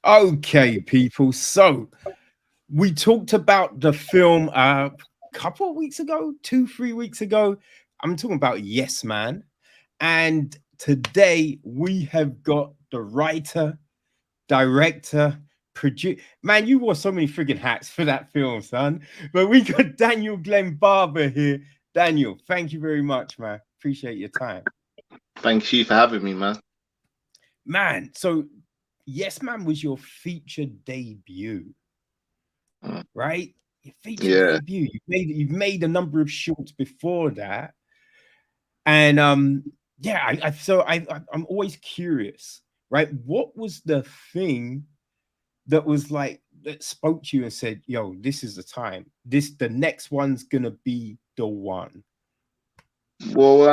Okay, people. So we talked about the film a couple of weeks ago, 2, 3 weeks ago. I'm talking about Yes Man. And today we have got the writer, director, producer. Man, you wore so many friggin' hats for that film, son. But we got Daniel Glenn-Barbour here. Daniel, thank you very much, man. Appreciate your time. Thank you for having me, man. Man, so Yes Man was your feature debut, Mm. right? Your feature Yeah. debut. You've made a number of shorts before that, and yeah. I'm always curious, right? What was the thing that was like that spoke to you and said, "Yo, this is the time. The next one's gonna be the one." Well,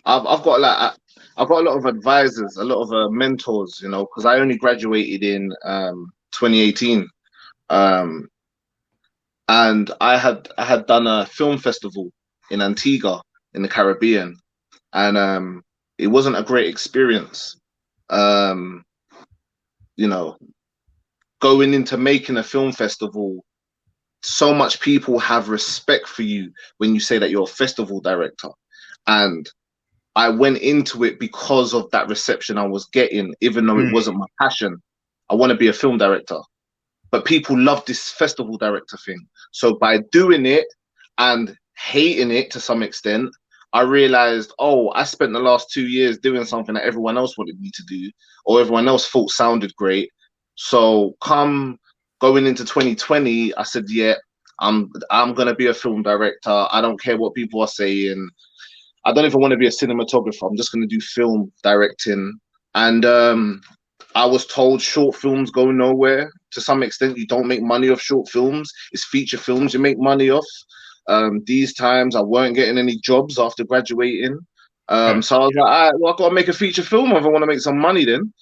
I've got I've got a lot of advisors, a lot of mentors, because I only graduated in 2018, um, and I had done a film festival in Antigua in the Caribbean, and it wasn't a great experience. Um, you know, Going into making a film festival, so much people have respect for you when you say that you're a festival director, and I went into it because of that reception I was getting, even though it Mm, wasn't my passion. I want to be a film director, but people love this festival director thing. So by doing it and hating it to some extent, I realized, oh, I spent the last 2 years doing something that everyone else wanted me to do, or everyone else thought sounded great. So come going into 2020, I said, yeah, I'm gonna be a film director. I don't care what people are saying. I don't even want to be a cinematographer. I'm just going to do film directing. And I was told short films go nowhere. To some extent, you don't make money off short films. It's feature films you make money off. These times, I weren't getting any jobs after graduating. huh. So I was like, all right, well, I've got to make a feature film if I want to make some money then.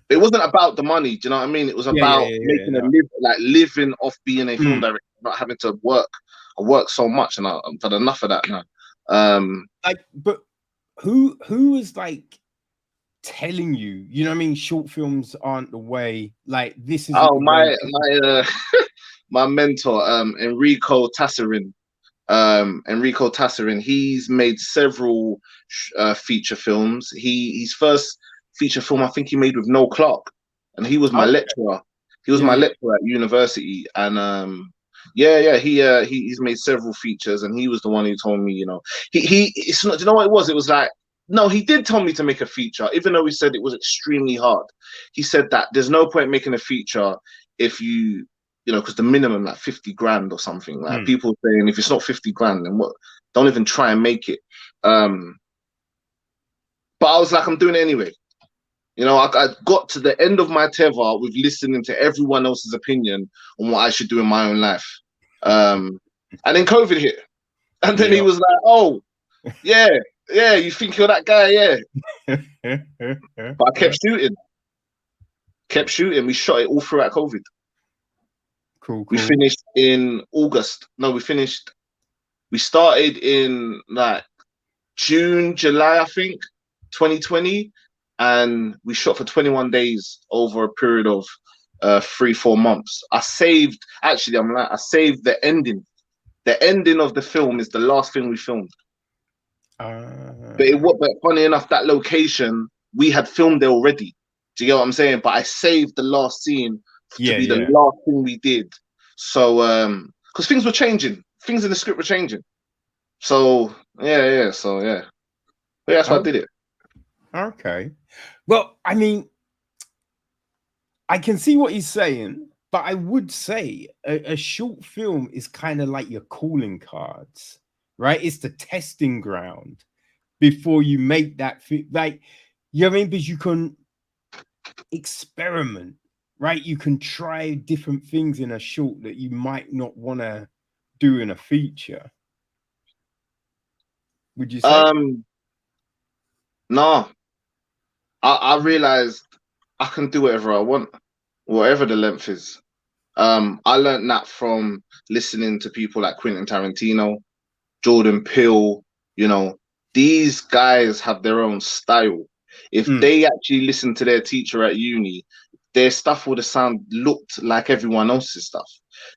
It wasn't about the money. Do you know what I mean? It was Yeah, yeah, about yeah, yeah. making a No. living off being a film Mm. director, not having to work. I work so much, and I've had enough of that now. Um, Like, but who is like telling you, you know what I mean, short films aren't the way, like this isn't oh, the way to. my mentor, Enrico Tassarin, he's made several feature films. His first feature film, I think he made with Noel Clark, and he was my Okay. lecturer. He was Yeah, my yeah. lecturer at university, and yeah, he's made several features, and he was the one who told me, it's not. Do you know what it was? It was like, no, he did tell me to make a feature, even though he said it was extremely hard. He said that there's no point making a feature if because the minimum like 50 grand or something. Like Mm. people saying if it's not 50 grand, then what? Don't even try and make it. Um, but I was like, I'm doing it anyway. I got to the end of my tether with listening to everyone else's opinion on what I should do in my own life. And then COVID hit. And then he Yeah. was like, oh, yeah, yeah, you think you're that guy, yeah. But I kept shooting. We shot it all throughout COVID. Cool, We cool. finished in August. No, we started in like June, July, I think, 2020. And we shot for 21 days over a period of 3, 4 months. I saved the ending. The ending of the film is the last thing we filmed. Uh, But funny enough, that location, we had filmed there already. Do you get what I'm saying? But I saved the last scene to yeah, be the yeah. last thing we did. So, because things were changing, things in the script were changing. So, yeah. So, yeah. But yeah, that's why I Oh, did it. okay. Well, I mean, I can see what he's saying, but I would say a short film is kind of like your calling cards, right? It's the testing ground before you make that like, you know what I mean? Because you can experiment, right? You can try different things in a short that you might not want to do in a feature. Would you say? Um, no, I realized I can do whatever I want, whatever the length is. I learned that from listening to people like Quentin Tarantino, Jordan Peele. You know, these guys have their own style. If they actually listened to their teacher at uni, their stuff would have looked like everyone else's stuff.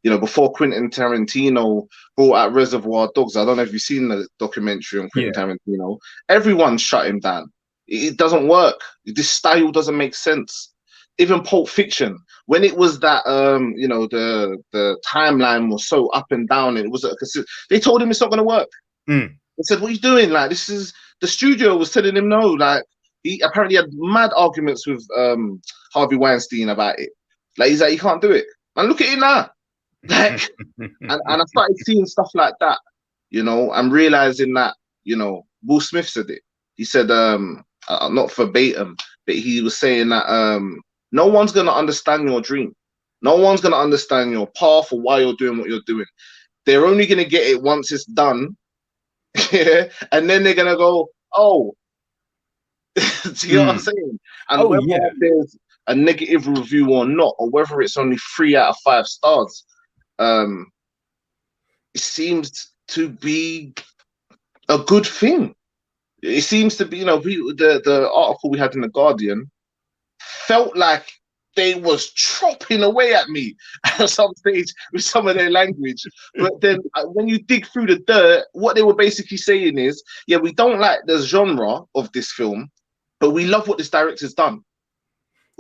You know, before Quentin Tarantino brought out Reservoir Dogs, I don't know if you've seen the documentary on Quentin Tarantino. Everyone shut him down. It doesn't work. This style doesn't make sense. Even Pulp Fiction, when it was that you know, the timeline was so up and down, it was they told him it's not going to work. They said, "What are you doing? Like, this is..." The studio was telling him no. Like, he apparently had mad arguments with Harvey Weinstein about it. Like, he's like, "You can't do it." And look at it now. Like, and I started seeing stuff like that, you know, and realizing that, you know, Will Smith said it. He said, not verbatim, but he was saying that no one's gonna understand your dream. No one's gonna understand your path or why you're doing what you're doing. They're only gonna get it once it's done. Yeah, and then they're gonna go, "Oh," do you know what I'm saying? And whether there's a negative review or not, or whether it's only 3 out of 5 stars, it seems to be a good thing. It seems to be, you know, the article we had in the Guardian felt like they was chopping away at me at some stage with some of their language. But then when you dig through the dirt, what they were basically saying is, yeah, we don't like the genre of this film, but we love what this director's done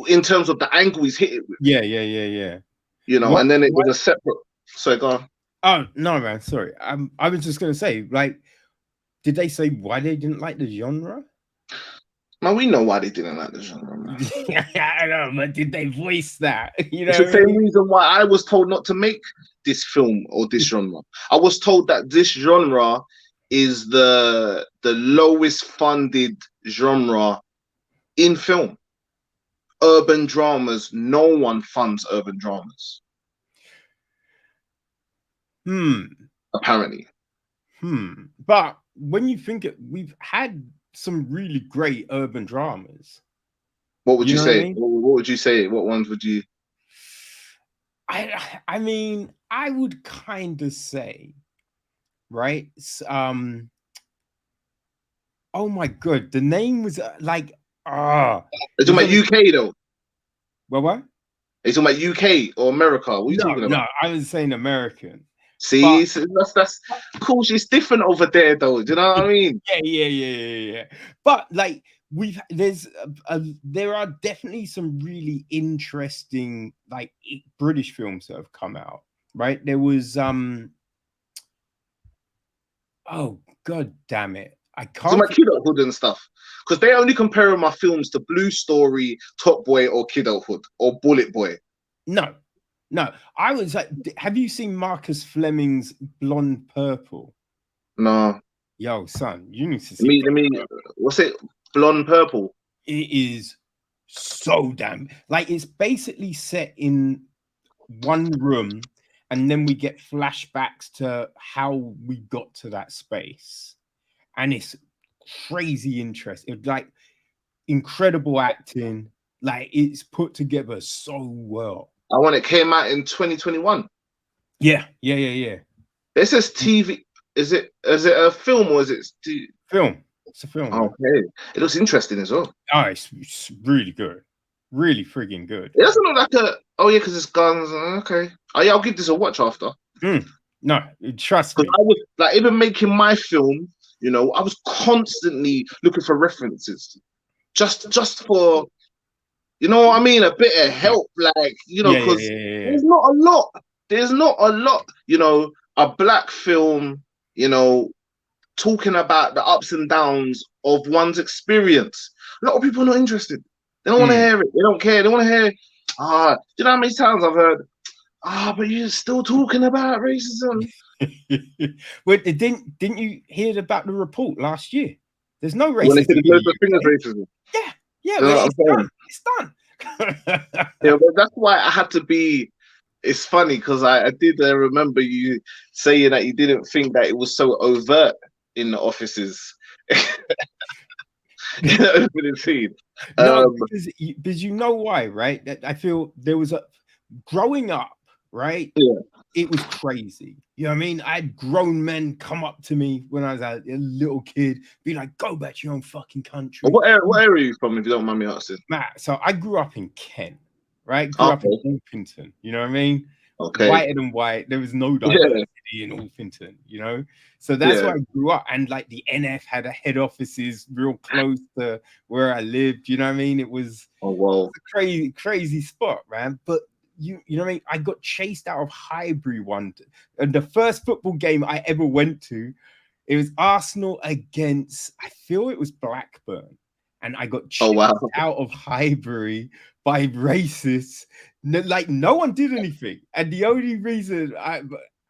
in terms of the angle he's hit it with. Yeah. You know, and then it was a separate... Sorry, go on. Oh, no, man, sorry. I was just going to say, like, did they say why they didn't like the genre? Man, we know why they didn't like the genre, man. I don't know, but did they voice that? You know, it's the same reason why I was told not to make this film or this genre. I was told that this genre is the lowest funded genre in film. Urban dramas, no one funds urban dramas. Apparently. But when you think it, we've had some really great urban dramas. What would you say? I mean? What would you say? What ones would you... I mean, I would kind of say, right? Oh my god, the name was like Are you talking about UK though? What? Are you talking about UK or America? What are you talking about? No, I was saying American. See, that's cool. It's different over there, though. Do you know what I mean? Yeah. But like there are definitely some really interesting like British films that have come out. Right? There was oh god damn it! I can't. So my Kidulthood and stuff, because they only compare my films to Blue Story, Top Boy, or Kidulthood, or Bullet Boy. No, I was like, have you seen Marcus Fleming's Blonde Purple? No. Yo, son, you need to see. What's it? Blonde Purple. It is so damn like it's basically set in one room, and then we get flashbacks to how we got to that space, and it's crazy interesting. Like incredible acting, like it's put together so well. When it came out in 2021. Yeah. It says TV. Is it a film or is it film? It's a film. Okay, it looks interesting as well. Oh, it's really good, really frigging good. It doesn't look like a... Oh yeah, because it's guns. Okay. Oh yeah, I'll give this a watch after. No, trust me. I was like, even making my film, you know, I was constantly looking for references, just for, you know what I mean, a bit of help, like, you know, because there's not a lot. There's not a lot, you know, a black film, you know, talking about the ups and downs of one's experience. A lot of people are not interested. They don't want to hear it. They don't care. They want to hear, do you know how many times I've heard, but you're still talking about racism. Well, didn't you hear about the report last year? There's no racism. When they said there's no thing as racism. Yeah, well, it's done. Yeah, but that's why I had to be... It's funny because I did remember you saying that you didn't think that it was so overt in the offices. In the opening scene. No, because you know why, right? That I feel there was growing up, right? Yeah. It was crazy. You know what I mean? I had grown men come up to me when I was a little kid, be like, "Go back to your own fucking country." What area are you from, if you don't mind me asking? Matt, so I grew up in Kent, right? Grew up in Okay, Orpington, you know what I mean? okay, Whiter than white. There was no yeah, diversity in Orpington, you know? So that's yeah. where I grew up. And like the NF had a head offices real close to where I lived, you know what I mean? It was Oh well. a crazy, crazy spot, man. But you know what I mean? I got chased out of Highbury and the first football game I ever went to, it was Arsenal against, I feel it was Blackburn, and I got Oh chased wow. out of Highbury by racists. No, like no one did anything, and the only reason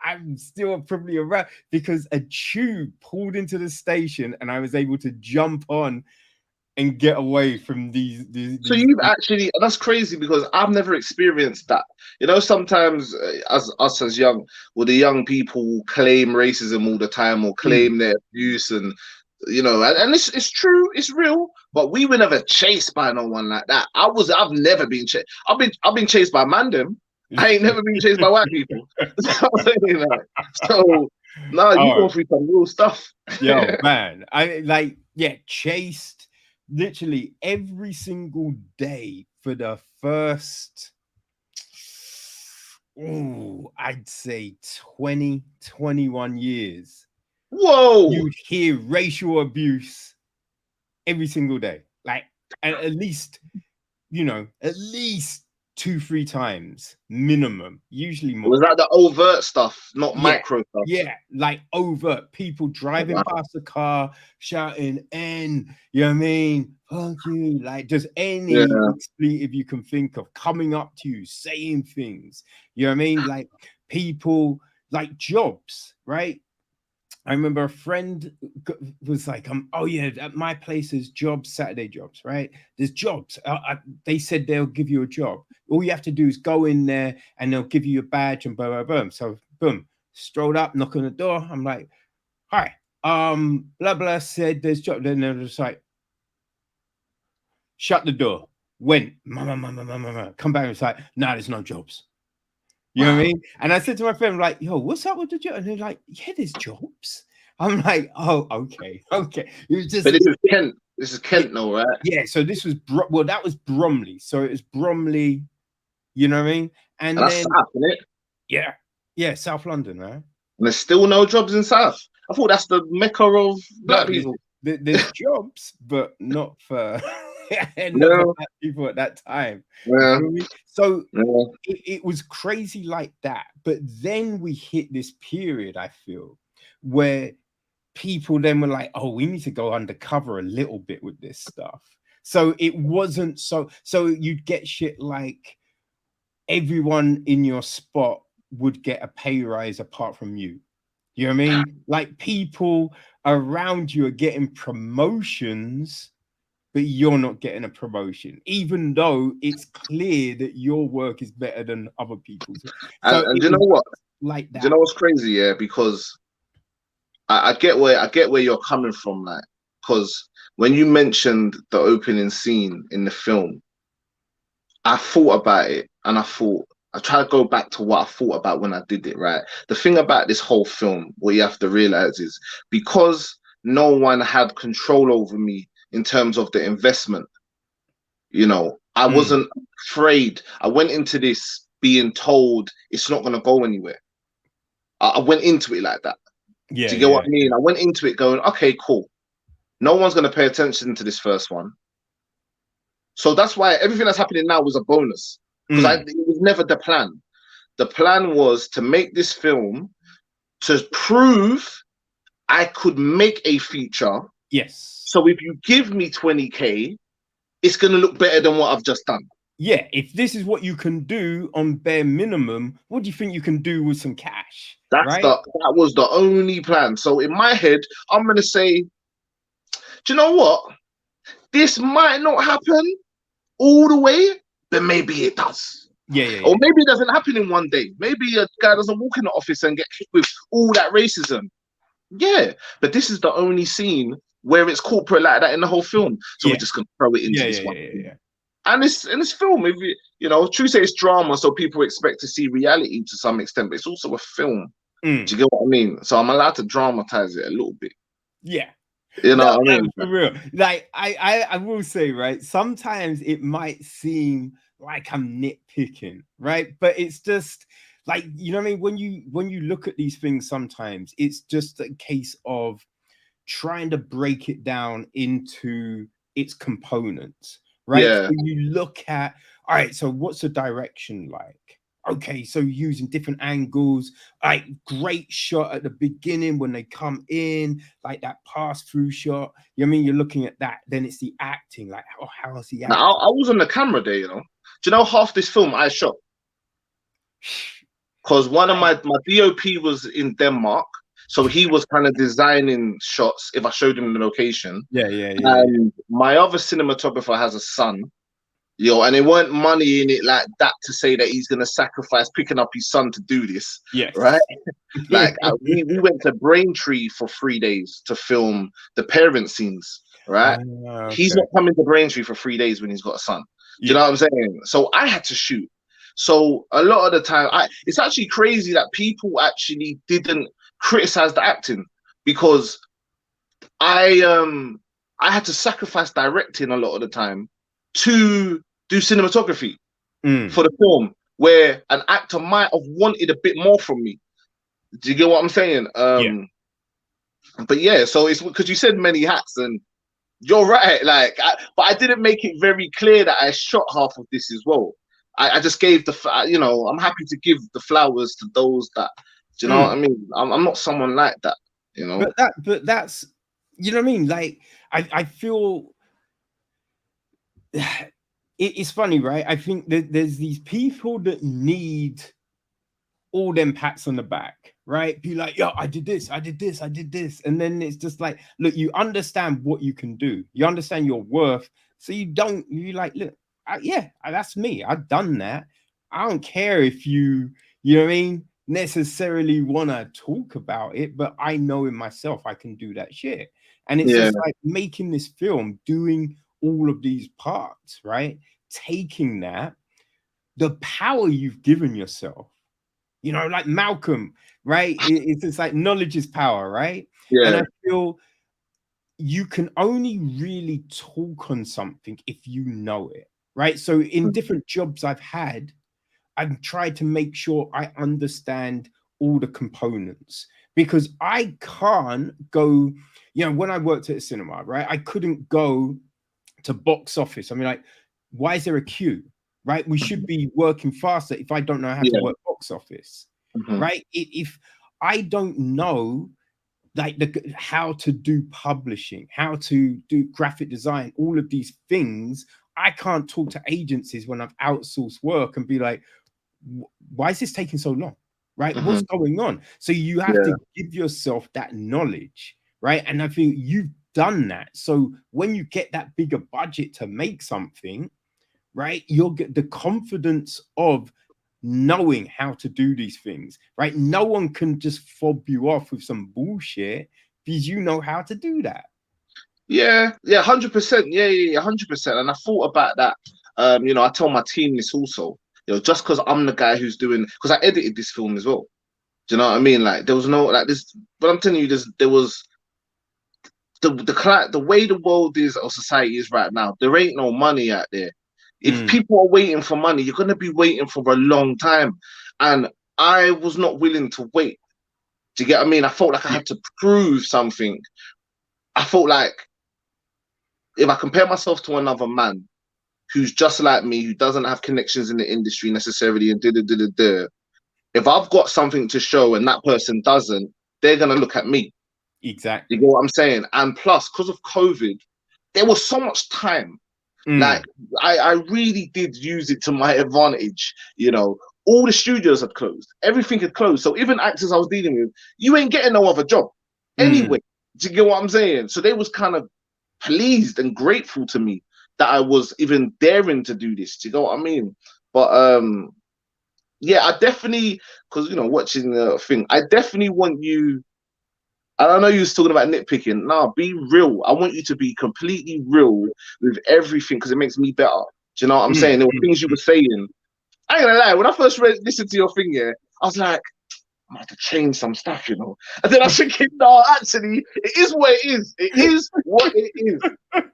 I'm still probably around because a tube pulled into the station, and I was able to jump on and get away from So these you've actually, that's crazy because I've never experienced that. You know, sometimes as us as young, well, the young people claim racism all the time or Mm. claim their abuse, and and it's true, it's real. But we were never chased by no one like that. I've never been chased. I've been chased by mandem. I ain't never been chased by white people. So no, you Oh, go through some real stuff. yo, man. I like, yeah, chased literally every single day for the first, I'd say 20, 21 years. Whoa. You'd hear racial abuse every single day. Like, and at least 2, 3 times minimum, usually Was more. that the overt stuff, not Yeah, micro stuff? yeah, like overt people Oh, driving wow. past the car shouting "N," you know what I mean? Fuck you, like just any Yeah. expletive you can think of coming up to you, saying things, you know what I mean? Like people, like jobs, right? I remember a friend was like, oh yeah, at my place is jobs, Saturday jobs, right? There's jobs. They said they'll give you a job. All you have to do is go in there and they'll give you a badge and boom, boom, boom. So boom, strolled up, knock on the door. I'm like, hi, blah blah said there's job. Then they're just like, shut the door. Went, mama, mama, mama, mama. Come back and it's like, nah, there's no jobs. You know what I Wow. mean? And I said to my friend, like, yo, what's up with the job? And they're like, yeah, there's jobs. I'm like, oh, okay, okay. It was But just, this is Kent. This is yeah, Kent, no, right? yeah. So this was, well, that was Bromley. So it was Bromley, you know what I mean? And And that's then, South, isn't it? yeah, yeah, South London, right? And there's still no jobs in South. I thought that's the mecca of No, black people. there's jobs, but not for, and not for Yeah, black people at that time. You yeah, feel me? So yeah. it was crazy like that. But then we hit this period, I feel, where people then were like, oh, we need to go undercover a little bit with this stuff. So it wasn't so you'd get shit like everyone in your spot would get a pay rise apart from you. You know what I mean? Like people around you are getting promotions, but you're not getting a promotion, even though it's clear that your work is better than other people's. So And it do you know was what? like Do you that. know what's crazy? Yeah, because I get where you're coming from, like, because when you mentioned the opening scene in the film, I thought about it and I try to go back to what I thought about when I did it, right? The thing about this whole film, what you have to realize is because no one had control over me in terms of the investment, I Mm. wasn't afraid. I went into this being told it's not going to go anywhere. I went into it like that. Yeah, Do you get what yeah, I mean? I went into it going, okay, cool. No one's going to pay attention to this first one. So that's why everything that's happening now was a bonus because mm. it was never the plan. The plan was to make this film to prove I could make a feature. Yes. So if you give me 20K, it's going to look better than what I've just done. Yeah, if this is what you can do on bare minimum, what do you think you can do with some cash? Right? That was the only plan. So in my head, I'm gonna say, do you know what? This might not happen all the way, but maybe it does. Yeah, yeah, Or yeah. maybe it doesn't happen in one day. Maybe a guy doesn't walk in the office and get hit with all that racism. Yeah, but this is the only scene where it's corporate like that in the whole film. So we're Yeah. just gonna throw it into Yeah, yeah, this yeah, one. yeah, yeah. And it's film. If true say it's drama, so people expect to see reality to some extent, but it's also a film. Do you get what I mean? So I'm allowed to dramatize it a little bit. Yeah. You know No, what I no, mean? for real. Like I will say, right? Sometimes it might seem like I'm nitpicking, right? But it's just like, you know what I mean? When you look at these things, sometimes it's just a case of trying to break it down into its components, right? So Yeah. you look at, all right, so what's the direction like? Okay, so using different angles, like great shot at the beginning when they come in, like that pass through shot. You know what I mean? You're looking at that, then it's the acting, like, oh, how is he Now acting? I was on the camera there, you know. Do you know half this film I shot? Because one of my DOP was in Denmark, so he was kind of designing shots if I showed him the location. Yeah, yeah, yeah, yeah. And my other cinematographer has a son, and it weren't money in it like that to say that he's gonna sacrifice picking up his son to do this, right? Yes. Like we went to Braintree for 3 days to film the parent scenes, right? He's Okay. not coming to Braintree for 3 days when he's got a son. Do you Yeah. know what I'm saying? So I had to shoot. So a lot of the time, it's actually crazy that people actually didn't criticize the acting because I had to sacrifice directing a lot of the time to do cinematography Mm. for the film, where an actor might have wanted a bit more from me. Do you get what I'm saying? Yeah. But yeah, so it's because you said many hats, and you're right. Like, but I didn't make it very clear that I shot half of this as well. I just gave I'm happy to give the flowers to those that, do you know what Mm. I mean? I'm not someone like that, you know? But that's, you know what I mean? Like I feel it's funny, right? I think that there's these people that need all them pats on the back, right? Be like, yo, I did this, I did this, I did this. And then it's just like, look, you understand what you can do, you understand your worth. So you like, look, yeah, that's me. I've done that. I don't care if you know what I mean, necessarily want to talk about it, but I know in myself I can do that shit. And it's Yeah, just like making this film, doing all of these parts, right? Taking that, the power you've given yourself, like Malcolm, right? It's just like knowledge is power, right? And yeah, I feel you can only really talk on something if you know it, right? So in different jobs I've had, I've tried to make sure I understand all the components because I can't go, when I worked at a cinema, right? I couldn't go to box office. I mean, like, why is there a queue? Right? We should be working faster if I don't know how to yeah. work box office. Mhm. Right? If I don't know like how to do publishing, how to do graphic design, all of these things, I can't talk to agencies when I've outsourced work and be like, why is this taking so long? Right? What's Mhm. going on? So you have Yeah. to give yourself that knowledge, right? And I feel you've done that. So when you get that bigger budget to make something, right, you'll get the confidence of knowing how to do these things, right? No one can just fob you off with some bullshit because you know how to do that. Yeah, yeah, 100%. Yeah, yeah, yeah, 100%. And I thought about that. I tell my team this also. Just because I'm the guy who's doing, because I edited this film as well. Do you know what I mean? Like there was no like this, but I'm telling you, there was the way the world is or society is right now. There ain't no money out there. If Mm, people are waiting for money, you're gonna be waiting for a long time. And I was not willing to wait. Do you get what I mean? I felt like I yeah, had to prove something. I felt like if I compare myself to another man who's just like me, who doesn't have connections in the industry necessarily, and if I've got something to show and that person doesn't, they're gonna look at me. You get exactly. what I'm saying? And plus, because of COVID, there was so much time. Like Mm, I really did use it to my advantage. All the studios had closed, everything had closed. So even actors I was dealing with, you ain't getting no other job mm. anyway. Do you get what I'm saying? So they was kind of pleased and grateful to me that I was even daring to do this. Do you know what I mean? But yeah, I definitely, because watching the thing, I definitely want you. And I know you was talking about nitpicking. Nah, be real. I want you to be completely real with everything because it makes me better. Do you know what I'm Mm, saying? There were mm, things you mm. were saying. I ain't gonna lie. When I first listened to your thing, yeah, I was like, I have to change some stuff, you know. And then I was thinking, no, actually, it is what it is. It is what it is.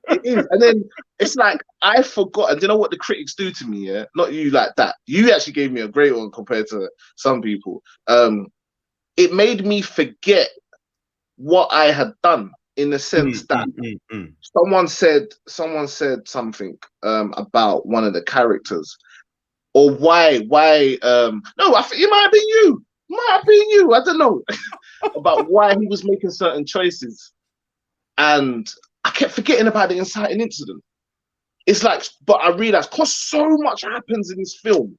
It is. And then it's like, I forgot. And you know what the critics do to me, yeah? Not you like that. You actually gave me a great one compared to some people. It made me forget what I had done in the sense that someone said something about one of the characters, or why no, I think it might have been you. I don't know. About why he was making certain choices. And I kept forgetting about the inciting incident. It's like, but I realized because so much happens in this film,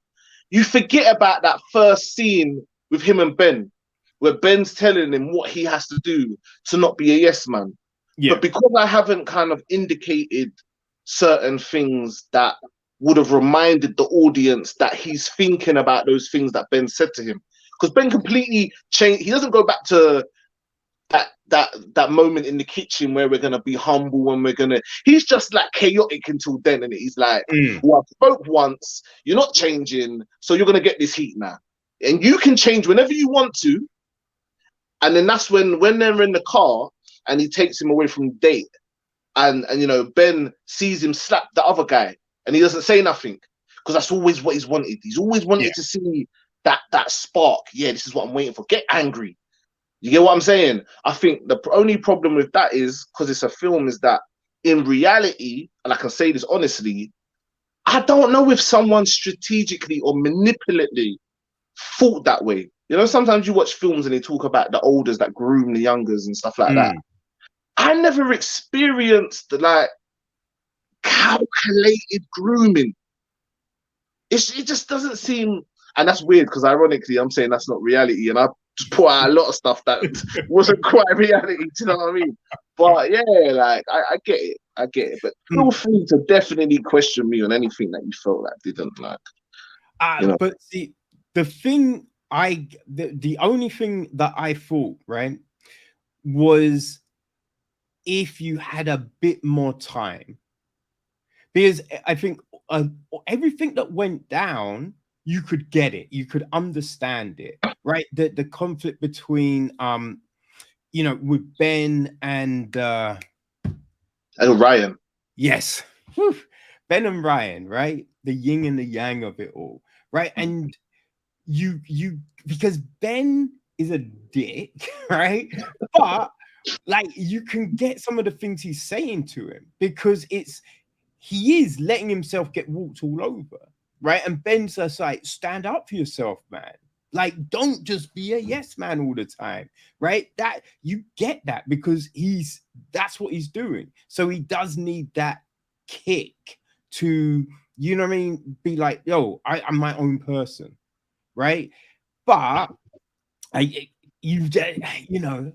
you forget about that first scene with him and Ben, where Ben's telling him what he has to do to not be a yes man. Yeah. But because I haven't kind of indicated certain things that would have reminded the audience that he's thinking about those things that Ben said to him. Because Ben completely changed. He doesn't go back to that moment in the kitchen where we're gonna be humble and we're gonna. He's just like chaotic until then, and he's like, "Well, I spoke once. You're not changing, so you're gonna get this heat now, and you can change whenever you want to." And then that's when they're in the car and he takes him away from the date, and you know Ben sees him slap the other guy, and he doesn't say nothing because that's always what he's wanted. He's always wanted to see that spark. Yeah, this is what I'm waiting for. Get angry. You get what I'm saying? I think the only problem with that is, because it's a film, is that in reality, and I can say this honestly, I don't know if someone strategically or manipulatively thought that way. You know, sometimes you watch films and they talk about the olders that groom the youngers and stuff like that. I never experienced like calculated grooming. It just doesn't seem, and that's weird because ironically, I'm saying that's not reality, and I just put out a lot of stuff that wasn't quite reality. Do you know what I mean? But yeah, like I get it. But feel free to definitely question me on anything that you felt like didn't like. You know? But see, the only thing that I thought, right, was if you had a bit more time, because I think everything that went down, you could get it, you could understand it, right? The conflict between you know, with Ben and Ryan. Yes. Whew. Ben and Ryan, right? The yin and the yang of it all, right? And you because Ben is a dick, right? But like you can get some of the things he's saying to him because he is letting himself get walked all over, right? And Ben's just like, stand up for yourself, man. Like, don't just be a yes man all the time, right? That you get that because that's what he's doing. So he does need that kick to, you know what I mean, be like, yo, I'm my own person, right? But you know,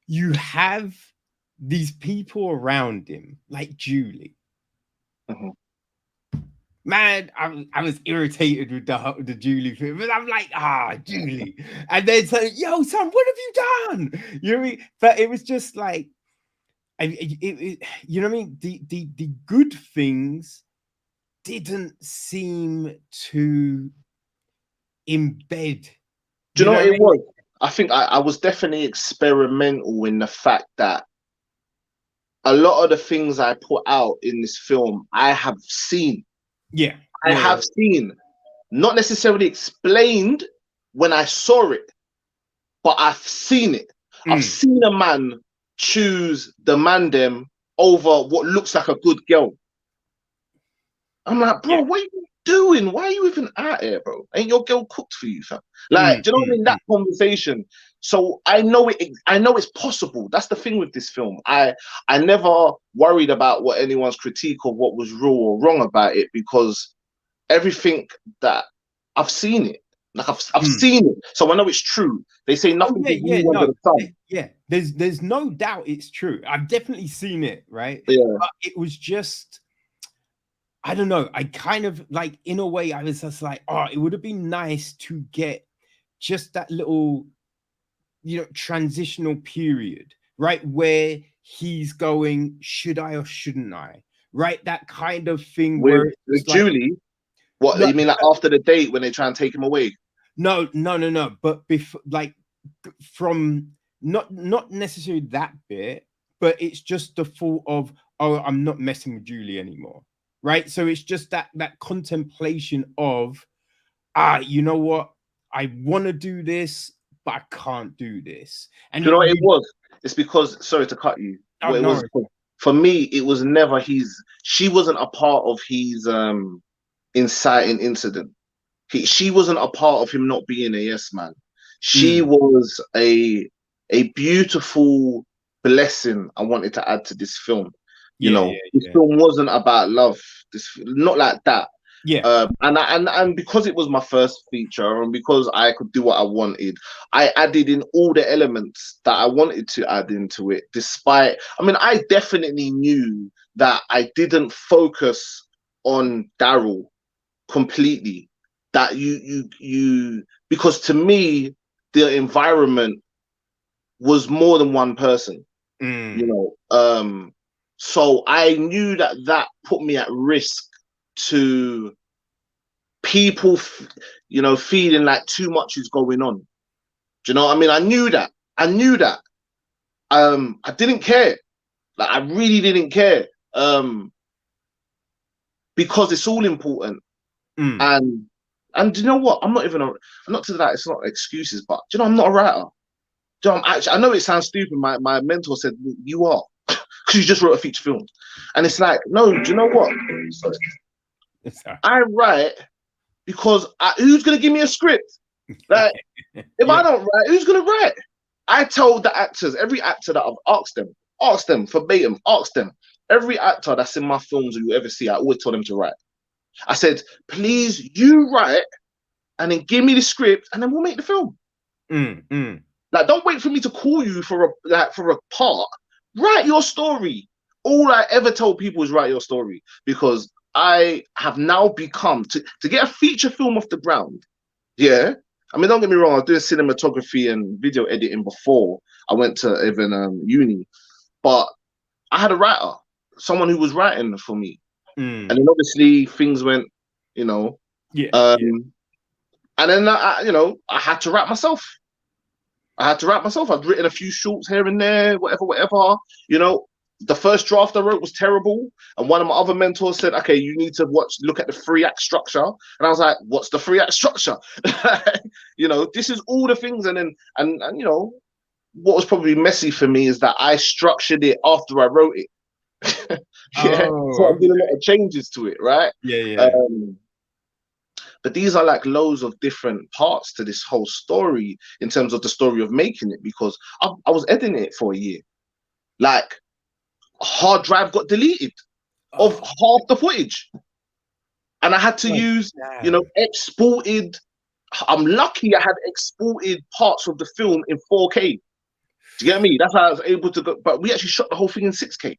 you have these people around him, like Julie. Man, I was irritated with the Julie thing, but I'm like, Julie. And then so, yo, son, what have you done? You know what I mean? But it was just like, you know what I mean? The good things didn't seem to embed. Do you know what I it mean? was? I think I was definitely experimental in the fact that a lot of the things I put out in this film, I have seen. Yeah. I have seen, not necessarily explained when I saw it, but I've seen it. I've seen a man choose the mandem over what looks like a good girl. I'm like, bro, what are you doing? Why are you even out here, bro? Ain't your girl cooked for you, fam? Like, do you know what I mean? That conversation. So I know it's possible. That's the thing with this film. I never worried about what anyone's critique of what was real or wrong about it, because everything that I've seen it. Like I've seen it. So I know it's true. They say nothing is new under the sun. Yeah, there's no doubt it's true. I've definitely seen it, right? Yeah. But it was just, I don't know. I kind of like, in a way, I was just like, oh, it would have been nice to get just that little, you know, transitional period, right? Where he's going, should I or shouldn't I? Right? That kind of thing With where it's Julie, what you mean, like after the date when they try and take him away? No, no, no, no. But before, like, from not necessarily that bit, but it's just the thought of, oh, I'm not messing with Julie anymore, right? So it's just that contemplation of, you know what? I want to do this, but I can't do this, and Do you know what it you was? It's because, sorry to cut you. oh What it no, was for me, it was never his. She wasn't a part of his inciting incident. She wasn't a part of him not being a yes man. She mm, was a beautiful blessing I wanted to add to this film. You yeah, know, yeah, this yeah, film wasn't about love. This not like that. yeah, And because it was my first feature, and because I could do what I wanted, I added in all the elements that I wanted to add into it. Despite, I mean, I definitely knew that I didn't focus on Daryl completely. That you because to me the environment was more than one person, you mm, know. So I knew that that put me at risk to people, you know, feeling like too much is going on. Do you know what I mean? I knew that. I knew that. I didn't care. Like I really didn't care. Because it's all important. mm. And do you know what? I'm not to that. It's not excuses, but do you know I'm not a writer. Do you know, I'm actually. I know it sounds stupid. My mentor said you are because you just wrote a feature film, and it's like no. Do you know what? Sorry. Sorry. I write because who's gonna give me a script? Like if Yeah. I don't write, who's gonna write? I told the actors, every actor that I've asked them verbatim, asked them. Every actor that's in my films or you ever see, I always told them to write. I said, please, you write and then give me the script and then we'll make the film. Mm, mm. Like, don't wait for me to call you for a part. Write your story. All I ever told people is write your story because I have now become to get a feature film off the ground. Yeah, I mean, don't get me wrong. I was doing cinematography and video editing before I went to even uni, but I had a writer, someone who was writing for me, and Mm. then obviously things went, you know, Yeah, yeah. um, and then you know, I had to write myself. I had to write myself. I'd written a few shorts here and there, whatever, whatever. You know, the first draft I wrote was terrible. And one of my other mentors said, okay, you need to look at the 3-act structure. And I was like, what's the 3-act structure? You know, this is all the things. And then, and, you know, what was probably messy for me is that I structured it after I wrote it. Yeah. So I Oh, did a lot of changes to it, right? yeah, yeah. Um, but these are like loads of different parts to this whole story in terms of the story of making it because I was editing it for a year. Like, hard drive got deleted of Oh, half the footage. And I had to God use, you know, damn. exported. I'm lucky I had exported parts of the film in 4K. Do you get me? That's how I was able to go. But we actually shot the whole thing in 6K.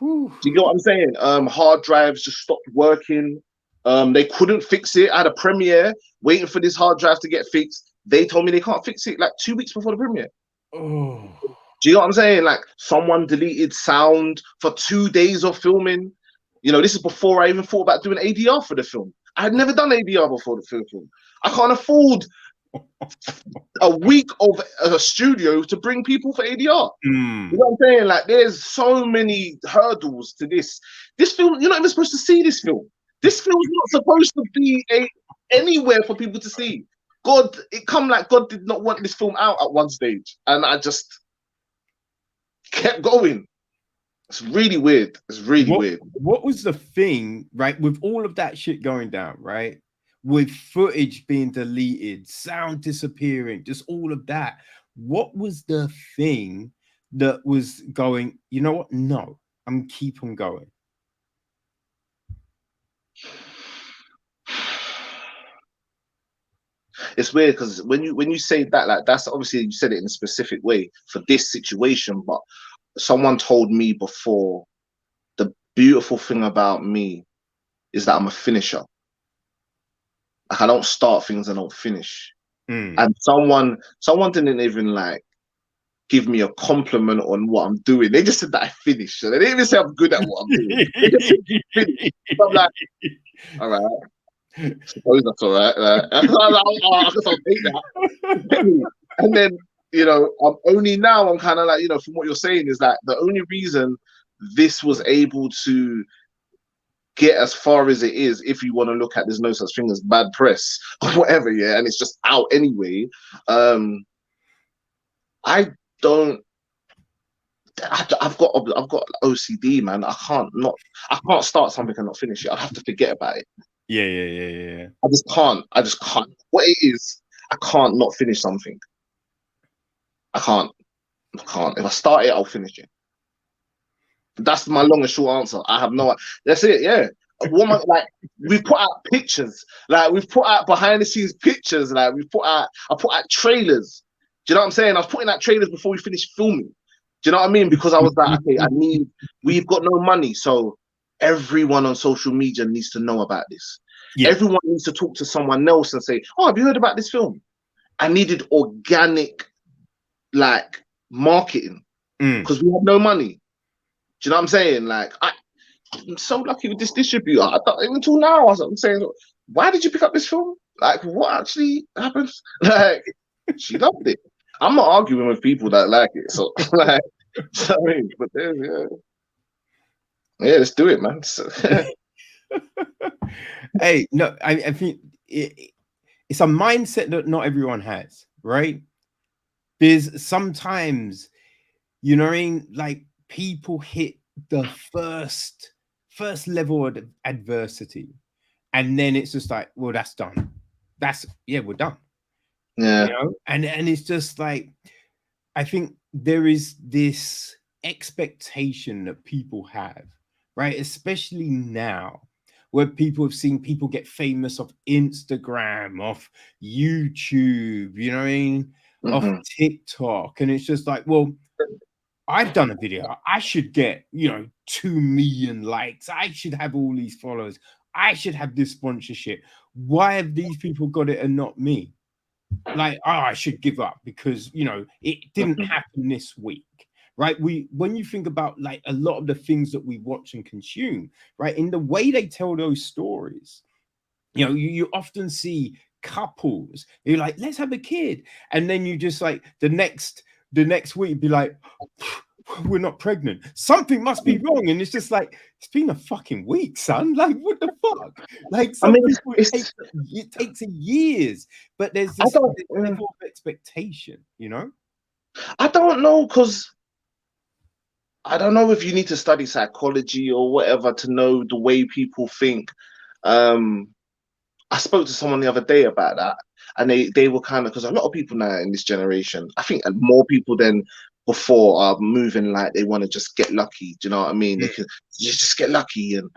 Whew. Do you get what I'm saying? Hard drives just stopped working. They couldn't fix it. I had a premiere waiting for this hard drive to get fixed. They told me they can't fix it like 2 weeks before the premiere. Oh. Do you know what I'm saying? Like someone deleted sound for 2 days of filming. You know, this is before I even thought about doing ADR for the film. I had never done ADR before the film. I can't afford a week of a studio to bring people for ADR. You Mm. know what I'm saying? Like, there's so many hurdles to this. This film, you're not even supposed to see this film. This film's not supposed to be anywhere for people to see. God, it come like God did not want this film out at one stage, and I just kept going. It's really weird. It's really What weird. what was the thing, right, with all of that shit going down, right? With footage being deleted, sound disappearing, just all of that. What was the thing that was going, you know what? No, I'm keep on going. It's weird because when you say that, like that's obviously you said it in a specific way for this situation, but someone told me before the beautiful thing about me is that I'm a finisher. Like I don't start things, I don't finish. Mm. And someone didn't even like give me a compliment on what I'm doing. They just said that I finished. So they didn't even say I'm good at what I'm doing. They just said finish. So I'm like, all right. suppose that's all right. I guess I'll take that. Get me? And then, only now I'm kind of like, from what you're saying is that the only reason this was able to get as far as it is, if you want to look at, there's no such thing as bad press or whatever, yeah, and it's just out anyway. I don't. I've got OCD, man. I can't start something and not finish it. I have to forget about it. Yeah. I just can't. What it is, I can't not finish something. I can't. If I start it, I'll finish it. That's my long and short answer. I have no. That's it. Yeah. What am I, like? We've put out pictures. Like we've put out behind the scenes pictures. Like I put out trailers. Do you know what I'm saying? I was putting out trailers before we finished filming. Do you know what I mean? Because I was like, okay, we've got no money, so everyone on social media needs to know about this. Yeah. Everyone needs to talk to someone else and say, oh, have you heard about this film? I needed organic, like, marketing because we had no money. Do you know what I'm saying? Like, I'm so lucky with this distributor. I thought, even until now, I'm saying, why did you pick up this film? Like, what actually happened? Like, she loved it. I'm not arguing with people that like it. So, like, sorry, but yeah, let's do it, man. Hey, no, I think it's a mindset that not everyone has, right? There's sometimes, you know what I mean? Like people hit the first level of adversity, and then it's just like, well, that's done. We're done. Yeah. You know, and it's just like, I think there is this expectation that people have, right? Especially now, where people have seen people get famous off Instagram, off YouTube, you know what I mean? Off TikTok. And it's just like, well, I've done a video. I should get, 2 million likes. I should have all these followers. I should have this sponsorship. Why have these people got it and not me? Like, oh, I should give up because it didn't happen this week, right? When you think about like a lot of the things that we watch and consume, right, in the way they tell those stories, you often see couples, you're like, let's have a kid, and then you just like the next week be like, we're not pregnant, something must be wrong, and it's just like, it's been a fucking week, son. Like, what the fuck? Like, some people it takes years, but there's this level of expectation, I don't know, because I don't know if you need to study psychology or whatever to know the way people think. I spoke to someone the other day about that, and they were kind of, because a lot of people now in this generation, I think more people than before, are moving like they want to just get lucky. Do you know what I mean? They can just get lucky, and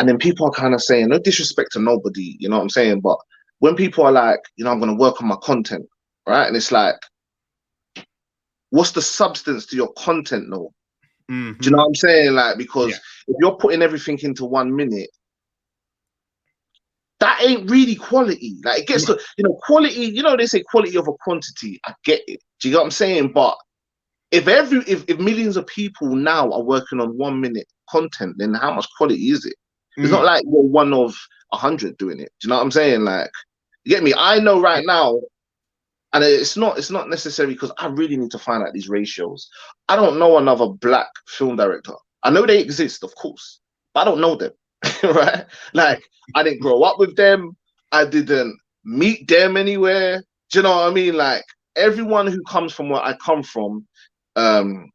then people are kind of saying, no disrespect to nobody, you know what I'm saying? But when people are like, I'm going to work on my content, right? And it's like, what's the substance to your content, though? Do you know what I'm saying? Like, because if you're putting everything into 1 minute, that ain't really quality. Like, it gets to, quality, they say quality over quantity. I get it. Do you get what I'm saying? But if millions of people now are working on 1 minute content, then how much quality is it? It's not like you're one of 100 doing it. Do you know what I'm saying? Like, you get me? I know right now, and it's not necessary, because I really need to find out these ratios. I don't know another black film director. I know they exist, of course, but I don't know them. Right? Like, I didn't grow up with them. I didn't meet them anywhere. Do you know what I mean? Like, everyone who comes from where I come from, they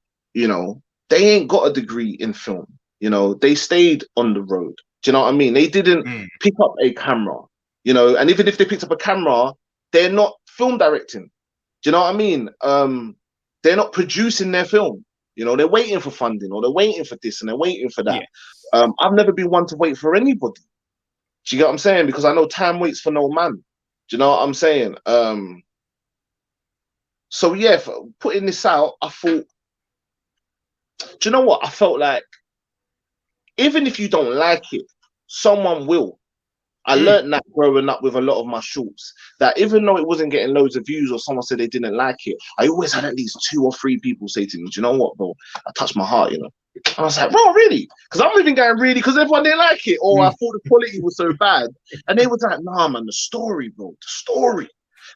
ain't got a degree in film. They stayed on the road. Do you know what I mean? They didn't pick up a camera, and even if they picked up a camera, they're not film directing. Do you know what I mean? They're not producing their film. They're waiting for funding, or they're waiting for this, and they're waiting for that. Yeah. I've never been one to wait for anybody. Do you get what I'm saying? Because I know time waits for no man. Do you know what I'm saying? So yeah, for putting this out, I thought, do you know what? I felt like, even if you don't like it, someone will. I learned that growing up with a lot of my shorts, that even though it wasn't getting loads of views or someone said they didn't like it, I always had at least 2 or 3 people say to me, do you know what, bro? I touched my heart, you know. I was like, bro, really? Because I'm even going really because everyone didn't like it, or I thought the quality was so bad. And they was like, nah, man, the story, bro, the story.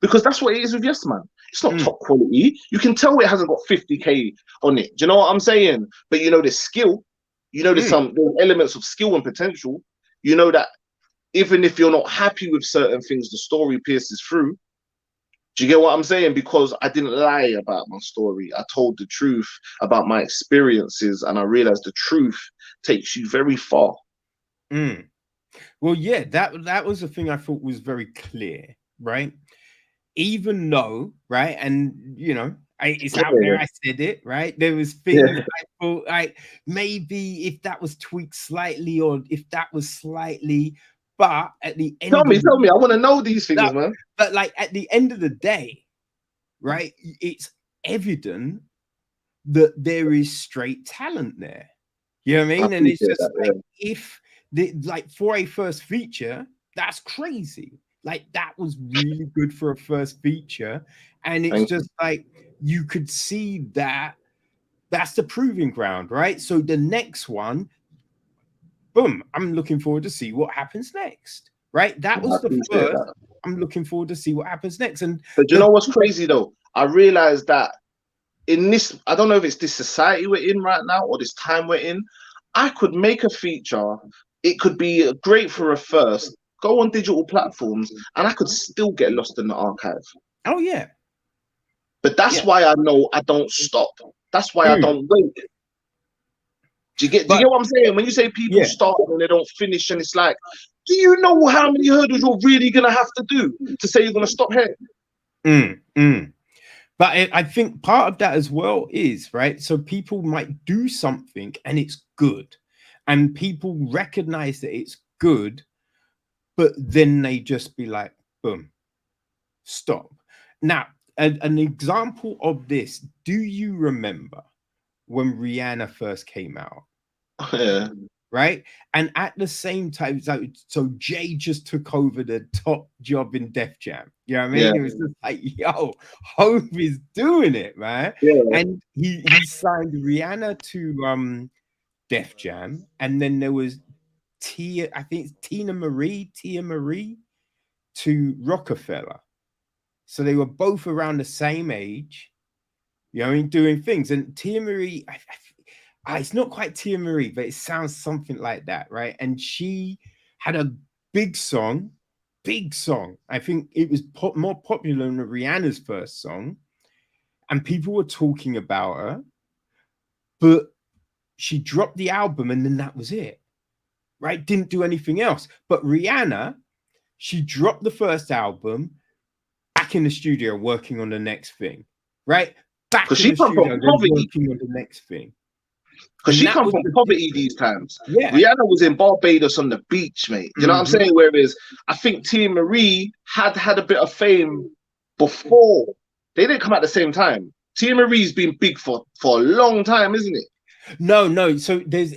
Because that's what it is with Yes Man. It's not top quality. You can tell it hasn't got 50K on it. Do you know what I'm saying? But you know, there's skill. You know, there's elements of skill and potential. You know that even if you're not happy with certain things, the story pierces through. Do you get what I'm saying? Because I didn't lie about my story. I told the truth about my experiences, and I realized the truth takes you very far. Well, yeah, that was the thing I thought was very clear, right? Even though, right, and you know, it's out there. I said it, right. There was things I thought, like maybe if that was tweaked slightly, or if that was slightly, but at the end, tell me. I want to know these things, man. But like at the end of the day, right, it's evident that there is straight talent there. You know what I mean? And it's just like, if like for a first feature, that's crazy. Like that was really good for a first feature. And it's just like you could see that that's the proving ground, right? So the next one, boom, I'm looking forward to see what happens next. Right? That was the first. I'm looking forward to see what happens next. But you know what's crazy though? I realized that in this, I don't know if it's this society we're in right now or this time we're in, I could make a feature. It could be great for a first, go on digital platforms, and I could still get lost in the archive. Oh, yeah. But that's why I know I don't stop. That's why I don't wait. Do you get what I'm saying? When you say people start and they don't finish, and it's like, do you know how many hurdles you're really going to have to do to say you're going to stop here? But I think part of that as well is, right, so people might do something and it's good, and people recognize that it's good, but then they just be like, boom, stop. Now, an example of this, do you remember when Rihanna first came out? Yeah. Right? And at the same time, so Jay just took over the top job in Def Jam. You know what I mean? It was just like, yo, Hope is doing it, man. And he signed Rihanna to Def Jam, and then there was I think it's Tia Marie to Rockefeller. So they were both around the same age, you know, doing things. And Tia Marie, it's not quite Tia Marie, but it sounds something like that, right? And she had a big song. I think it was more popular than Rihanna's first song, and people were talking about her. But she dropped the album, and then that was it, right? Didn't do anything else. But Rihanna, she dropped the first album, back in the studio working on the next thing, right? Back in the studio, working on the next thing. Because she come from poverty these times. Rihanna was in Barbados on the beach, mate. You know what I'm saying? Whereas I think Tia Marie had a bit of fame before. They didn't come at the same time. Tia Marie's been big for a long time, isn't it? No. So there's,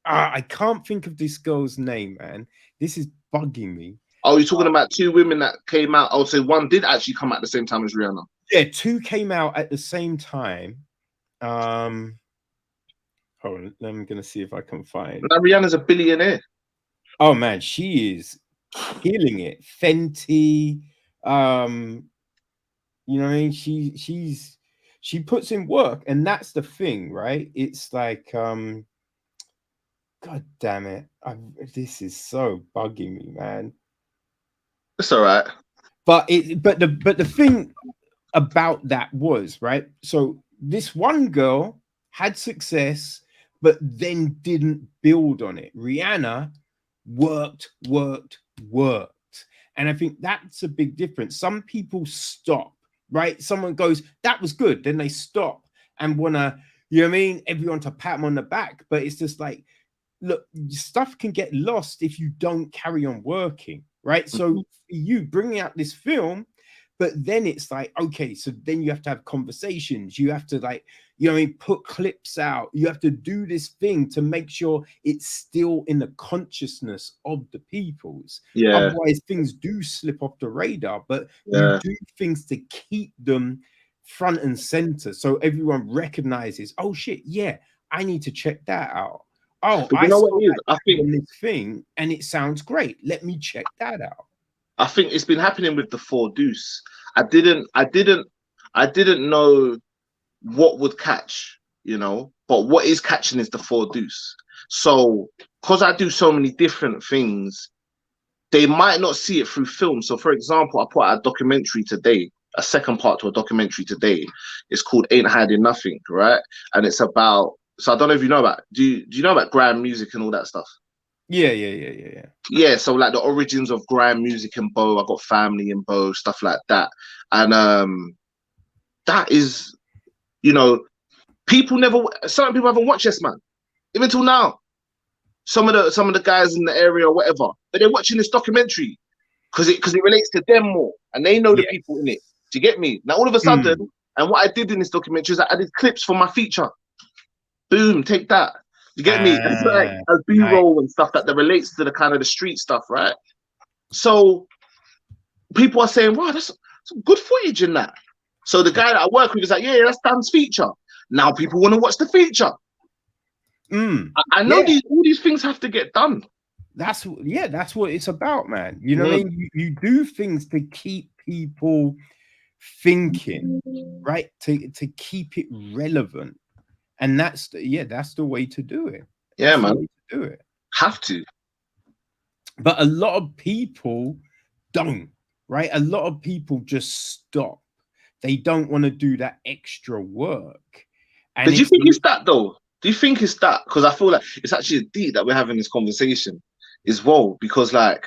I can't think of this girl's name, man. This is bugging me. Oh, you're talking about 2 women that came out. I would say one did actually come at the same time as Rihanna. Yeah, 2 came out at the same time. Hold on, I'm gonna see if I can find. Now Rihanna's a billionaire. Oh man, she is killing it. Fenty, you know what I mean? She puts in work, and that's the thing, right? It's like, God damn it, this is so bugging me, man. It's all right. But the thing about that was, right, so this one girl had success, but then didn't build on it. Rihanna worked, and I think that's a big difference. Some people stop, right? Someone goes, that was good, then they stop and want to, you know what I mean, everyone to pat them on the back. But it's just like, look, stuff can get lost if you don't carry on working, right? So you bringing out this film, But then it's like, okay, so then you have to have conversations. You have to, like, you know what I mean, put clips out. You have to do this thing to make sure it's still in the consciousness of the peoples. Yeah, Otherwise, things do slip off the radar. But you yeah. do things to keep them front and center, so everyone recognizes, oh shit, yeah, I need to check that out. Oh, But you I know what saw it is? that dude on this thing and it sounds great. Let me check that out. I think it's been happening with the four deuce. I didn't know what would catch, but what is catching is the four deuce. So because I do so many different things, they might not see it through film. So for example, I put out a documentary today, a second part to a documentary today. It's called Ain't Hiding Nothing, right? And it's about, so I don't know if you know about, do you know about grime music and all that stuff? Yeah. Yeah, so like the origins of grime music in Bow, I got family in Bow, stuff like that. And that is, you know, certain people haven't watched Yes Man, even till now. Some of the guys in the area or whatever, but they're watching this documentary because it relates to them more and they know the Yes. people in it. Do you get me? Now all of a sudden, and what I did in this documentary is I added clips for my feature. Boom, take that. You get me? And so like a Nice. B-roll and stuff that relates to the kind of the street stuff, right? So people are saying, wow, that's some good footage in that. So the guy that I work with is like, yeah, that's Dan's feature. Now people want to watch the feature. I know Yeah, all these things have to get done. that's what it's about, man. You know what I Mm. mean? You do things to keep people thinking, right? To keep it relevant. And that's the way to do it. Yeah, That's the man. way to do it. Have to. But a lot of people don't, right? A lot of people just stop. They don't want to do that extra work. But And do you it's think it's that though? Do you think it's that? Because I feel like it's actually deep that we're having this conversation as well. Because like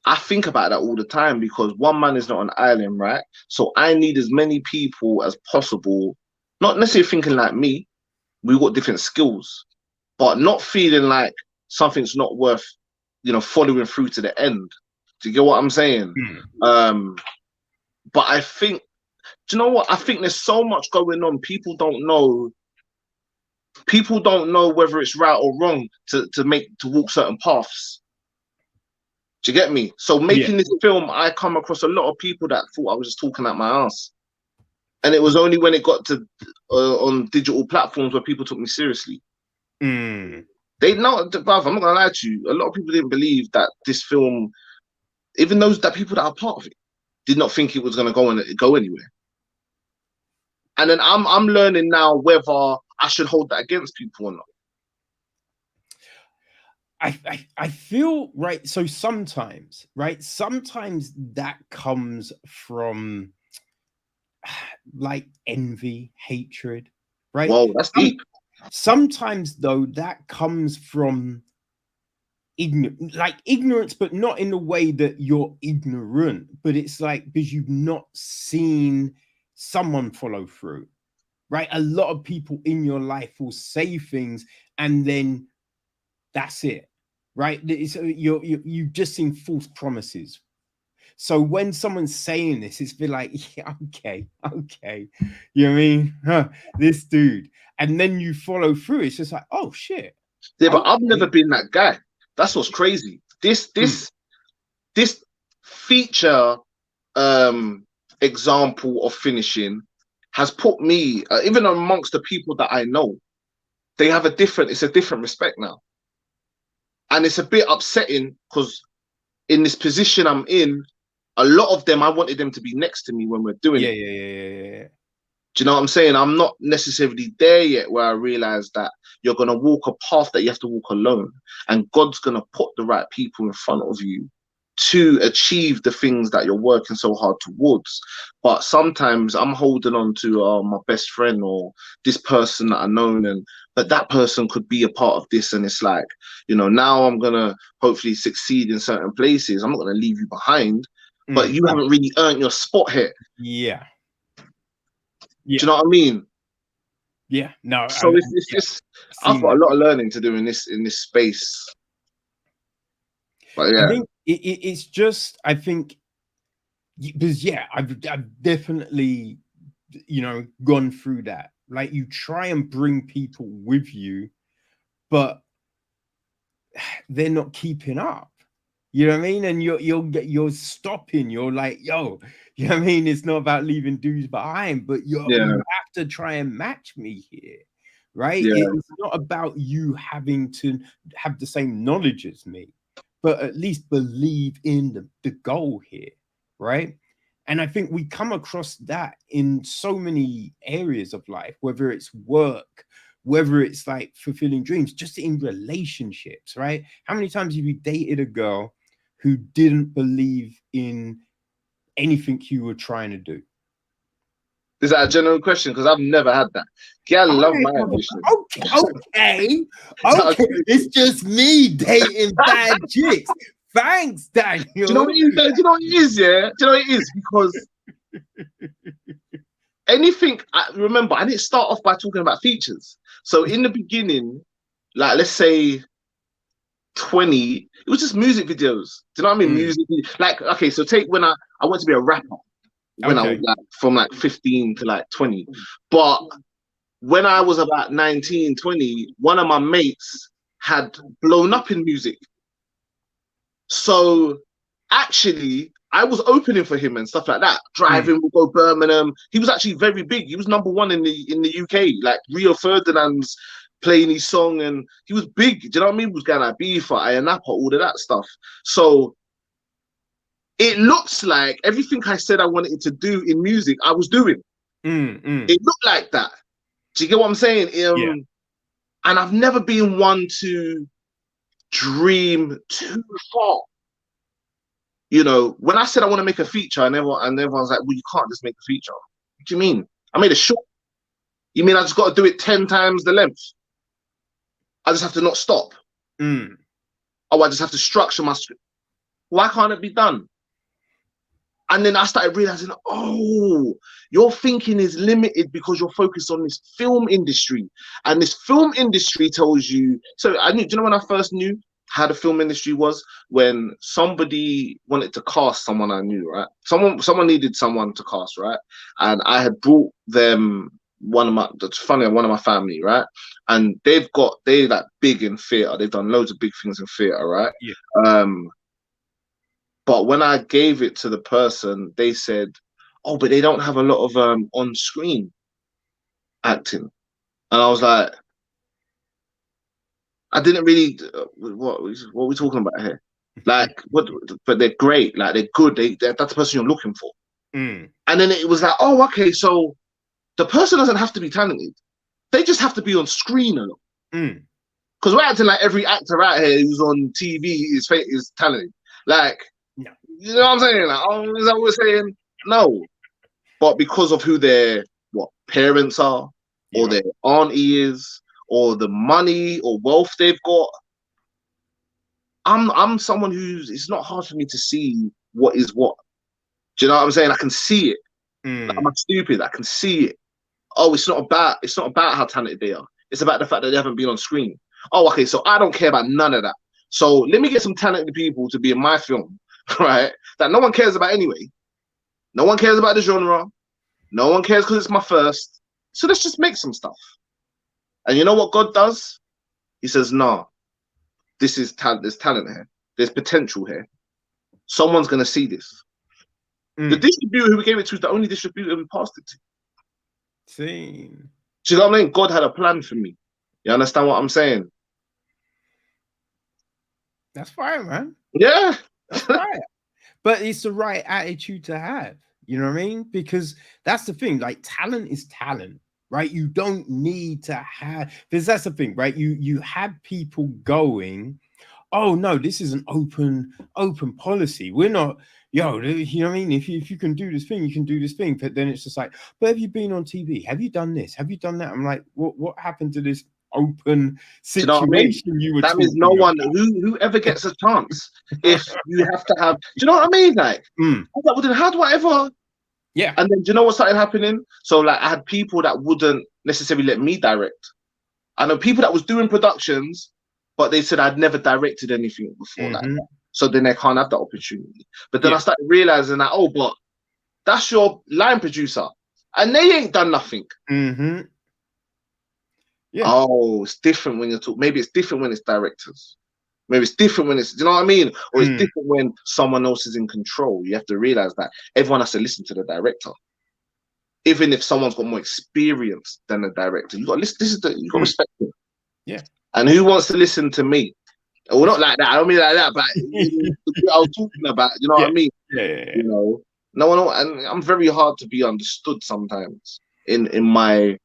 I think about that all the time because one man is not an island, right? So I need as many people as possible, not necessarily thinking like me. We've got different skills, but not feeling like something's not worth, following through to the end. Do you get what I'm saying? Um, but I think, do you know what? I think there's so much going on. People don't know whether it's right or wrong to walk certain paths. Do you get me? So yeah. making this film, I come across a lot of people that thought I was just talking out my ass, and it was only when it got to on digital platforms where people took me seriously. They know, bruv, I'm not gonna lie to you. A lot of people didn't believe that this film, even those that people that are part of it, did not think it was gonna go anywhere. And then I'm learning now whether I should hold that against people or not. I feel right. So sometimes, right? Sometimes that comes from like envy, hatred, right? Whoa, that's deep. Sometimes though, that comes from ignorance, but not in the way that you're ignorant, but it's like because you've not seen someone follow through, right? A lot of people in your life will say things and then that's it, right? You've just seen false promises. So when someone's saying this, it's been like, yeah, okay, you know what I mean? Huh, this dude, and then you follow through. It's just like, oh shit, Yeah, but I've never okay. been that guy. That's what's crazy. This feature example of finishing has put me, even amongst the people that I know, it's a different respect now. And it's a bit upsetting because in this position I'm in, a lot of them, I wanted them to be next to me when we're doing Yeah, it. yeah. Do you know what I'm saying? I'm not necessarily there yet where I realize that you're going to walk a path that you have to walk alone. And God's going to put the right people in front of you to achieve the things that you're working so hard towards. But sometimes I'm holding on to my best friend or this person that I know, but that person could be a part of this. And it's like, now I'm going to hopefully succeed in certain places. I'm not going to leave you behind, but you haven't really earned your spot here. Yeah. Do you know what I mean? Yeah. No. So it's I've got a lot of learning to do in this space. But yeah, I think it's just, I think Because yeah, I've definitely, gone through that. Like you try and bring people with you, but they're not keeping up. You know what I mean? And you're stopping. You're like, yo, you know what I mean? It's not about leaving dudes behind, but you Yeah, have to try and match me here, right? yeah. It's not about you having to have the same knowledge as me, but at least believe in the goal here, right? And I think we come across that in so many areas of life, whether it's work, whether it's like fulfilling dreams, just in relationships, right? How many times have you dated a girl who didn't believe in anything you were trying to do? Is that a general question? Because I've never had that. Yeah, I love Okay, my ambition. okay, Do okay. It's just me dating bad chicks. Thanks, you know what Daniel. it is? Do you know what it is? Yeah, do you know what it is? Because anything. Remember, I didn't start off by talking about features. So in the beginning, like let's say 20, it was just music videos. Do you know what I mean? Mm, Like okay, so take when I wanted to be a rapper when I was okay. like from like 15 to like 20, but when I was about 19, 20, one of my mates had blown up in music. So actually, I was opening for him and stuff like that. Mm, Driving, we'll go Birmingham. He was actually very big. He was number one in the UK. Like Rio Ferdinand's playing his song, and he was big. Do you know what I mean? He was going at Beaver, Ayanapa, all of that stuff. So it looks like everything I said I wanted to do in music, I was doing. mm. It looked like that. Do you get what I'm saying? Yeah. And I've never been one to dream too far. You know, when I said I want to make a feature, and everyone's like, "Well, you can't just make a feature." What do you mean? I made a short. You mean I just got to do it 10 times the length? I just have to not stop. Mm, Oh, I just have to structure my script. Why can't it be done? And then I started realizing, oh, your thinking is limited because you're focused on this film industry. And this film industry tells you. So I knew, do you know when I first knew how the film industry was? When somebody wanted to cast someone I knew, right? Someone needed someone to cast, right? And I had brought them that's funny, one of my family, right? And they like big in theatre. They've done loads of big things in theatre, right? yeah. Um, but when I gave it to the person, they said, "Oh, but they don't have a lot of on-screen acting." And I was like, "I didn't really. What are we talking about here? Like, what? But they're great. Like, they're good. That's the person you're looking for." Mm, And then it was like, "Oh, okay. So the person doesn't have to be talented. They just have to be on screen a lot." mm. Because we're acting like every actor out here who's on TV is talented. Like, No. you know what I'm saying? Like, oh, is that what we're saying? No. But because of who their parents are, or Yep. their auntie is, or the money or wealth they've got, I'm someone who's it's not hard for me to see what is what. Do you know what I'm saying? I can see it. Like, I'm Mm, not stupid. I can see it. Oh, it's not about how talented they are. It's about the fact that they haven't been on screen. Oh, okay. So I don't care about none of that. So let me get some talented people to be in my film, right? That no one cares about anyway. No one cares about the genre. No one cares because it's my first. So let's just make some stuff. And you know what God does? He says, "Nah, this is talent. There's talent here. There's potential here. Someone's gonna see this." The mm. distributor who we gave it to is the only distributor we passed it to. See, Do you know what I mean? God had a plan for me. You understand what I'm saying? that's fine, man. Yeah. That's fine. But it's the right attitude to have. You know what I mean? Because that's the thing. Like talent is talent, right? You don't need to have because that's the thing, right? You have people going, oh no, this is an open policy. We're not, you know what I mean? If you can do this thing, you can do this thing. But then it's just like, but have you been on TV? Have you done this? Have you done that? I'm like, what happened to this open Do you know what I mean? situation you were That means no talking one about? whoever gets a chance. If you have to have, do you know what I mean? Like, Mm, I was like, well, then how do I ever? yeah. And then do you know what started happening? So like, I had people that wouldn't necessarily let me direct. I know people that was doing productions, but they said I'd never directed anything before like Hmm. that. So then they can't have that opportunity. But then I Yeah. started realizing that, oh, but That's your line producer, and they ain't done nothing. Mm-hmm. Yeah. Oh, it's different when you're talking. Maybe it's different when it's directors. Maybe it's different when it's, you know what I mean? Or it's different when someone else is in control. You have to realize that everyone has to listen to the director. Even if someone's got more experience than the director, you got to listen. You got to respect him. Yeah. And who wants to listen to me? Well, not like that. I don't mean like that, but I was talking about, you know Yeah. what I mean? Yeah. You know, no one, and I'm very hard to be understood sometimes in my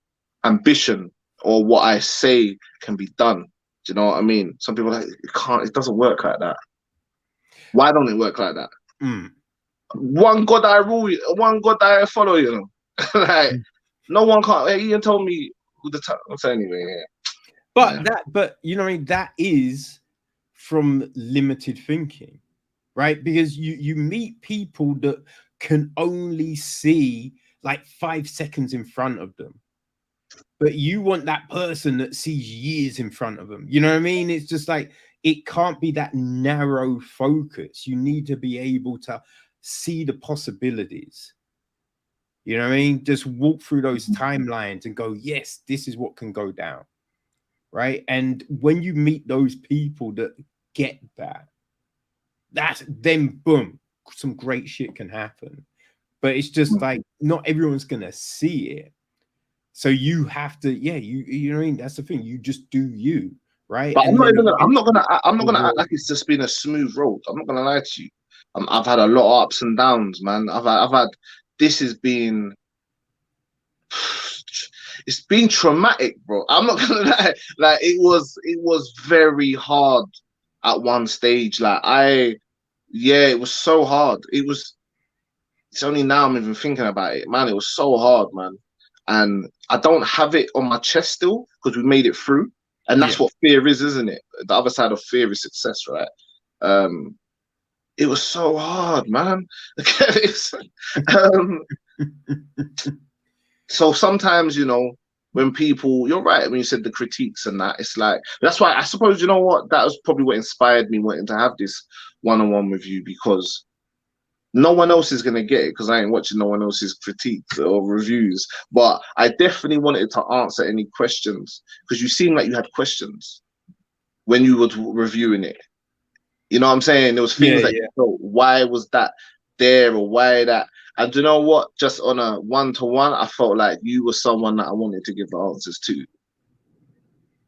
ambition or what I say can be done. Do you know what I mean? Some people are like, it doesn't work like that. Why don't it work like that? Mm. One God I rule, one God I follow, you know. Like, no one can't. Hey, Ian told me who the time. So anyway, yeah. But you know, what I mean, that is from limited thinking, right? Because you meet people that can only see like 5 seconds in front of them, but you want that person that sees years in front of them. You know what I mean? It's just like, it can't be that narrow focus. You need to be able to see the possibilities. You know what I mean? Just walk through those timelines and go, yes, this is what can go down. Right. And when you meet those people that get that, that's then boom, some great shit can happen. But it's just like, not everyone's gonna see it. So you have to, yeah, you know what I mean? That's the thing. You just do you, right? But And then I'm not gonna act like it's just been a smooth road. I'm not gonna lie to you. I've had a lot of ups and downs, man. I've had. This has been. It's been traumatic, bro. I'm not gonna lie. Like it was very hard at one stage. Yeah, it was so hard. It's only now I'm even thinking about it, man. It was so hard, man. And I don't have it on my chest still because we made it through. And yeah. that's what fear is, isn't it? The other side of fear is success, right? Um, it was so hard, man. um, so sometimes, when people, you're right, when you said the critiques and that, it's like, that's why I suppose, you know what, that was probably what inspired me wanting to have this one-on-one with you, because no one else is going to get it, because I ain't watching no one else's critiques or reviews. But I definitely wanted to answer any questions, because you seemed like you had questions when you were reviewing it. You know what I'm saying? There was things that you thought, why was that there, or why that? And you know what? Just on a one-to-one, I felt like you were someone that I wanted to give the answers to.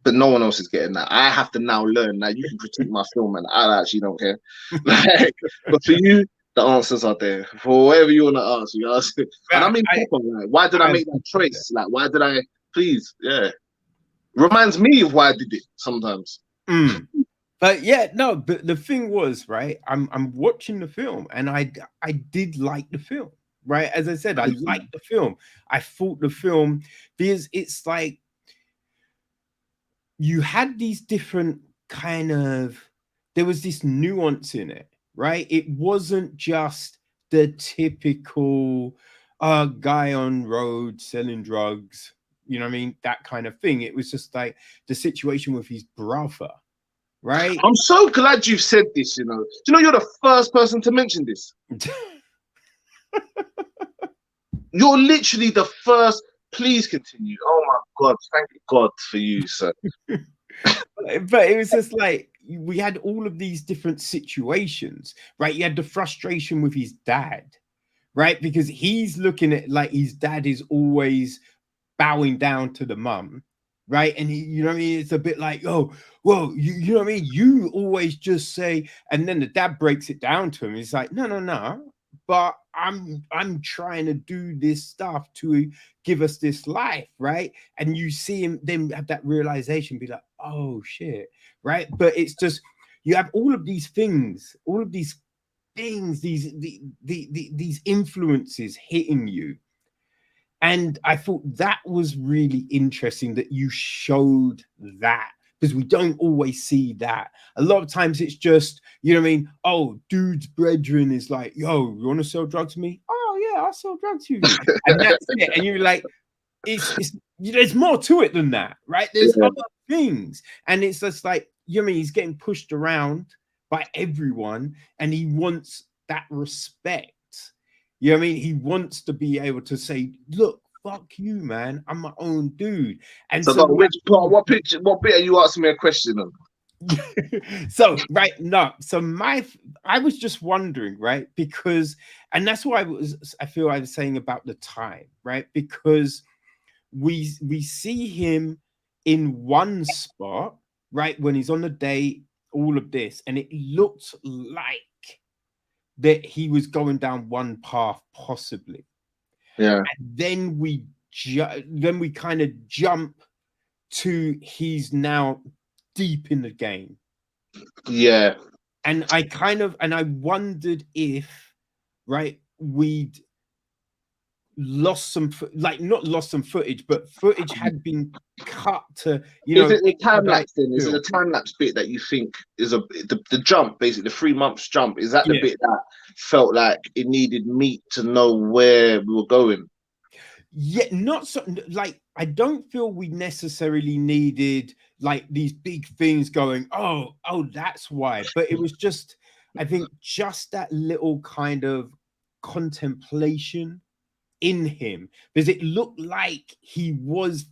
But no one else is getting that. I have to now learn that you can critique my film and I actually don't care. Like, but for you, the answers are there. For whatever you want to ask, you ask. And I mean, proper, like, why did I make that choice? Like, why did I, please, yeah. Reminds me of why I did it sometimes. But yeah, no, but the thing was, right, I'm watching the film and I did like the film, right? As I said, I liked the film. I thought the film, because it's like you had these different kind of, there was this nuance in it, right? It wasn't just the typical guy on road selling drugs, you know what I mean? That kind of thing. It was just like the situation with his brother, right? I'm so glad you've said this, Do you know you're the first person to mention this? You're literally the first. Please continue. Oh my God. Thank God for you, sir. But it was just like, we had all of these different situations, right? You had the frustration with his dad, right? Because he's looking at like his dad is always bowing down to the mum, right? And he, you know what I mean? It's a bit like, oh, well, you know what I mean? You always just say, and then the dad breaks it down to him. He's like, no, but I'm trying to do this stuff to give us this life, right? And you see him then have that realization, be like, oh shit, right? But it's just, you have all of these things, all of these things, these influences hitting you. And I thought that was really interesting that you showed that, because we don't always see that. A lot of times it's just, you know what I mean? Oh, dude's brethren is like, yo, you want to sell drugs to me? Oh, yeah, I'll sell drugs to you. And that's it. And you're like, there's more to it than that, right? There's other things. And it's just like, you know what I mean? He's getting pushed around by everyone and he wants that respect. You know what I mean? He wants to be able to say, look, fuck you, man. I'm my own dude. And So, so but we which part? have What picture? What bit are you asking me a question on? so right now, so I was just wondering, right? Because and that's why I feel I was saying about the time, right? Because we see him in one spot, right? When he's on the date, all of this, and it looked like that he was going down one path, possibly. Yeah, And then we kind of jump to he's now deep in the game. yeah, And I wondered if, right, we'd lost some like not lost some footage, but footage had been cut to Is it the time expedite lapse then? Is it film. the time lapse bit that you think is the jump, basically the 3 months jump? Is that the Yeah. bit that felt like it needed meat to know where we were going? Yeah, not so like I don't feel we necessarily needed like these big things going, oh, that's why. But it was just, I think, just that little kind of contemplation in him because it looked like he was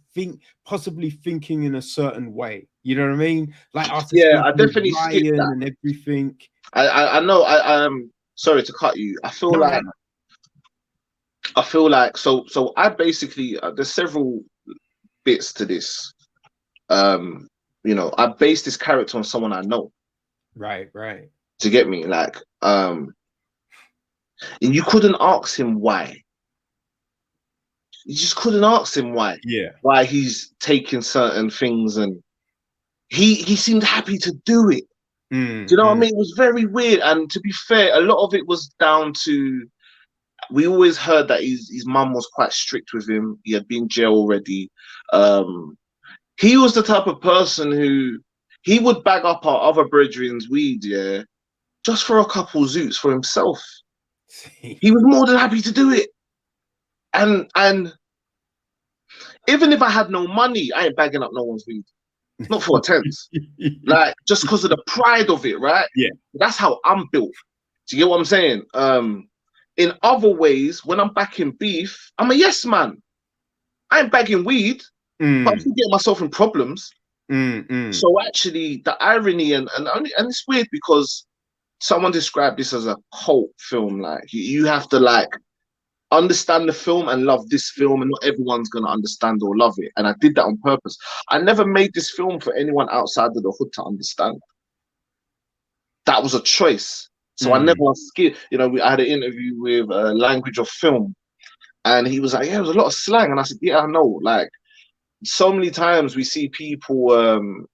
possibly thinking in a certain way. You know what I mean? Like after Yeah, I speaking with definitely skipped Ryan that. and everything. I know. Sorry to cut you. No, no, no. I feel like so I basically there's several bits to this. Um, I based this character on someone I know. Right, right. To get me, like, and you couldn't ask him why. You just couldn't ask him Yeah. why he's taking certain things, and he seemed happy to do it. Do you know what I Mm. mean? It was very weird, and to be fair, a lot of it was down to we always heard that his mum was quite strict with him. He had been in jail already. Um, he was the type of person who he would bag up our other brethren's weed, yeah, just for a couple zoots for himself. He was more than happy to do it. And even if I had no money, I ain't bagging up no one's weed. Not for a tenth. Like just because of the pride of it, right? Yeah. That's how I'm built. Do you get what I'm saying? In other ways, when I'm back in beef, I'm a yes man. I ain't bagging weed, but I'm Mm. still getting myself in problems. Mm. So actually, the irony and it's weird because someone described this as a cult film. Like you have to like understand the film and love this film, and not everyone's gonna understand or love it. And I did that on purpose. I never made this film for anyone outside of the hood to understand. That was a choice. So I never Mm. skip. I had an interview with Language of Film, and he was like, "Yeah, there was a lot of slang," and I said, "Yeah, I know." Like so many times we see people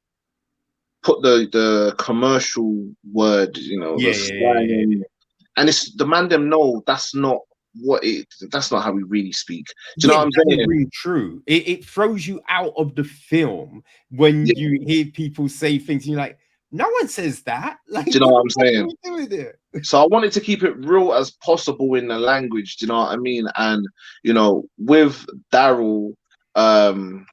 put the commercial word, the Yeah, yeah, yeah, slang, yeah, yeah. and it's the man them know that's not that's not how we really speak. Do you know Yeah, what it I'm doesn't saying? ring true. It throws you out of the film when Yeah. you hear people say things and you're like, no one says that. Like, Do you know what what the I'm fuck are saying? we doing there? So I wanted to keep it real as possible in the language. Do you know what I mean? And with Daryl, um,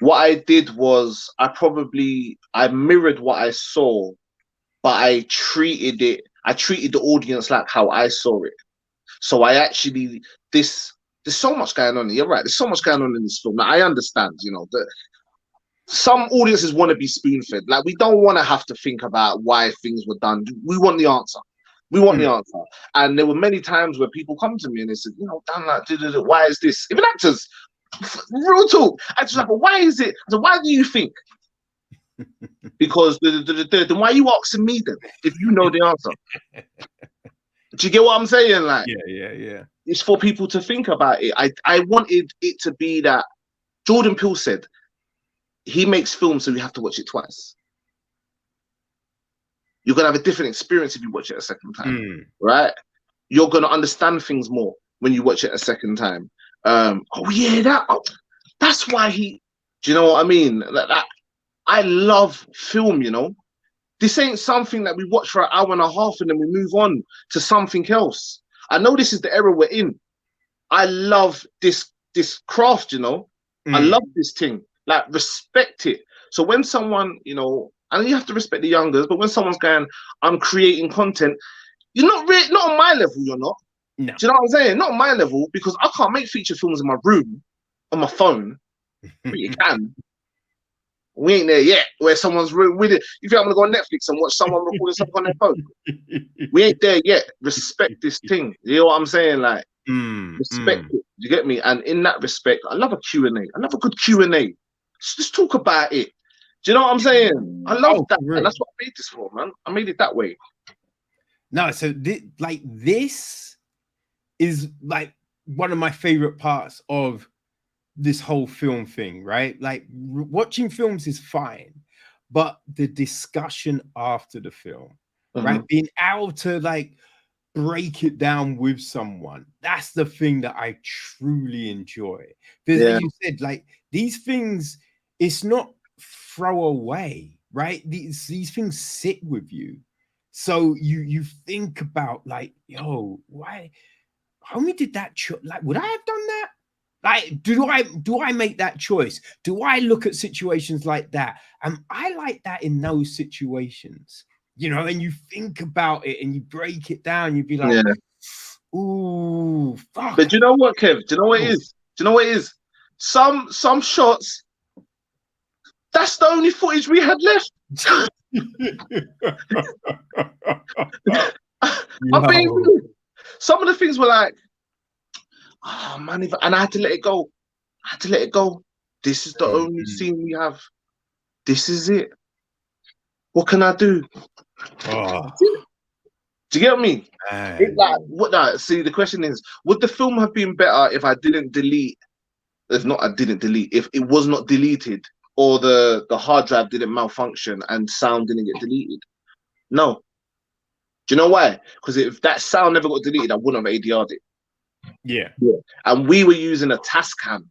what I did was I mirrored what I saw, but I treated the audience like how I saw it. So I actually this there's so much going on. You're right. There's so much going on in this film. Now, I understand, that some audiences want to be spoon fed. Like we don't want to have to think about why things were done. We want the answer. We want the Mm. answer. And there were many times where people come to me and they said, Dan, like, why is this? Even actors, real talk. Actors like, but why is it? So why do you think? Because then why are you asking me then if you know the answer? Do you get what I'm saying? Like, Yeah, yeah, yeah. it's for people to think about it. I wanted it to be that Jordan Peele said he makes films, so you have to watch it twice. You're gonna have a different experience if you watch it a second time, Mm. right? You're gonna understand things more when you watch it a second time. Oh yeah, that's why he. Do you know what I mean? I love film. This ain't something that we watch for an hour and a half and then we move on to something else. I know this is the era we're in. I love this craft. I Mm. love this thing. Like respect it. So when someone, and you have to respect the youngers, but when someone's going, I'm creating content, you're not on my level. You're not. No. Do you know what I'm saying? Not my level, because I can't make feature films in my room on my phone. But you can. We ain't there yet, where someone's with it. You think I'm gonna go on Netflix and watch someone recording something on their phone? We ain't there yet. Respect this thing. You know what I'm saying? Like, respect it. You get me? And in that respect, I love a Q&A. I love a good Q&A. Just talk about it. Do you know what I'm saying? I love that, and that's what I made this for, man. I made it that way. No, so this is like one of my favorite parts of this whole film thing, right? Like watching films is fine, but the discussion after the film, right? Being able to like break it down with someone, that's the thing that I truly enjoy. Because as you said, like these things, it's not throw away, right? These things sit with you. So you think about like, yo, why homie did that like would I have done that? Like, do I make that choice? Do I look at situations like that? Am I like that in those situations? You know, and you think about it and you break it down, you'd be like, ooh, fuck. But do you know what, Kev? Do you know what it is? Do you know what it is? Some shots, that's the only footage we had left. I'm being real. Some of the things were like, oh man, and I had to let it go. I had to let it go. This is the only scene we have. This is it. What can I do? Oh. Do you get me? See, the question is, would the film have been better if I didn't delete? If not, I didn't delete. If it was not deleted, or the hard drive didn't malfunction and sound didn't get deleted? No. Do you know why? Because if that sound never got deleted, I wouldn't have ADR'd it. Yeah. And we were using a Tascam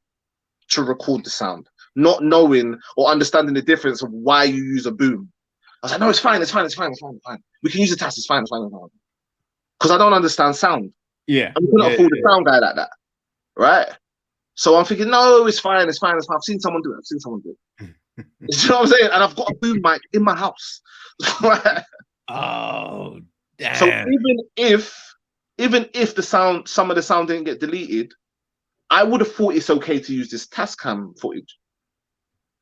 to record the sound, not knowing or understanding the difference of why you use a boom. I was like, no, it's fine. We can use a Tascam. It's fine. Because I don't understand sound. Yeah. And we couldn't afford a sound guy like that. Right? So I'm thinking, no, it's fine. I've seen someone do it. You know what I'm saying? And I've got a boom mic in my house. Right? Oh, damn. So even if some of the sound didn't get deleted, I would have thought it's okay to use this Tascam footage.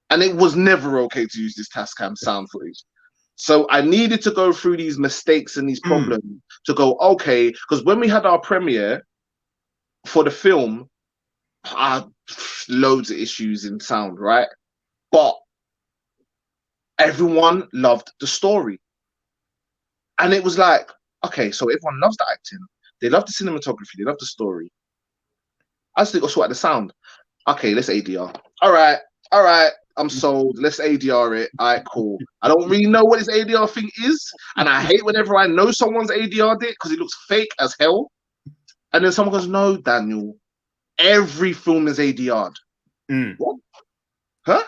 And it was never okay to use this Tascam sound footage. So I needed to go through these mistakes and these problems to go, okay, because when we had our premiere for the film, loads of issues in sound, right? But everyone loved the story. And it was like, okay, so everyone loves the acting. They love the cinematography. They love the story. I just got to sort out the sound. Okay, let's ADR. All right. I'm sold. Let's ADR it. All right, cool. I don't really know what this ADR thing is. And I hate whenever I know someone's ADR'd it because it looks fake as hell. And then someone goes, no, Daniel, every film is ADR'd. What? Huh?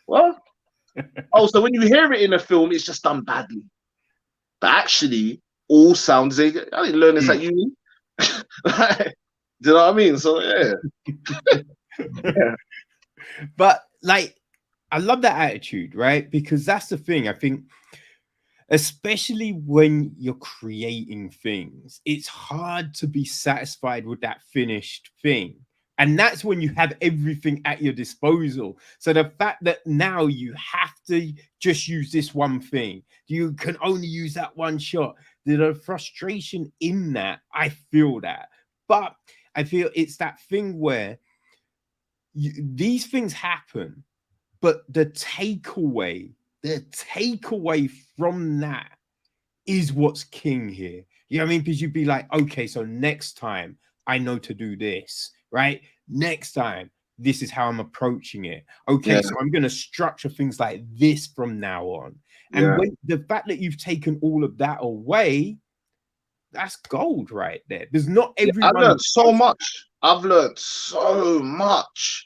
Well, so when you hear it in a film, it's just done badly. But actually, all sound is ADR'd. I didn't learn this at uni. Do you know what I mean? So, yeah. But like, I love that attitude, right? Because that's the thing. I think, especially when you're creating things, it's hard to be satisfied with that finished thing. And that's when you have everything at your disposal. So the fact that now you have to just use this one thing, you can only use that one shot, the frustration in that, I feel that. But I feel it's that thing where these things happen, but the takeaway from that is what's king here. You know what I mean? Because you'd be like, okay, so next time I know to do this, right? Next time, this is how I'm approaching it. Okay, so I'm going to structure things like this from now on. And when the fact that you've taken all of that away, that's gold right there. There's not everyone. I've learned so much.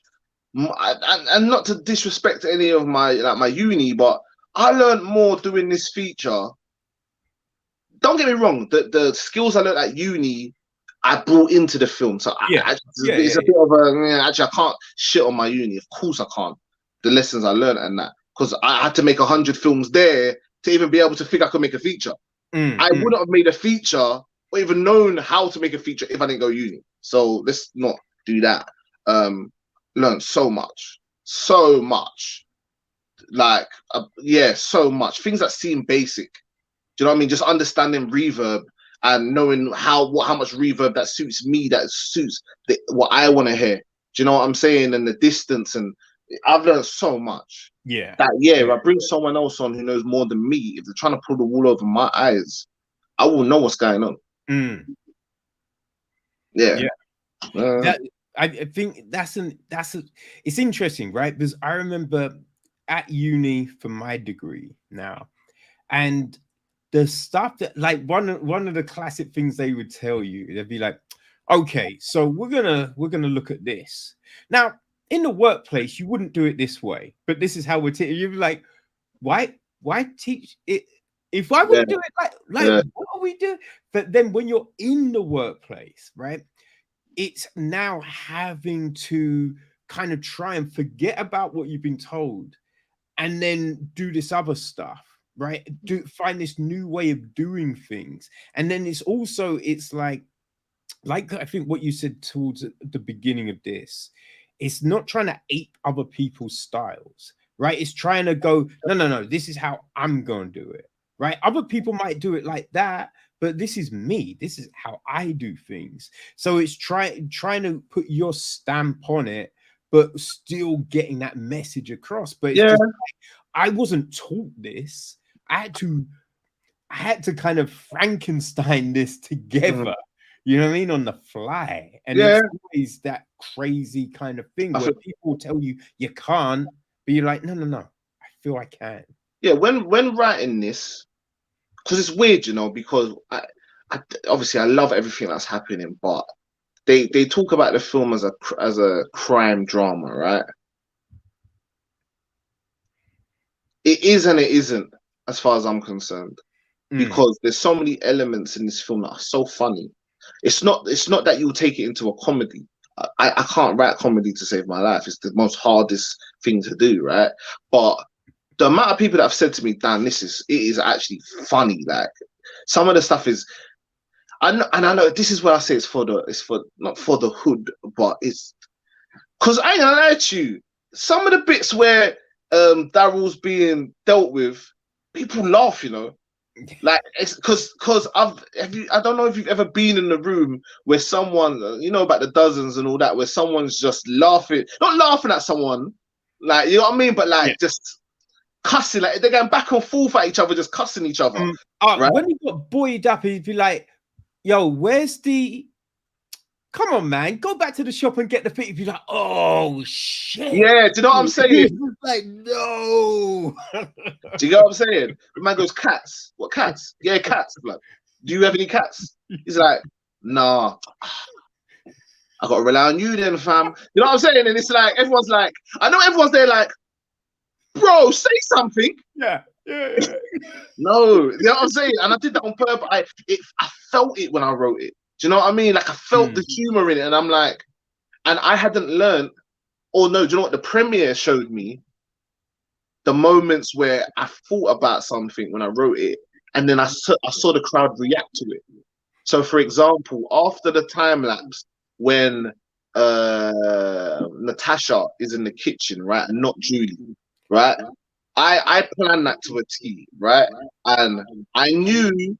And not to disrespect any of my uni, but I learned more doing this feature. Don't get me wrong, the skills I learned at uni, I brought into the film. So it's a bit of a actually I can't shit on my uni. Of course I can't. The lessons I learned and that, because I had to make 100 films there to even be able to think I could make a feature. I wouldn't have made a feature or even known how to make a feature if I didn't go uni. So let's not do that. Learned so much. Like, yeah, so much. Things that seem basic. Do you know what I mean? Just understanding reverb and knowing how much reverb that suits me, that suits what I want to hear. Do you know what I'm saying? And the distance, and I've learned so much. Yeah. That if I bring someone else on who knows more than me, if they're trying to pull the wool over my eyes, I will know what's going on. Yeah. Yeah. That, I think it's interesting, right? Because I remember at uni for my degree now, and the stuff that, like, one of the classic things they would tell you, they'd be like, okay, so we're gonna look at this. Now, in the workplace, you wouldn't do it this way, but this is how we're teaching. You'd be like, why teach it? If I would do it like what are we doing? But then when you're in the workplace, right? It's now having to kind of try and forget about what you've been told and then do this other stuff, right? Find this new way of doing things. And then it's like I think what you said towards the beginning of this, it's not trying to ape other people's styles, right? It's trying to go, no, this is how I'm going to do it, right? Other people might do it like that, but this is me. This is how I do things. So it's trying to put your stamp on it, but still getting that message across. But it's just like, I wasn't taught this. I had to kind of Frankenstein this together. You know what I mean? On the fly. And it's always that crazy kind of thing where people tell you you can't, but you're like, no. I feel I can. Yeah, when writing this, because it's weird, you know, because I obviously I love everything that's happening, but they talk about the film as a crime drama, right? It is and it isn't, as far as I'm concerned, because there's so many elements in this film that are so funny. It's not that you'll take it into a comedy. I can't write comedy to save my life. It's the most hardest thing to do, right? But the amount of people that have said to me, Dan, it is actually funny. Like, some of the stuff is, I know this is where I say it's not for the hood, but it's because I ain't gonna lie to you. Some of the bits where Daryl's being dealt with, people laugh, you know. Like, it's because I don't know if you've ever been in a room where someone, you know, about the dozens and all that, where someone's just laughing, not laughing at someone, like, you know what I mean, but like just cussing, like they're going back and forth at each other, just cussing each other. Right? When he got buoyed up, he'd be like, yo, where's the, come on, man, go back to the shop and get the thing. He'd be like, oh shit. Yeah, do you know what I'm saying? Like, no. Do you get what I'm saying? The man goes, cats. What cats? Yeah, cats. Like, do you have any cats? He's like, nah. I gotta rely on you then, fam. You know what I'm saying? And it's like, everyone's like, I know everyone's there like, bro, say something. Yeah. No, you know what I'm saying? And I did that on purpose. I felt it when I wrote it. Do you know what I mean? Like, I felt the humor in it, and I'm like, and I hadn't learned, or no, do you know what? The premiere showed me the moments where I thought about something when I wrote it, and then I saw the crowd react to it. So, for example, after the time lapse, when Natasha is in the kitchen, right, and not Julie, right? I planned that to a T, right? And I knew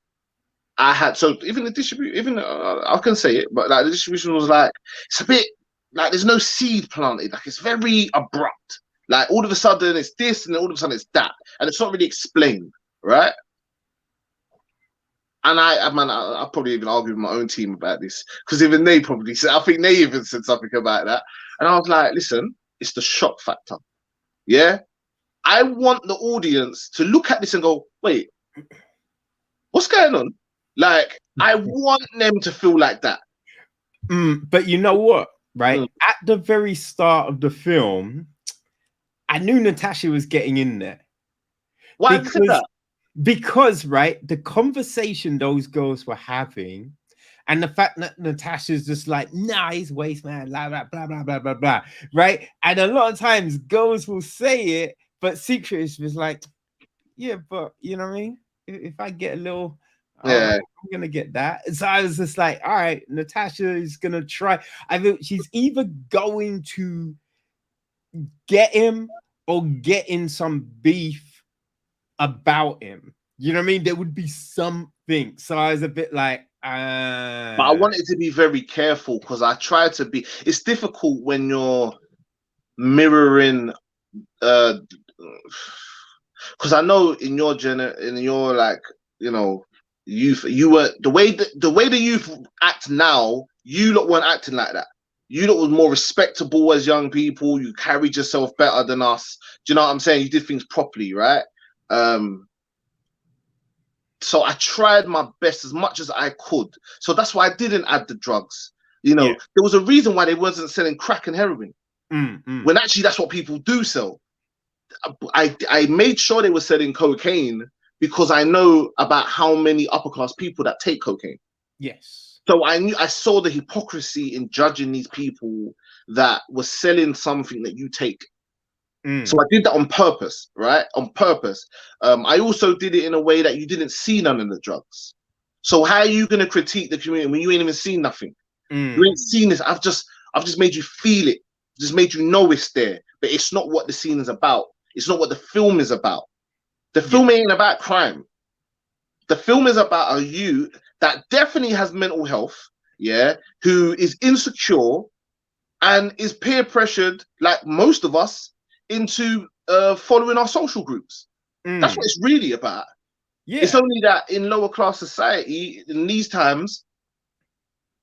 I had, so even the distribution, even I can say it, but like the distribution was like, it's a bit like there's no seed planted, like it's very abrupt. Like, all of a sudden it's this, and then all of a sudden it's that, and it's not really explained, right? And I probably even argued with my own team about this, because even they probably said, I think they even said something about that. And I was like, listen, it's the shock factor. Yeah. I want the audience to look at this and go, wait, what's going on? Like, I want them to feel like that. But you know what? Right? At the very start of the film, I knew Natasha was getting in there. Why did you say that? Because, right, the conversation those girls were having, and the fact that Natasha's just like, nah, he's waste man, blah, blah, blah, blah, blah, blah, blah, right? And a lot of times girls will say it, but secret is like, yeah, but you know what I mean? If I get a little, all right, Yeah. I'm gonna get that. And so I was just like, all right, Natasha is gonna try. I think she's either going to get him or get in some beef about him. You know what I mean? There would be something. So I was a bit like, But I wanted to be very careful because I try to be. It's difficult when you're mirroring, uh, because I know in your in your like, you know, youth, you were the way the youth act now. You lot weren't acting like that. You lot was more respectable as young people. You carried yourself better than us. Do you know what I'm saying? You did things properly, right? Um, so I tried my best as much as I could. So that's why I didn't add the drugs. You yeah. know, there was a reason why they wasn't selling crack and heroin. Mm. When actually that's what people do sell. I made sure they were selling cocaine because I know about how many upper class people that take cocaine. Yes. So I saw the hypocrisy in judging these people that were selling something that you take. So I did that on purpose, right? On purpose. I also did it in a way that you didn't see none of the drugs. So how are you going to critique the community when you ain't even seen nothing? You ain't seen this. I've just made you feel it. Just made you know it's there. But it's not what the scene is about. It's not what the film is about. The film ain't about crime. The film is about a youth that definitely has mental health, yeah, who is insecure and is peer pressured, like most of us, into following our social groups. That's what it's really about. It's Yeah. only that in lower class society, in these times,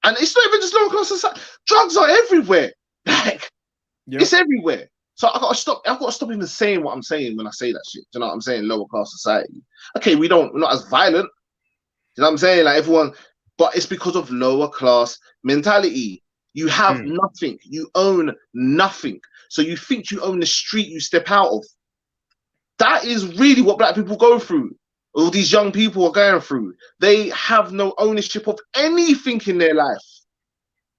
and it's not even just lower class society, drugs are everywhere. Like, it's everywhere. So I gotta stop. I've got to stop even saying what I'm saying when I say that shit. Do you know what I'm saying? Lower class society. Okay, we're not as violent. You know what I'm saying? Like everyone, but it's because of lower class mentality. You have nothing. You own nothing. So you think you own the street you step out of. That is really what black people go through. All these young people are going through. They have no ownership of anything in their life.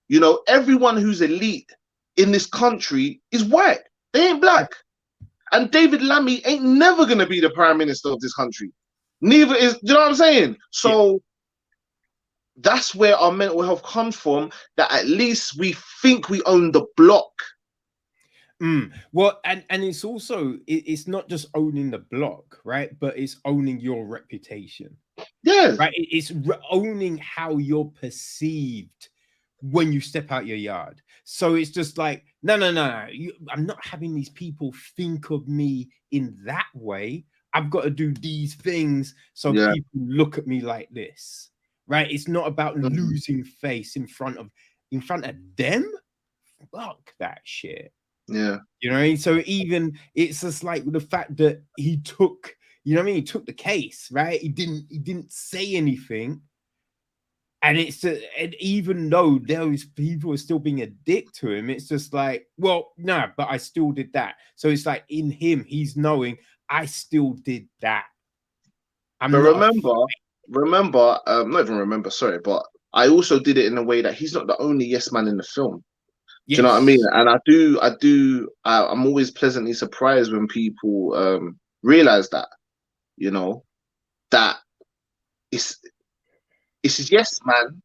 You know, everyone who's elite in this country is white. They ain't black. And David Lammy ain't never gonna be the prime minister of this country. Neither is, you know what I'm saying? So that's where our mental health comes from, that at least we think we own the block. Well, and it's also it's not just owning the block, right? But it's owning your reputation. Yeah. Right? It's owning how you're perceived when you step out your yard. So it's just like, no. I'm not having these people think of me in that way. I've got to do these things so Yeah. people look at me like this. Right? It's not about losing face in front of them. Fuck that shit. Yeah. You know what I mean? So even it's just like the fact that he took, you know what I mean? He took the case, right? He didn't say anything. And and even though those people are still being a dick to him, it's just like, well, no, but I still did that. So it's like in him, he's knowing I still did that. I'm But not not even remember, sorry, but I also did it in a way that he's not the only yes man in the film. Do you know what I mean? yes. And I'm always pleasantly surprised when people realize that, you know, that it's yes man,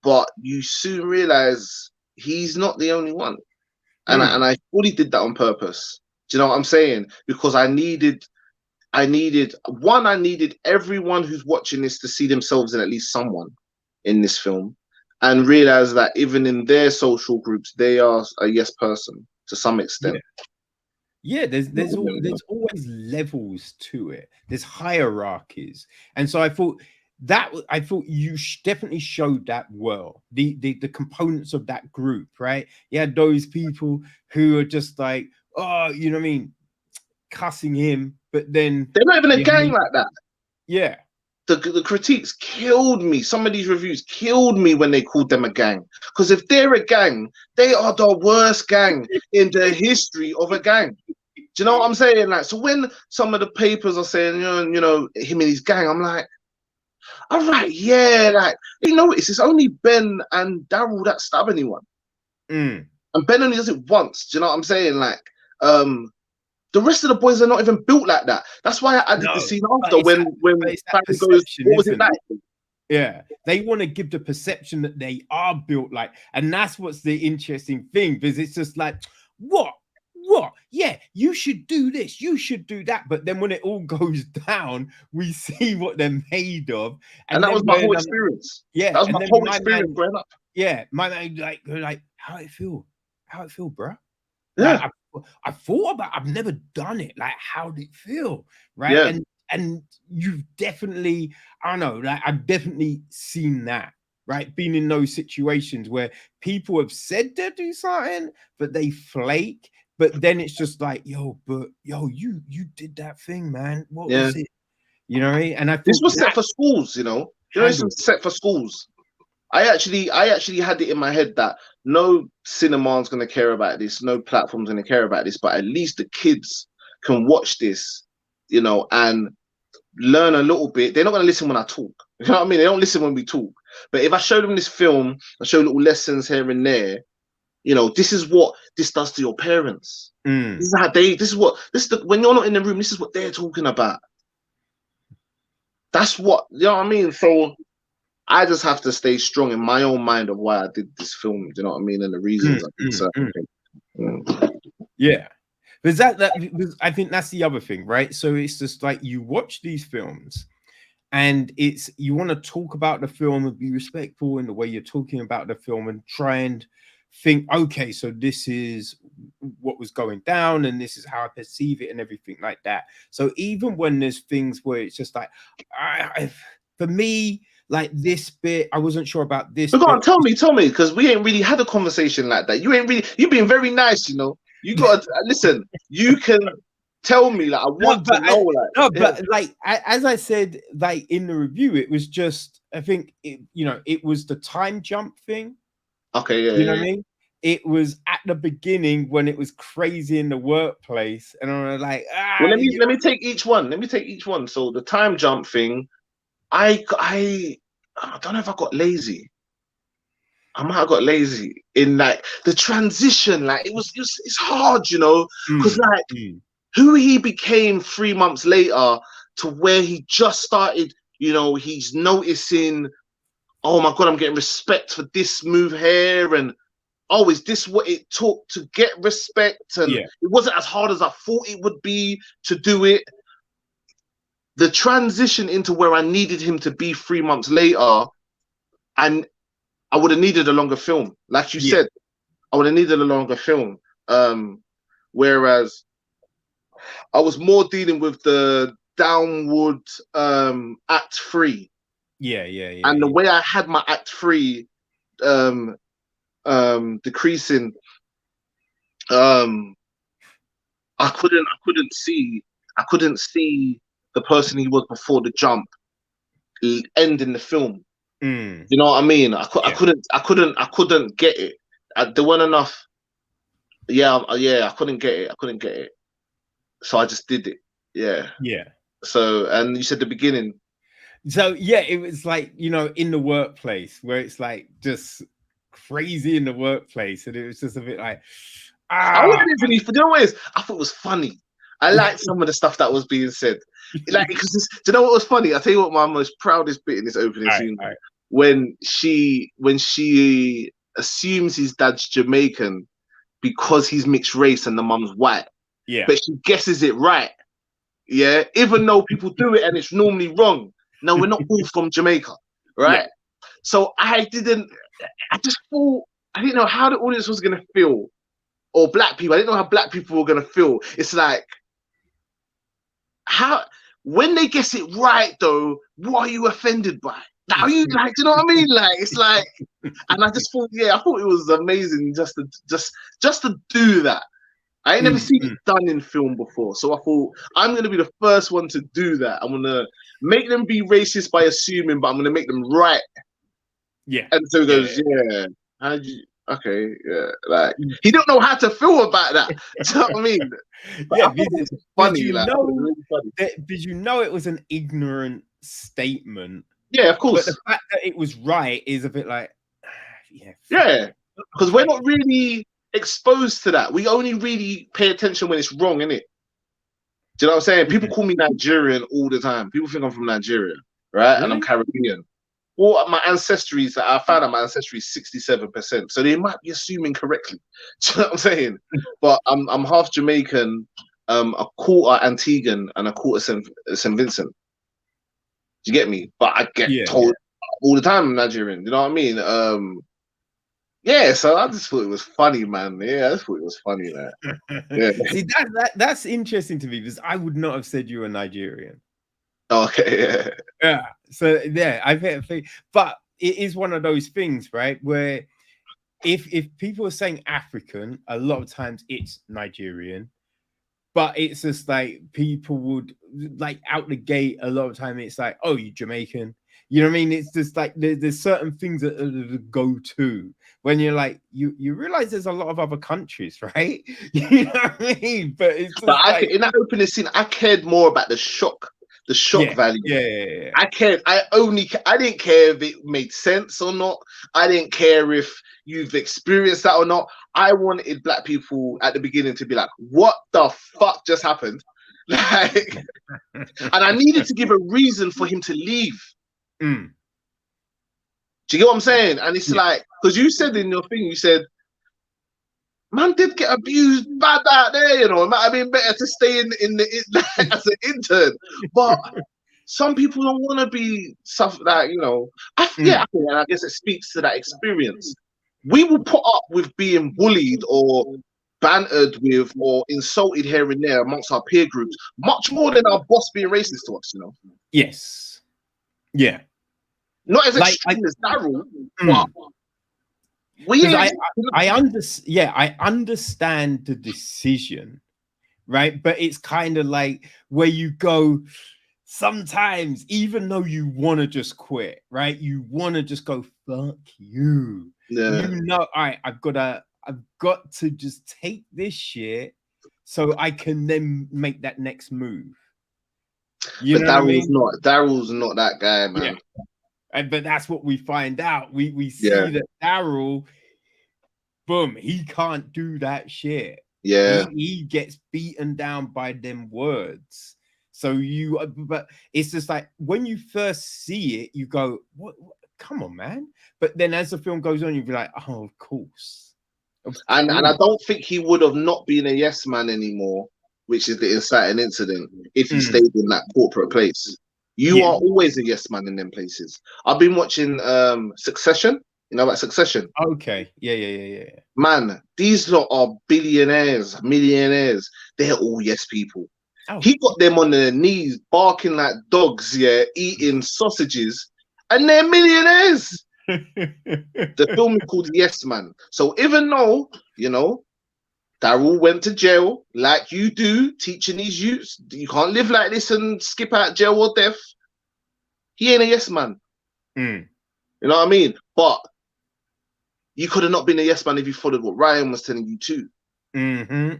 but you soon realize he's not the only one. And I fully did that on purpose. Do you know what I'm saying? Because I needed everyone who's watching this to see themselves in at least someone in this film and realize that even in their social groups, they are a yes person to some extent. Yeah, there's always levels to it. There's hierarchies, and so I thought you definitely showed that well. The components of that group, right? You had those people who are just like, oh, you know what I mean, cussing him, but then They're not even a you gang hate, like that. yeah, The critiques killed me. Some of these reviews killed me when they called them a gang. Because if they're a gang, they are the worst gang in the history of a gang. Do you know what I'm saying? Like, so when some of the papers are saying, you know, him and his gang, I'm like, all right, yeah, like, you know, it's only Ben and Daryl that stab anyone. And Ben only does it once. Do you know what I'm saying? Like, the rest of the boys are not even built like that. That's why I added the no, scene but after when it's that Barry goes, perception, what was it isn't like? it? Yeah, they want to give the perception that they are built like, and that's what's the interesting thing, because it's just like, what? What? Yeah, you should do this, you should do that. But then when it all goes down, we see what they're made of. And And that then was my when whole experience. yeah, That was and my then whole my experience man, growing up. yeah, my man like how it feel? How it feel, bro? Like Yeah, I thought about, I've never done it. Like, how did it feel? Right. yeah, And you've definitely, I don't know, like I've definitely seen that, right? Been in those situations where people have said they'll do something, but they flake. But then it's just like, yo, but yo, you did that thing, man. What yeah. was it? You know what I mean? And I This thought was set that for schools, you know. This handled was set for schools. I actually had it in my head that no cinema's gonna care about this, no platform's gonna care about this, but at least the kids can watch this, you know, and learn a little bit. They're not gonna listen when I talk. You know what I mean? They don't listen when we talk. But if I show them this film, I show little lessons here and there, you know, this is what this does to your parents. it. This is how they. This is the when you're not in the room. This is what they're talking about. That's what you know what I mean. So I just have to stay strong in my own mind of why I did this film. Do you know what I mean? And the Mm, reasons I did mm, certain mm. things. Mm. Yeah. Because because I think that's the other thing, right? So it's just like you watch these films and it's you want to talk about the film and be respectful in the way you're talking about the film and try and think, okay, so this is what was going down and this is how I perceive it and everything like that. So even when there's things where it's just like, for me, like this bit, I wasn't sure about this But go on, bit. tell me, because we ain't really had a conversation like that. You ain't really. You've been very nice, you know. You got to listen. You can tell me, like I No, want to know, like no, yeah. but like as I said, like in the review, it was just I think it, it was the time jump thing. Okay, yeah, You know yeah, what I yeah. mean? It was at the beginning when it was crazy in the workplace, and I was like, Well, let me take each one. Let me take each one. So the time jump thing, I don't know if I got lazy. I might have got lazy in like the transition. Like it's hard, you know, because mm, like mm, who he became 3 months later to where he just started. You know, he's noticing. Oh my god, I'm getting respect for this move here, and oh, is this what it took to get respect? And yeah, it wasn't as hard as I thought it would be to do it. The transition into where I needed him to be 3 months later, and I would have needed a longer film. Like you yeah, said, I would have needed a longer film. Whereas I was more dealing with the downward act three. yeah, yeah, yeah, And the yeah, way I had my act three um decreasing, um I couldn't see the person he was before the jump end in the film. mm, You know what I mean? yeah, I couldn't get it. There weren't enough. Yeah, yeah, I couldn't get it. I couldn't get it. So I just did it. Yeah. yeah. So and you said the beginning. So yeah, it was like in the workplace where it's like just crazy in the workplace, and it was just a bit like I ah, wasn't even. You know what it is? I thought it was funny. I liked some of the stuff that was being said. Like, because do you know what was funny? I'll tell you what my most proudest bit in this opening all right, scene all was right, when she assumes his dad's Jamaican because he's mixed race and the mum's white, yeah, but she guesses it right. Yeah, even though people do it and it's normally wrong. No, we're not all from Jamaica, yeah, right? So I didn't. I just thought I didn't know how the audience was gonna feel, or black people. I didn't know how black people were gonna feel. It's like how when they guess it right though, what are you offended by? Now you like, do you know what I mean? Like it's like, and I just thought, yeah, I thought it was amazing just to do that. I ain't never mm, seen it mm, done in film before, so I thought I'm gonna be the first one to do that. I'm gonna make them be racist by assuming, but I'm gonna make them right. yeah, And so he yeah, goes, yeah, how did you? Okay, yeah, like yeah. he don't know how to feel about that. Do you know what I mean? But Yeah, I thought it was did funny. you Like I thought it was know really funny. it was an ignorant statement, Yeah, of but the course. fact that it was right is a bit like, yeah, fuck Yeah, it. because we're Okay. not really exposed to that. We only really pay attention when it's wrong, innit? Do you know what I'm saying? People Mhm. call me Nigerian all the time. People think I'm from Nigeria, right? And I'm Really? Caribbean. Well, my ancestry is, I found out my ancestry is 67%. So they might be assuming correctly. Do you know what I'm saying? But I'm half Jamaican, a quarter Antiguan, and a quarter St. Vincent. Do you get me? But I get Yeah, told all the time I'm Nigerian. You know what I mean? Yeah, so I just thought it was funny, man. Yeah, I just thought it was funny, man. yeah. Yeah. See, that's interesting to me because I would not have said you were Nigerian. Okay, yeah. Yeah. So yeah, I've had a thing, but it is one of those things, right? Where if people are saying African, a lot of times it's Nigerian, but it's just like people would like out the gate. A lot of time it's like, oh, you Jamaican. You know what I mean? It's just like there's certain things that are the go to when you're like you realize there's a lot of other countries, right? You know what I mean? But it's But just like in that opening scene, I cared more about the shock yeah, value. yeah. I cared. I didn't care if it made sense or not. I didn't care if you've experienced that or not. I wanted black people at the beginning to be like, "What the fuck just happened?" Like, and I needed to give a reason for him to leave. Mm, Do you get what I'm saying? And it's yeah. like, because you said in your thing, you said, "Man did get abused bad out there, you know. It might have been better to stay as an intern." But some people don't want to be stuff like, you know. Mm, I guess it speaks to that experience. We will put up with being bullied or bantered with or insulted here and there amongst our peer groups much more than our boss being racist to us, you know. yes. Yeah. Not as Like extreme as Daryl, but mm. we Because ain't. I understand the decision, right? But it's kind of like where you go sometimes, even though you want to just quit, right? You want to just go, fuck you. Yeah. You know, all right, I've got to just take this shit so I can then make that next move. You But know what I mean? Daryl's not that guy, Yeah. man. But that's what we find out. We Yeah, see that Daryl, boom, he can't do that shit. yeah. He gets beaten down by them words. So but it's just like when you first see it, you go, what? Come on, man. But then as the film goes on, you'll be like, oh, of course. Of And I course. don't think he would have not been a yes man anymore, which is the inciting incident, if he Mm, stayed in that corporate place. You yeah. are always a yes man in them places. I've been watching Succession. You know about Succession? Okay. Yeah. Man, these lot are billionaires, millionaires. They're all yes people. Oh. He got them on their knees, barking like dogs, yeah, eating sausages, and they're millionaires. The film is called Yes Man. So even though, you know, Daryl went to jail like you do, teaching these youths, you can't live like this and skip out jail or death. He ain't a yes man. Mm, You know what I mean? But you could have not been a yes man if you followed what Ryan was telling you too. mm-hmm.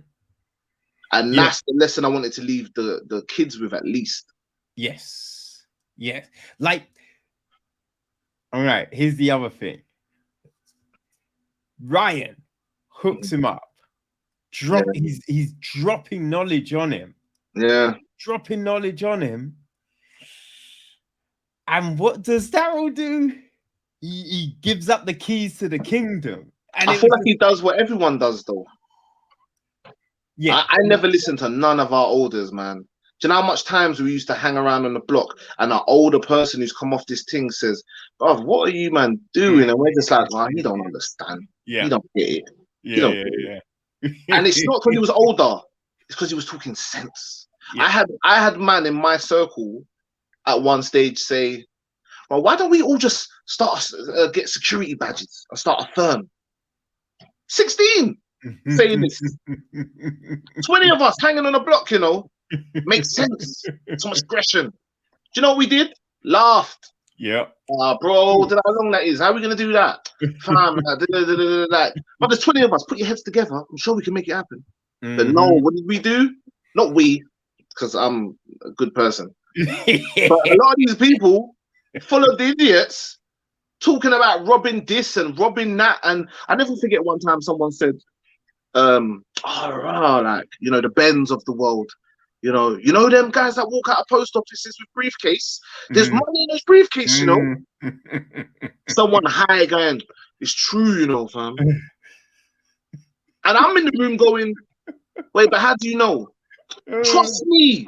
And Yeah. that's the lesson I wanted to leave the kids with at least. Yes. Yes. Like, all right, here's the other thing. Ryan hooks him up. Yeah. He's dropping knowledge on him. Yeah. Dropping knowledge on him. And what does Daryl do? He gives up the keys to the kingdom. And I it feel was like he does what everyone does though. yeah. I never listened to none of our elders, man. Do you know how much times we used to hang around on the block and an older person who's come off this thing says, "Oh, what are you, man, doing?" And we're just like, "Oh, he don't understand. He Yeah. don't get it. He Yeah. don't Yeah. get it." Yeah. And it's not because he was older; it's because he was talking sense. Yeah. I had man in my circle at one stage say, "Well, why don't we all just start get security badges and start a firm?" 16 saying this. 20 of us hanging on a block, you know. Makes sense. So much aggression. Do you know what we did? Laughed. Yeah. Bro, do you know how long that is? How are we going to do that? Fam, but there's 20 of us. Put your heads together. I'm sure we can make it happen. But no, Mhm. what did we do? Not we, because I'm a good person. But a lot of these people, full of the idiots, talking about robbing this and robbing that. And I never forget one time someone said, like, you know, the Bens of the world. You know them guys that walk out of post offices with briefcase. There's Mhm. money in those briefcase, you know. Mm. Someone high going, it's true, you know, fam. And I'm in the room going, wait, but how do you know? Trust me.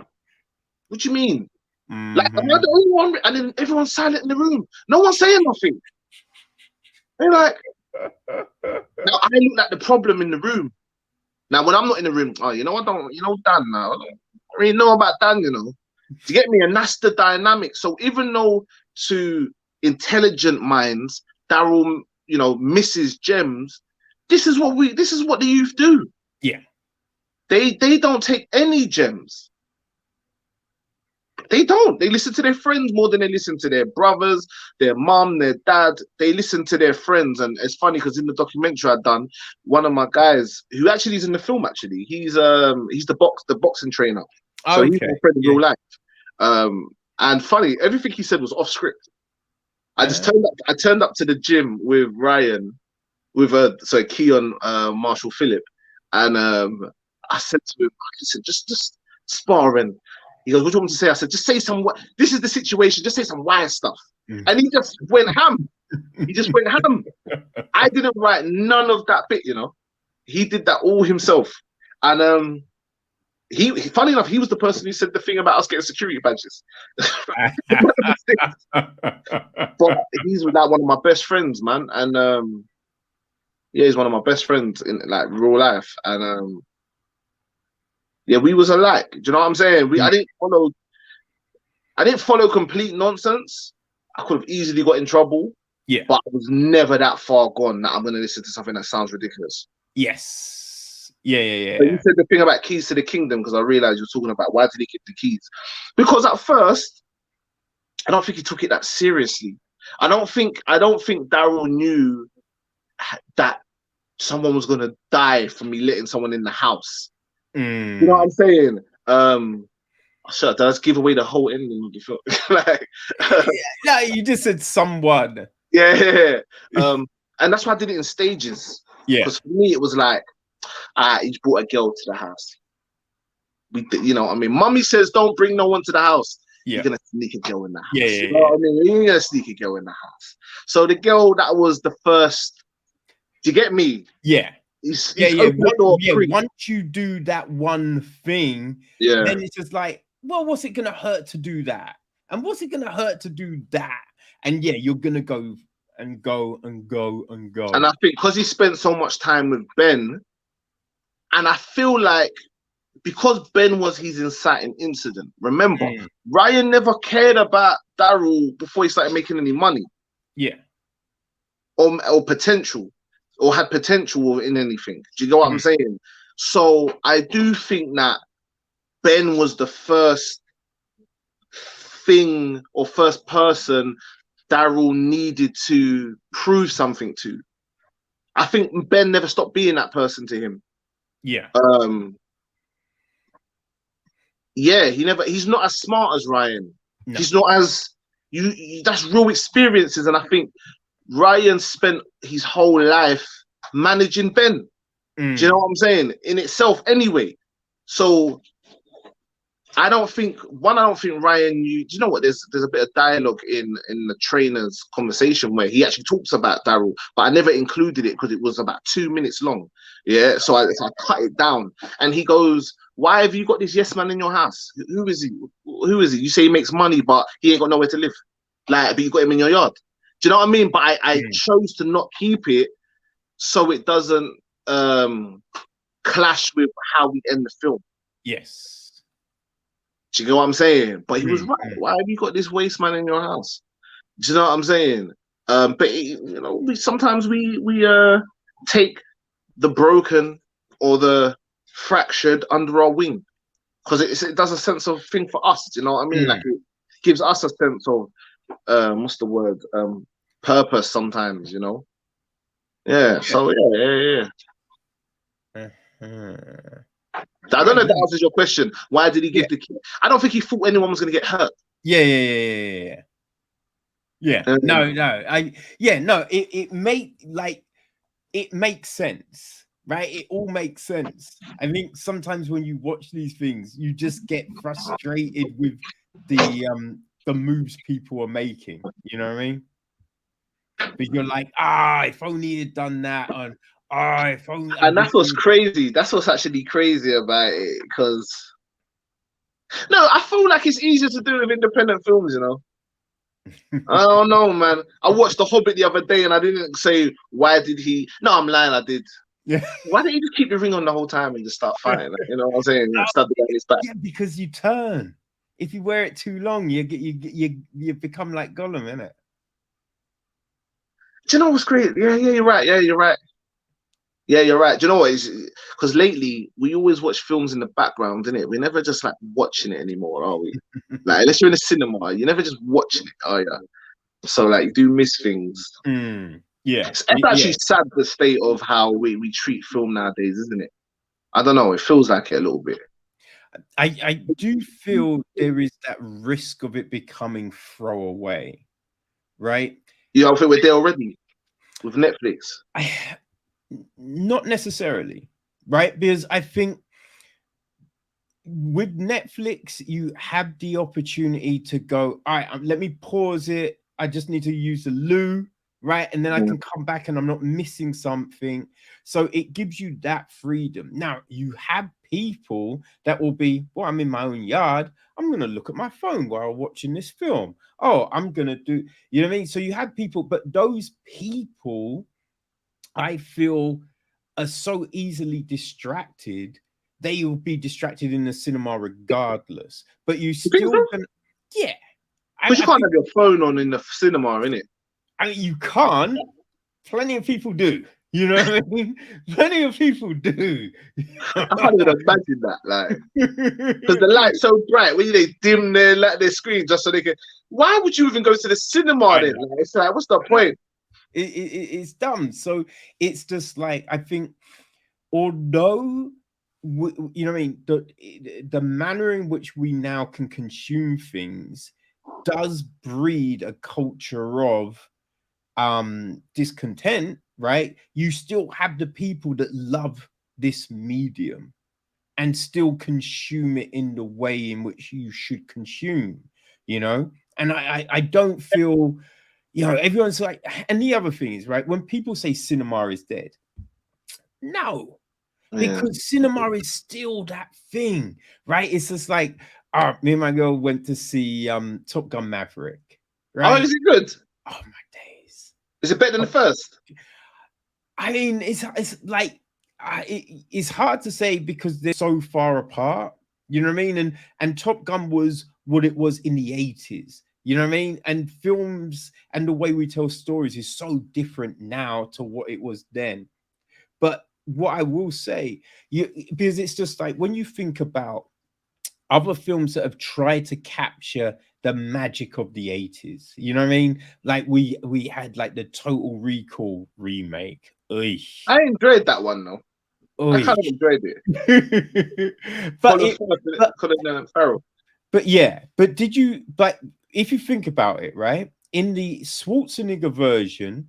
What do you mean? Like, am I Mhm. the only one? And then everyone's silent in the room. No one's saying nothing. They're like, now I look like the problem in the room. Now, when I'm not in the room, oh, Dan now. I don't really know about Dan, you know. Do you get me? And that's the dynamic. So even though to intelligent minds, Daryl, misses gems, this is what the youth do. Yeah. They don't take any gems. They don't. They listen to their friends more than they listen to their brothers, their mom, their dad. They listen to their friends. And it's funny because in the documentary I'd done, one of my guys who actually is in the film, actually, he's the boxing trainer. So he's my Okay. friend in Yeah. real life. And funny, everything he said was off script. Uh, I turned up to the gym with Ryan, Keon Marshall Phillip, and I said to him, just sparring. He goes, what do you want me to say? I said, just say some. This is the situation. Just say some wire stuff. mm. And he just went ham. He just went ham. I didn't write none of that bit. He did that all himself. And funny enough, he was the person who said the thing about us getting security badges. But he's like one of my best friends, man. And yeah, he's one of my best friends in like real life. And yeah, we was alike. Do you know what I'm saying? Mm. I didn't follow complete nonsense. I could have easily got in trouble, Yeah. but I was never that far gone that I'm gonna listen to something that sounds ridiculous. Yes. Yeah. But you Yeah. said the thing about keys to the kingdom because I realized you're talking about why did he get the keys? Because at first, I don't think he took it that seriously. I don't think Daryl knew that someone was gonna die from me letting someone in the house. You know what Mm. I'm saying? Shut. Let's give away the whole ending of the film. Like, Yeah. You just said someone. yeah. And that's why I did it in stages. Yeah. Because for me, it was like, he brought a girl to the house. You know what I mean? Mummy says, don't bring no one to the house. Yeah. You're gonna sneak a girl in the house. Yeah. You know what I mean? You're gonna sneak a girl in the house. So the girl that was the first. Do you get me? Yeah. He's Yeah. opened the door. Once you do that one thing, Yeah. then it's just like, well, what's it gonna hurt to do that? And what's it gonna hurt to do that? And yeah, you're gonna go and go and go and go. And I think because he spent so much time with Ben, and I feel like because Ben was his inciting incident. Remember, Ryan never cared about Daryl before he started making any money. Yeah. Or potential, or had potential in anything. Do you know what I'm saying? So I do think that Ben was the first thing or first person Daryl needed to prove something to. I think Ben never stopped being that person to him. Yeah. Yeah, he's not as smart as Ryan. No. He's not as that's real experiences. And I think Ryan spent his whole life managing Ben. Do you know what I'm saying? In itself anyway. So I don't think Ryan knew. Do you know what? There's a bit of dialogue in the trainer's conversation where he actually talks about Daryl, but I never included it because it was about 2 minutes long. Yeah, so I cut it down. And he goes, "Why have you got this yes man in your house? Who is he? Who is he? You say he makes money, but he ain't got nowhere to live. Like, but you got him in your yard. Do you know what I mean? But I chose to not keep it so it doesn't clash with how we end the film. Yes. Do you know what I'm saying? But he was right. Why have you got this waste man in your house? Do you know what I'm saying? But sometimes we take the broken or the fractured under our wing because it does a sense of thing for us. Do you know what I mean? Like it gives us a sense of what's the word? Purpose sometimes. Yeah. So yeah. I don't know if that answers your question. Why did he give the key? I don't think he thought anyone was going to get hurt. Yeah. No. It makes sense right? It all makes sense. I think sometimes when you watch these things, you just get frustrated with the moves people are making. You know what I mean? But you're like, if only he'd done that, and if only I And wish that's what's he. crazy. That's what's actually crazy about it. Because no, I feel like it's easier to do with independent films. You know, I don't know, man. I watched The Hobbit the other day, and I didn't say why did he. No, I'm lying. I did. Yeah. Why didn't he just keep the ring on the whole time and just start fighting? Like, you know what I'm saying? Yeah, stab the guy in his back. Yeah, because you turn. If you wear it too long, you become like Gollum, innit? Do you know what's great? Yeah, you're right. Yeah, you're right. Yeah, you're right. Do you know what? Because lately we always watch films in the background, innit? We're never just like watching it anymore, are we? Like, unless you're in a cinema, you're never just watching it, are you? So, like, you do miss things. Yeah, It's yeah. actually sad the state of how we treat film nowadays, isn't it? I don't know. It feels like it a little bit. I do feel there is that risk of it becoming throwaway, right? You know, I think we're there already with Netflix. I not necessarily, right? Because I think with Netflix, you have the opportunity to go, all right, let me pause it. I just need to use the loo, right? And then I Mm. can come back and I'm not missing something. So it gives you that freedom. Now, you have people that will be, well, I'm in my own yard. I'm going to look at my phone while watching this film. Oh, I'm going to do, you know what I mean? So you have people, but those people, I feel, are so easily distracted, they will be distracted in the cinema regardless. But you You think still so? gonna, yeah. Because you I can't think have your phone on in the cinema, innit? I mean, you can't. Plenty of people do. You know what I mean? Plenty of people do. I can't even imagine that. Like, because the light's so bright, when they dim their screen just so they can. Why would you even go to the cinema I then? know. Like, it's like, what's the point? It's dumb. So it's just like I think, although you know what I mean, the manner in which we now can consume things does breed a culture of discontent, right? You still have the people that love this medium and still consume it in the way in which you should consume, you know. And I don't feel, you know, everyone's like, and the other thing is, right, when people say cinema is dead, no, Yeah. because cinema is still that thing, right? It's just like, me and my girl went to see Top Gun Maverick, Oh, right? is it good? Oh my days. Is it better than the first? I mean, it's like it's hard to say because they're so far apart. You know what I mean? And Top Gun was what it was in the 80s. You know what I mean? And films and the way we tell stories is so different now to what it was then. But what I will say, because it's just like when you think about other films that have tried to capture the magic of the 80s, you know what I mean? Like we had like the Total Recall remake. Oy. I enjoyed that one though. I Oy. kind of enjoyed it. but it but Colin Farrell. but yeah, but did you but if you think about it, right? In the Schwarzenegger version,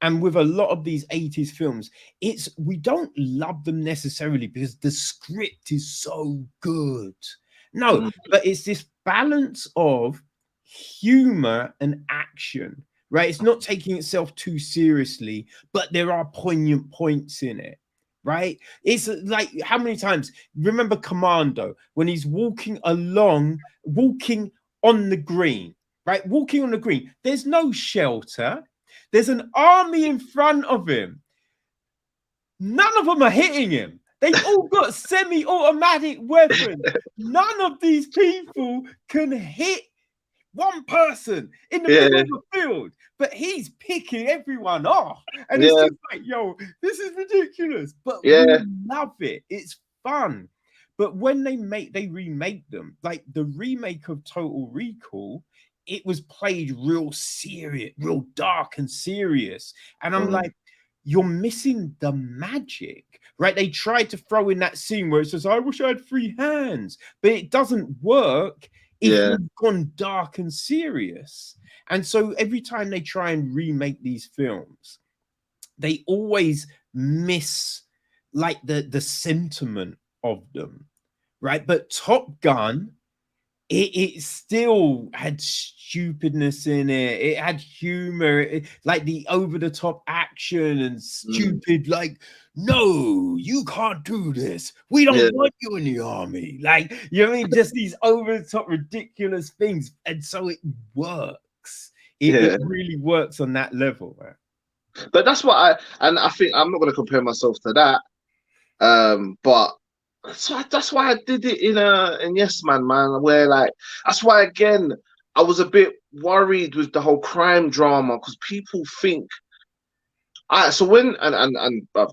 and with a lot of these 80s films, it's we don't love them necessarily because the script is so good. No, Mm. but it's this balance of humor and action, right? It's not taking itself too seriously, but there are poignant points in it, right? It's like how many times remember Commando when he's walking on the green, right? Walking on the green. There's no shelter. There's an army in front of him. None of them are hitting him. They've all got semi-automatic weapons. None of these people can hit one person in the middle Yeah, of the field, but he's picking everyone off. And it's yeah, just like, yo, this is ridiculous. But we yeah. love it. It's fun. But when they remake them, like the remake of Total Recall, it was played real serious, real dark and serious. And I'm Mm. like, you're missing the magic, right? They tried to throw in that scene where it says, I wish I had three hands, but it doesn't work if Yeah. you've gone dark and serious. And so every time they try and remake these films, they always miss like the sentiment of them, right? But Top Gun, it still had stupidness in it. It had humor, like the over the top action and stupid, like, no, you can't do this. We Yeah, don't want you in the army. Like, you know what I mean? Just these over the top, ridiculous things. And so it works. It yeah. really works on that level, man. But that's what I think I'm not going to compare myself to that. But that's why I did it in Yes Man, man. Where like that's why again I was a bit worried with the whole crime drama because people think. So when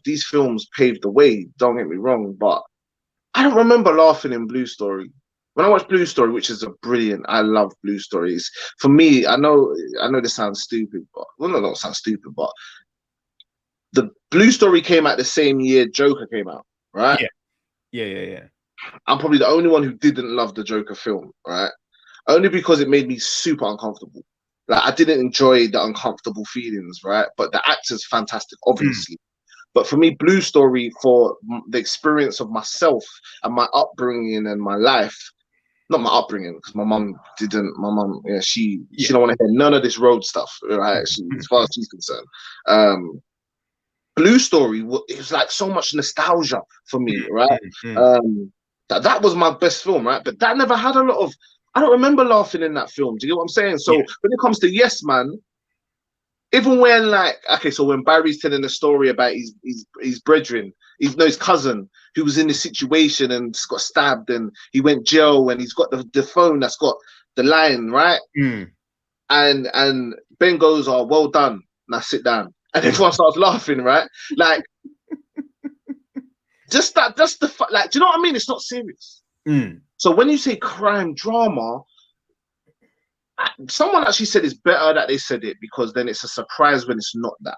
these films paved the way. Don't get me wrong, but I don't remember laughing in Blue Story. When I watched Blue Story, which is a brilliant, I love Blue Stories. For me, I know this sounds stupid, but well, no, not sound stupid, but the Blue Story came out the same year Joker came out, right? Yeah, yeah. I'm probably the only one who didn't love the Joker film, right? Only because it made me super uncomfortable. Like I didn't enjoy the uncomfortable feelings, right? But the actor's fantastic, Mm, obviously. But for me, Blue Story, for the experience of myself and my upbringing and my life, not my upbringing, because my mum didn't. My mum, yeah, she yeah. don't want to hear none of this road stuff, right? As far as she's concerned, Blue Story, it was like so much nostalgia for me, right? Mm. That was my best film, right? But that never had a lot of. I don't remember laughing in that film. Do you get what I'm saying? So Yeah. when it comes to Yes Man, even when like okay, so when Barry's telling the story about his brethren, his cousin who was in this situation and just got stabbed and he went jail and he's got the phone that's got the line, right? Mm. And Ben goes, "Oh, well done." Now sit down. And Mm. everyone starts laughing, right? Like just the like, do you know what I mean? It's not serious. Mm. So when you say crime drama, someone actually said it's better that they said it because then it's a surprise when it's not that.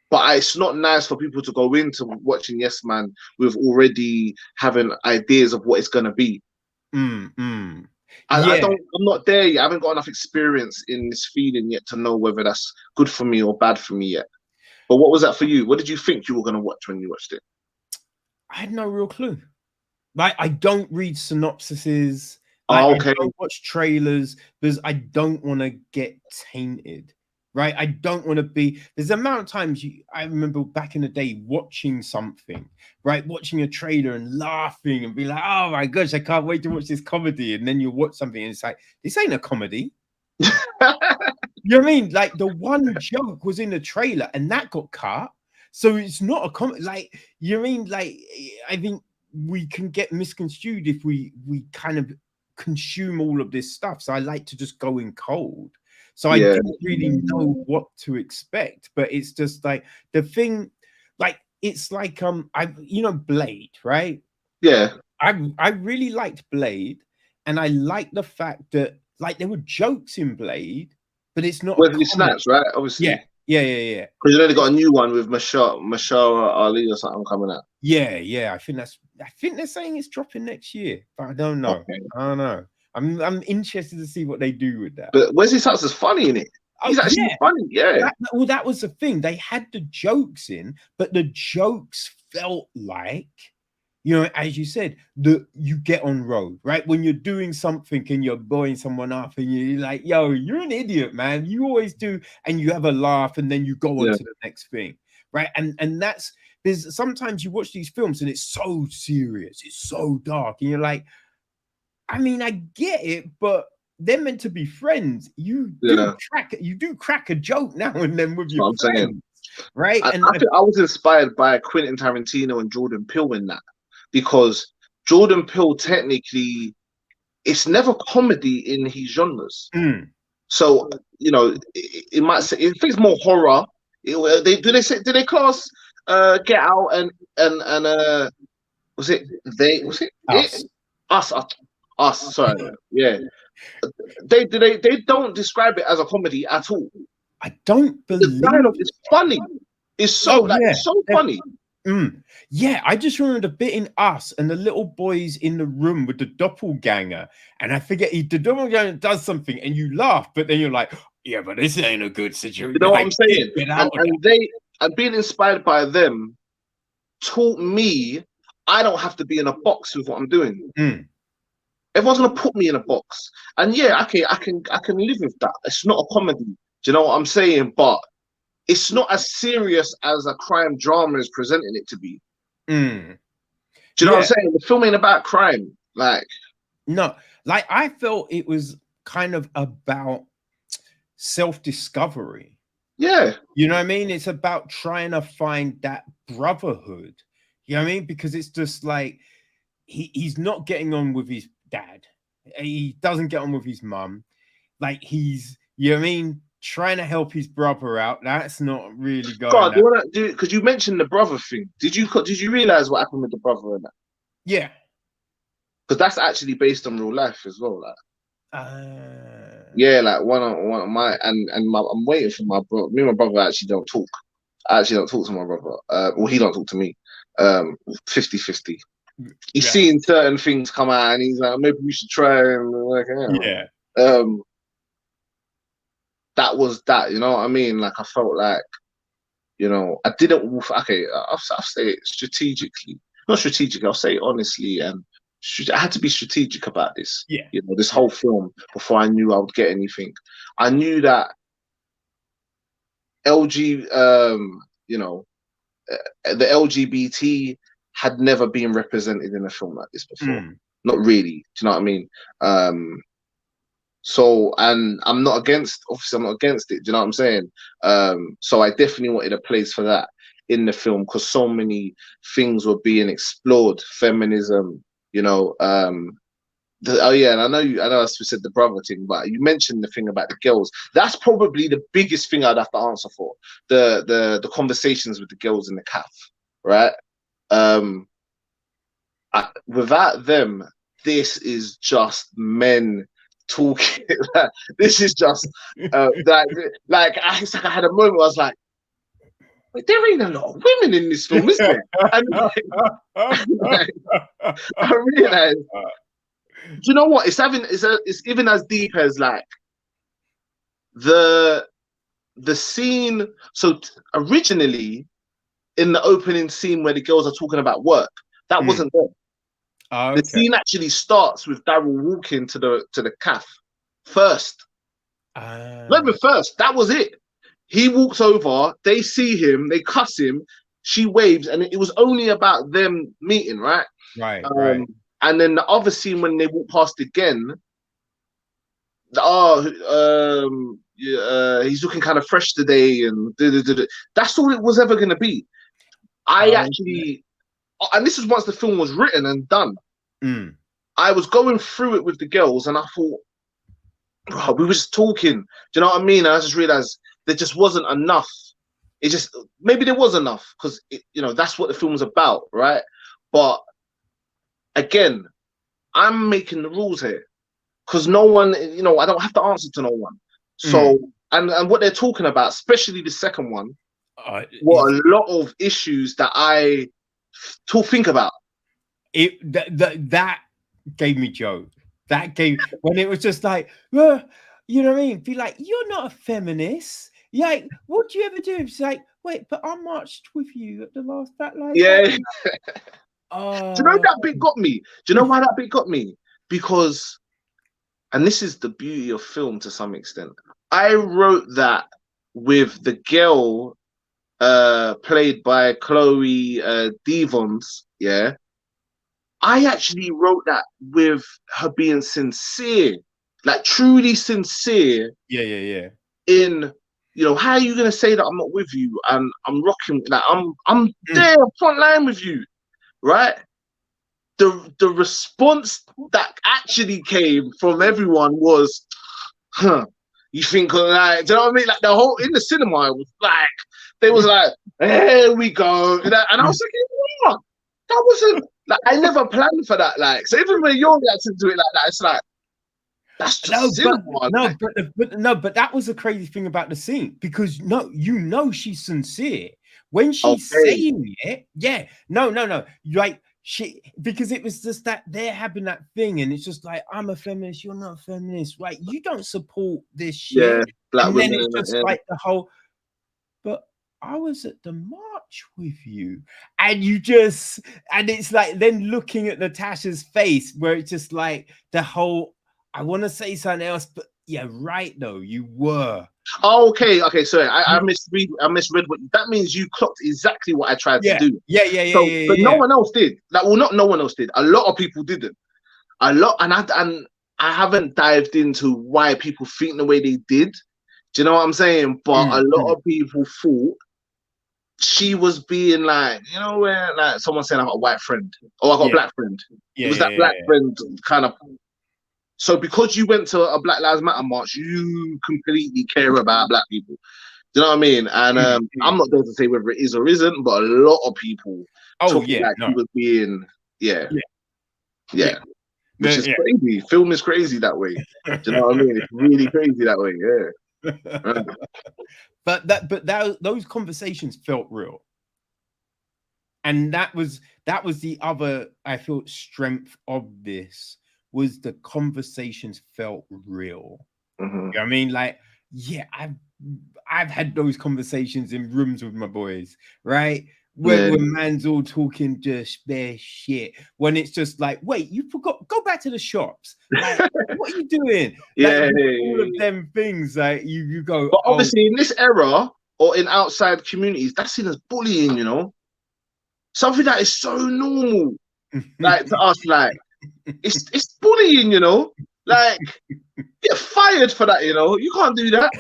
But it's not nice for people to go into watching Yes Man with already having ideas of what it's gonna be. Mm. I Yeah. don't. I'm not there yet. I haven't got enough experience in this feeling yet to know whether that's good for me or bad for me yet. But what was that for you? What did you think you were gonna watch when you watched it? I had no real clue. Like, I don't read synopsises. Like, Oh, I okay. don't watch trailers because I don't want to get tainted. Right? I don't want to be. There's the amount of times I remember back in the day watching something, right? Watching a trailer and laughing and be like, "Oh my gosh, I can't wait to watch this comedy." And then you watch something and it's like, "This ain't a comedy." You know what I mean? Like the one joke was in the trailer and that got cut. So it's not a comment. Like, you know what I mean? Like, I think we can get misconstrued if we kind of consume all of this stuff. So I like to just go in cold. So I Yeah, didn't really know what to expect, but it's just like the thing, like it's like I Blade, right? yeah. I really liked Blade, and I liked the fact that like there were jokes in Blade, but it's not a Wesley comedy. Snipes, right? Yeah, Obviously, yeah. because you know they got a new one with Michelle Ali or something coming out. Yeah. I think they're saying it's dropping next year, but I don't know. Okay. I don't know. I'm interested to see what they do with that. But Wesley Snipes is funny in it. Oh He's actually yeah, funny. Yeah, that was the thing. They had the jokes in, but the jokes felt like, as you said, that you get on road, right? When you're doing something and you're blowing someone up and you're like, yo, you're an idiot, man. You always do, and you have a laugh and then you go on yeah, to the next thing, right? And there's sometimes you watch these films and it's so serious, it's so dark, and you're like, I mean, I get it, but they're meant to be friends. yeah. You do crack a joke now and then with That's your what I'm saying. friends, right? And I think I was inspired by Quentin Tarantino and Jordan Peele in that because Jordan Peele technically it's never comedy in his genres. mm, So it might say if it's more horror. Do they class Get Out and was it us. us sorry yeah they don't describe it as a comedy at all. I don't The believe. dialogue is funny. It's so Oh like yeah, it's so funny. yeah. I just remember the bit in Us and the little boys in the room with the doppelganger, and I forget the doppelganger does something, and you laugh, but then you're like, yeah, but this ain't a good You situation. know what Like, I'm saying? get And out of that. and they and being inspired by them, taught me I don't have to be in a box with what I'm doing. Mm. Everyone's gonna put me in a box, and yeah, okay, I can live with that. It's not a comedy. Do you know what I'm saying? But it's not as serious as a crime drama is presenting it to be. Mm. Do you know what I'm Yeah. saying? The film ain't about crime. Like, No, like I felt it was kind of about self-discovery. yeah, You know what I mean? It's about trying to find that brotherhood. You know what I mean? Because it's just like he's not getting on with his dad. He doesn't get on with his mum. Like he's, you know what I mean, trying to help his brother out. That's not really going God, that. you wanna do? Because you mentioned the brother thing. Did you realize what happened with the brother and that? Yeah. Because that's actually based on real life as well. Like, Uh, yeah, like one of my and my, I'm waiting for my brother. Me and my brother actually don't talk. I actually don't talk to my brother. Well, he don't talk to me. 50-50. He's yeah. seeing certain things come out, and he's like, maybe we should try and work it out. Yeah. That was that. You know what I mean? Like I felt like, I didn't. Okay, I'll say it strategically, not strategically. I'll say it honestly, and I had to be strategic about this. Yeah. This Yeah. whole film before I knew I would get anything. I knew that LG, the LGBT had never been represented in a film like this before. Mm. Not really. Do you know what I mean? So, and I'm not against. Obviously, I'm not against it. Do you know what I'm saying? So I definitely wanted a place for that in the film because so many things were being explored. Feminism, oh yeah, and I know I said the brother thing, but you mentioned the thing about the girls. That's probably the biggest thing I'd have to answer for. The conversations with the girls in the calf, right? Um, without them, this is just men talking. This is just it's like I had a moment where I was like, wait, there ain't a lot of women in this film, is there? And like, I realized, do you know what? It's even as deep as like the scene. So originally in the opening scene where the girls are talking about work, that Mm. wasn't there. Oh, The okay. scene actually starts with Daryl walking to the calf first. Not even first. That was it. He walks over. They see him. They cuss him. She waves, and it was only about them meeting, right? Right. Right. And then the other scene when they walk past again, he's looking kind of fresh today, and that's all it was ever going to be. I Okay. actually, and this is once the film was written and done. Mm. I was going through it with the girls, and I thought, bro, we were just talking. Do you know what I mean? And I just realized there just wasn't enough. It just maybe there was enough because that's what the film was about, right? But again, I'm making the rules here because no one, I don't have to answer to no one. Mm. So and what they're talking about, especially the second one, were It's a lot of issues that I think about. that gave me joke. That gave when it was just like, you know what I mean? Be like, you're not a feminist. You're like, what do you ever do? It's like, wait, but I marched with you at the last Black Lives Yeah. Matter. Do you know that bit got me? Do you know why that bit got me? Because, and this is the beauty of film to some extent, I wrote that with the girl played by Chloe Devons, yeah. I actually wrote that with her being sincere, like truly sincere Yeah. in, how are you gonna say that I'm not with you and I'm rocking, like I'm Mm. there front line with you, right? The response that actually came from everyone was, huh, you think like, do you know what I mean? Like the whole in the cinema it was like they was like, here we go. And I was thinking, what? That wasn't like I never planned for that. Like, so even when you're reacting to it like that, it's like that's No, just cinema. Like, but that was the crazy thing about the scene because no, she's sincere when she's okay, saying it. Yeah, no, like she because it was just that they're having that thing, and it's just like I'm a feminist, you're not a feminist, right? You don't support this yeah, shit, black and then women it's and just that, like the whole. But I was at the march with you. And you just, and it's like then looking at Natasha's face where it's just like the whole, I want to say something else, but yeah, right though, you were. Oh, okay, sorry. I misread what that means. You clocked exactly what I tried to Yeah, do. yeah, yeah, yeah, So, yeah, but no yeah. one else did. Like, well, not no one else did. A lot of people didn't. A lot, and I haven't dived into why people think the way they did. Do you know what I'm saying? But a lot Mm. of people thought she was being like, you know, where like someone saying I got a white friend or I got a Yeah, black friend. It yeah, was that yeah, black friend kind of. So because you went to a Black Lives Matter march, you completely care about black people. Do you know what I mean? And yeah. I'm not there to say whether it is or isn't, but a lot of people Oh took it yeah, like no, he was being, yeah, yeah, yeah, yeah, no, which is crazy. Film is crazy that way. Do you know what I mean? It's really crazy that way. Yeah. yeah. But those conversations felt real. And that was the other, I felt, strength of this was the conversations felt real. Mm-hmm. You know what I mean? Like, yeah, I've had those conversations in rooms with my boys, right? Yeah. Where man's all talking just bare shit. When it's just like, wait, you forgot, go back to the shops. Like, what are you doing? Like Yeah. all of them things, like you go, But oh. obviously, in this era or in outside communities, that's seen as bullying. You know, something that is so normal, like to us, like it's bullying. You know, like get fired for that. You know, you can't do that.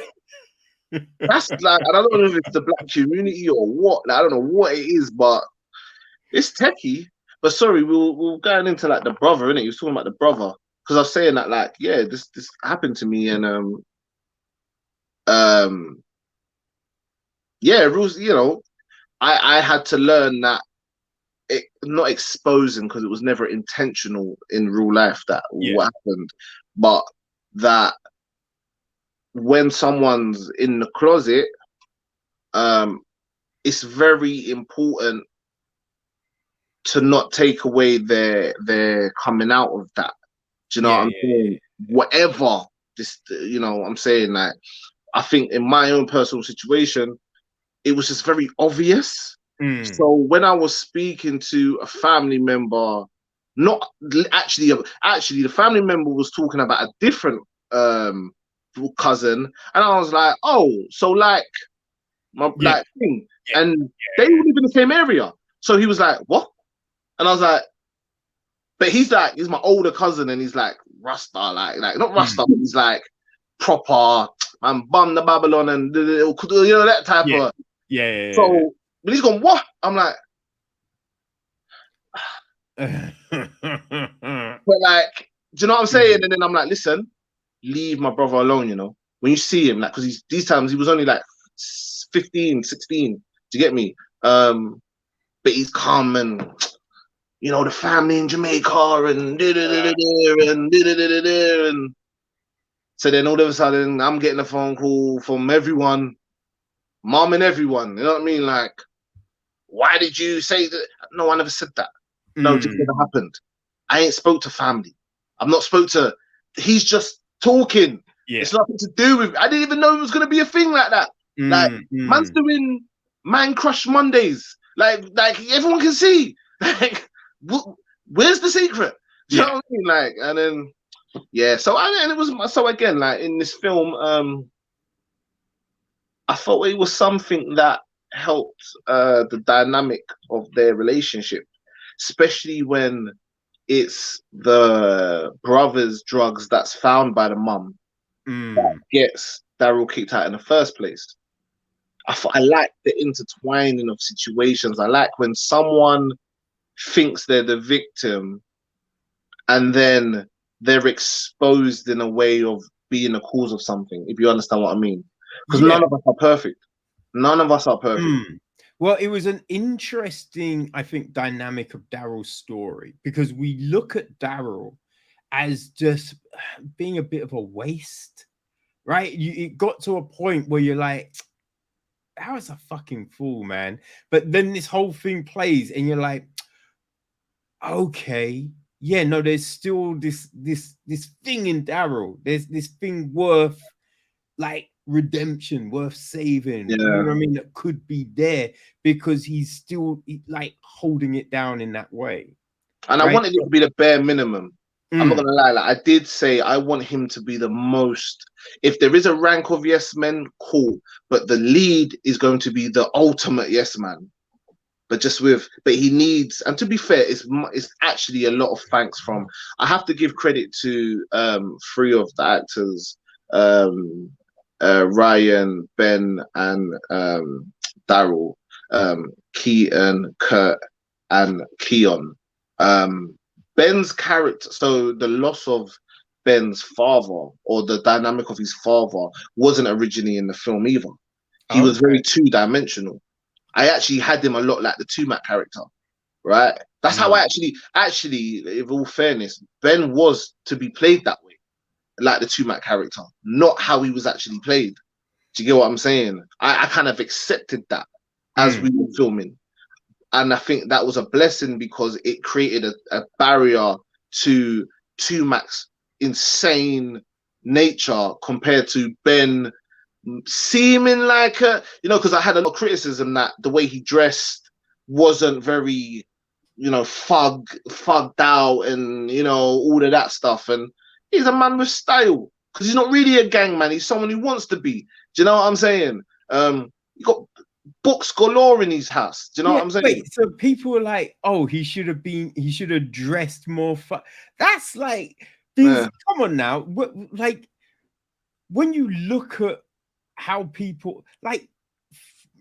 That's like, and I don't know if it's the black community or what. Like, I don't know what it is, but it's techie. But sorry, we'll going into like the brother, innit? You was talking about the brother because I was saying that like, yeah, this happened to me, and um, yeah, rules. You know, I had to learn that it not exposing because it was never intentional in real life that Yeah, what happened, but that when someone's in the closet, um, it's very important to not take away their coming out of that. Do you know yeah, what I'm yeah, saying? Whatever this, you know, what I'm saying, like I think in my own personal situation, it was just very obvious. mm, So when I was speaking to a family member, not actually the family member was talking about a different um cousin, and I was like, oh, so like my yeah, like thing, yeah, and they yeah, all live in the same area. So he was like, what? And I was like, but he's like, he's my older cousin, and he's like Rasta, like not mm, Rasta, but he's like proper man, bum the Babylon, and you know that type yeah, of. yeah, So when he's gone, what? I'm like, yeah, yeah. but like, do you know what I'm saying? Mm, And then I'm like, listen, leave my brother alone. You know, when you see him, like, because he's these times he was only like 15, 16. Do you get me? But he's calm and you know the family in Jamaica and and so then all of a sudden I'm getting a phone call from everyone, mom and everyone. You know what I mean? Like, why did you say that? No, I never said that. No, this mm, never happened. I ain't spoke to family. I'm not spoke to. He's just talking. yeah, It's nothing to do with. I didn't even know it was gonna be a thing like that. Like, mm, man's mm, doing Man Crush Mondays. Like everyone can see. Like, where's the secret? Do you know yeah, what I mean? Like, and then yeah. So and it was so again like in this film. I thought it was something that helped the dynamic of their relationship, especially when it's the brother's drugs that's found by the mum that mm, gets Daryl kicked out in the first place. I like the intertwining of situations. I like when someone thinks they're the victim and then they're exposed in a way of being a cause of something, if you understand what I mean. Because yeah. none of us are perfect. None of us are perfect. Mm. Well, it was an interesting, I think, dynamic of Daryl's story because we look at Daryl as just being a bit of a waste, right? It got to a point where you're like, how is a fucking fool, man? But then this whole thing plays, and you're like, okay, yeah, no, there's still this thing in Daryl. There's this thing worth like redemption worth saving, you know Yeah. what I mean, that could be there, because he's still like holding it down in that way, And I right? wanted it to be the bare minimum. I'm not Mm. gonna lie, like I did say I want him to be the most. If there is a rank of yes men, cool. But the lead is going to be the ultimate yes man. But just with, but he needs, and to be fair, it's actually a lot of thanks from. I have to give credit to three of the actors, um, Ryan, Ben, and Daryl, Keaton, Kurt, and Keon. Um, Ben's character, so the loss of Ben's father, or the dynamic of his father, wasn't originally in the film either. He was Okay. very two-dimensional. I actually had him a lot like the Tumac character, right? That's how I Mm. actually, in all fairness, Ben was to be played that way, like the Tumac character, not how he was actually played. Do you get what I'm saying? I kind of accepted that as Mm. we were filming. And I think that was a blessing because it created a barrier to Tumac's insane nature compared to Ben seeming like because I had a lot of criticism that the way he dressed wasn't very, fugged out, and all of that stuff. And he's a man with style because he's not really a gang man. He's someone who wants to be. Do you know what I'm saying? You got books galore in his house. Do you know Yeah, what I'm saying? wait, so people were like, oh, he should have dressed more that's like, these, Yeah, come on now, like, when you look at how people like,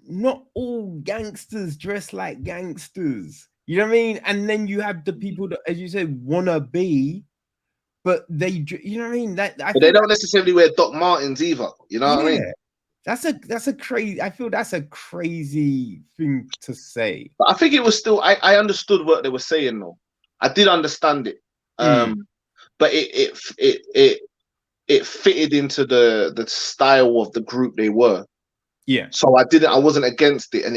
not all gangsters dress like gangsters, you know what I mean? And then you have the people that, as you said, wanna be, but you know what I mean? That, I but they feel don't that, necessarily wear Doc Martens either. You know what I yeah, mean? that's a crazy, I feel that's a crazy thing to say. But I think it was still. I understood what they were saying though. I did understand it. Mm, But it fitted into the style of the group they were. yeah. So I wasn't against it, and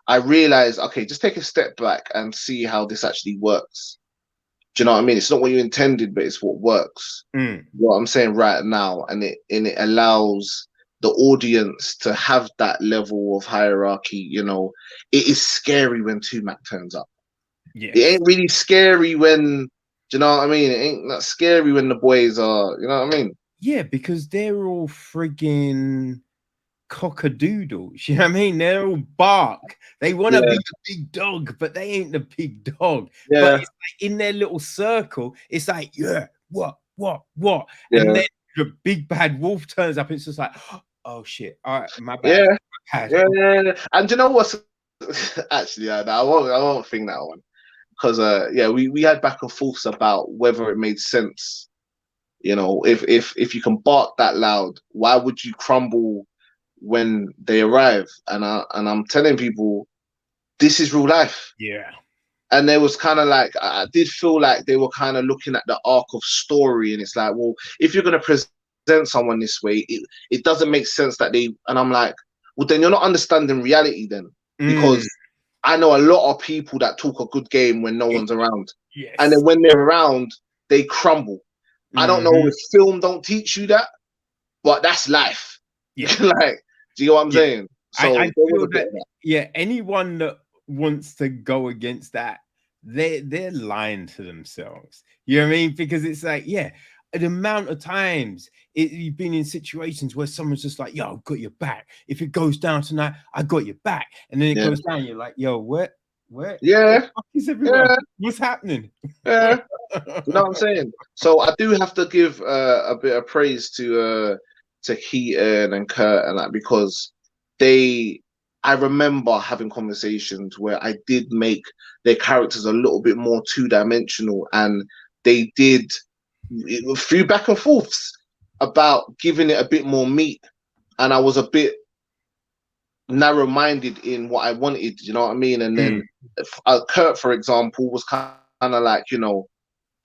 I realized, okay, just take a step back and see how this actually works. Do you know what I mean? It's not what you intended, but it's what works. Mm, What I'm saying right now, and it allows the audience to have that level of hierarchy. It is scary when Tumac turns up. It yes. ain't really scary when, do you know what I mean? It ain't that scary when the boys are, you know what I mean? Yeah, because they're all friggin' cockadoodles. You know what I mean? They're all bark. They want to be Yeah, the big dog, but they ain't the big dog. But yeah, it's like in their little circle, it's like, yeah, what? And yeah, then the big bad wolf turns up, and it's just like, oh shit. All right, my bad. yeah, My bad. yeah. And do you know what's actually, I won't think that one because yeah, we had back and forths about whether it made sense. If you can bark that loud, why would you crumble when they arrive? And I'm telling people this is real life. Yeah. And there was kind of like, I did feel like they were kind of looking at the arc of story, and it's like, well, if you're going to present someone this way, it doesn't make sense that they. And I'm like, well, then you're not understanding reality then, Mm, because I know a lot of people that talk a good game when no eh, one's around, and yes. then when they're around, they crumble. I don't know Hmm. if film don't teach you that, but that's life. Yeah. Like, do you know what I'm Yeah. saying? So I there was feel a bit that, of that. yeah, anyone that wants to go against that, they're lying to themselves. You know what I mean? Because it's like, yeah, the amount of times you've been in situations where someone's just like, yo, I've got your back. If it goes down tonight, I got your back. And then it Yeah, goes down, you're like, yo, where the yeah, fuck is everyone? yeah, What's happening? yeah. You know what I'm saying? So I do have to give a bit of praise to Keaton and Kurt and that, because they I remember having conversations where I did make their characters a little bit more two-dimensional, and they did through back and forths about giving it a bit more meat, and I was a bit narrow-minded in what I wanted, you know what I mean? And Mm, then Kurt, for example, was kind of like,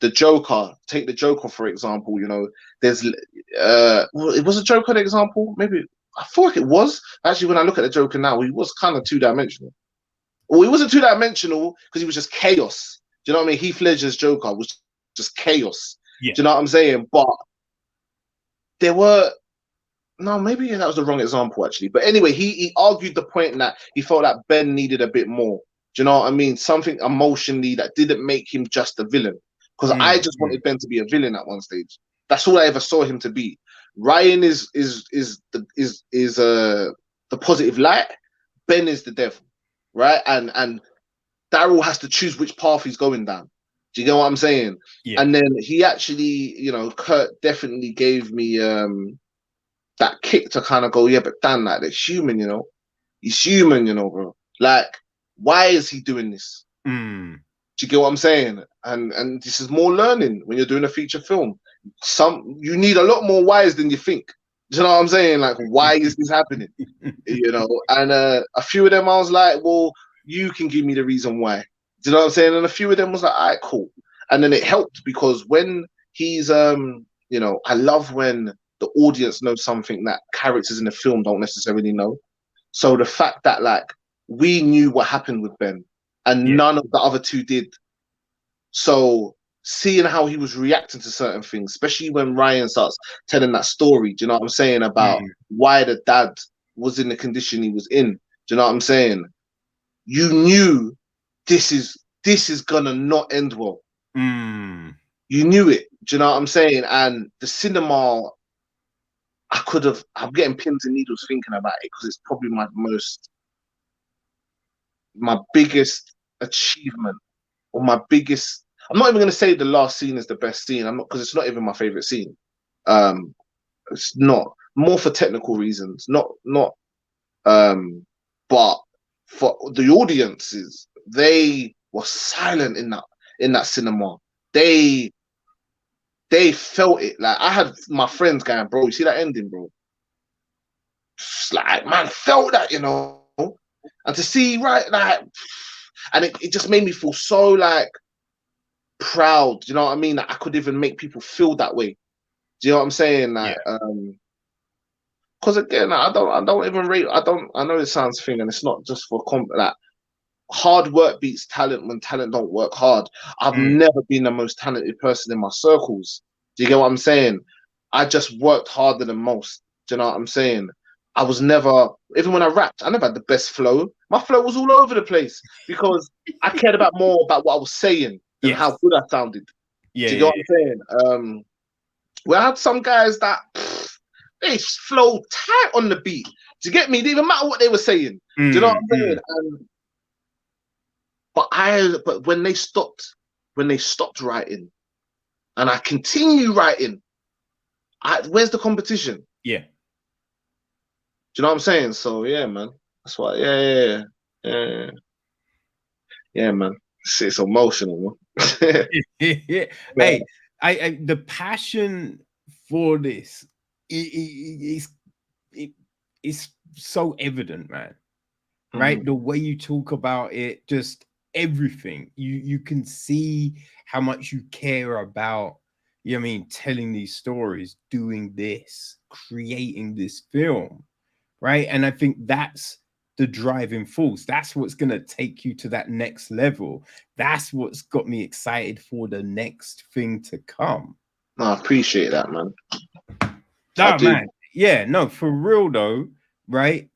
the Joker. Take the Joker for example. There's well, it was a Joker an example. Maybe I feel like it was actually. When I look at the Joker now, he was kind of two-dimensional. Well, he wasn't two-dimensional because he was just chaos. Do you know what I mean? Heath Ledger's Joker was just chaos. yeah. Do you know what I'm saying? But there were no, maybe that was the wrong example actually. But anyway, he argued the point that he felt that Ben needed a bit more. Do you know what I mean? Something emotionally that didn't make him just a villain. Because I Mm, just mm. wanted Ben to be a villain at one stage. That's all I ever saw him to be. Ryan is the positive light. Ben is the devil, right? And Daryl has to choose which path he's going down. Do you get what I'm saying? Yeah. And then he actually, Kurt definitely gave me that kick to kind of go, yeah, but Dan, like, they're human, He's human, bro. Like, why is he doing this? Mm. Do you get what I'm saying? And this is more learning when you're doing a feature film. You need a lot more whys than you think. Do you know what I'm saying? Like, why is this happening? And a few of them I was like, well, you can give me the reason why. Do you know what I'm saying? And a few of them was like, all right, cool. And then it helped because when he's I love when the audience knows something that characters in the film don't necessarily know. So the fact that like we knew what happened with Ben and Yeah. none of the other two did. So seeing how he was reacting to certain things, especially when Ryan starts telling that story, do you know what I'm saying, about Mm. why the dad was in the condition he was in. Do you know what I'm saying? You knew this is gonna not end well. Mm. You knew it. Do you know what I'm saying? And the cinema, I'm getting pins and needles thinking about it because it's probably my biggest achievement or my biggest. I'm not even going to say the last scene is the best scene. I'm not, because it's not even my favorite scene. Um, it's not, more for technical reasons. Not. But for the audiences, they were silent in that cinema. They they felt it. Like I had my friends going, bro, you see that ending, bro? Just like, man, felt that. And to see, right, like, and it just made me feel so like proud. Do you know what I mean? That I could even make people feel that way. Do you know what I'm saying? Like, Yeah. because again, I don't even rate. I know it sounds thing, and it's not just for like hard work beats talent when talent don't work hard. I've Mm. never been the most talented person in my circles. Do you get what I'm saying? I just worked harder than most. Do you know what I'm saying? I was never, even when I rapped, I never had the best flow. My flow was all over the place because I cared about more about what I was saying than how Yes. good I sounded. Yeah. Do you get Yeah. what I'm saying? We had some guys that they flow tight on the beat. Do you get me? It didn't even matter what they were saying. Do you know what Mm. I'm saying? Mm. But when they stopped writing, and I continue writing, where's the competition? Do Yeah. you know what I'm saying? So yeah, man. That's why. Yeah, yeah, yeah, man. It's emotional, man. Hey, Yeah. the passion for this is it, it's so evident, man. Right? Mhm. The way you talk about it, just everything. You can see how much you care about, you know what I mean, telling these stories, doing this, creating this film, right? And I think that's the driving force. That's what's going to take you to that next level. That's what's got me excited for the next thing to come. No, I appreciate that, man. I Oh, do. man. Yeah, no, for real though, right?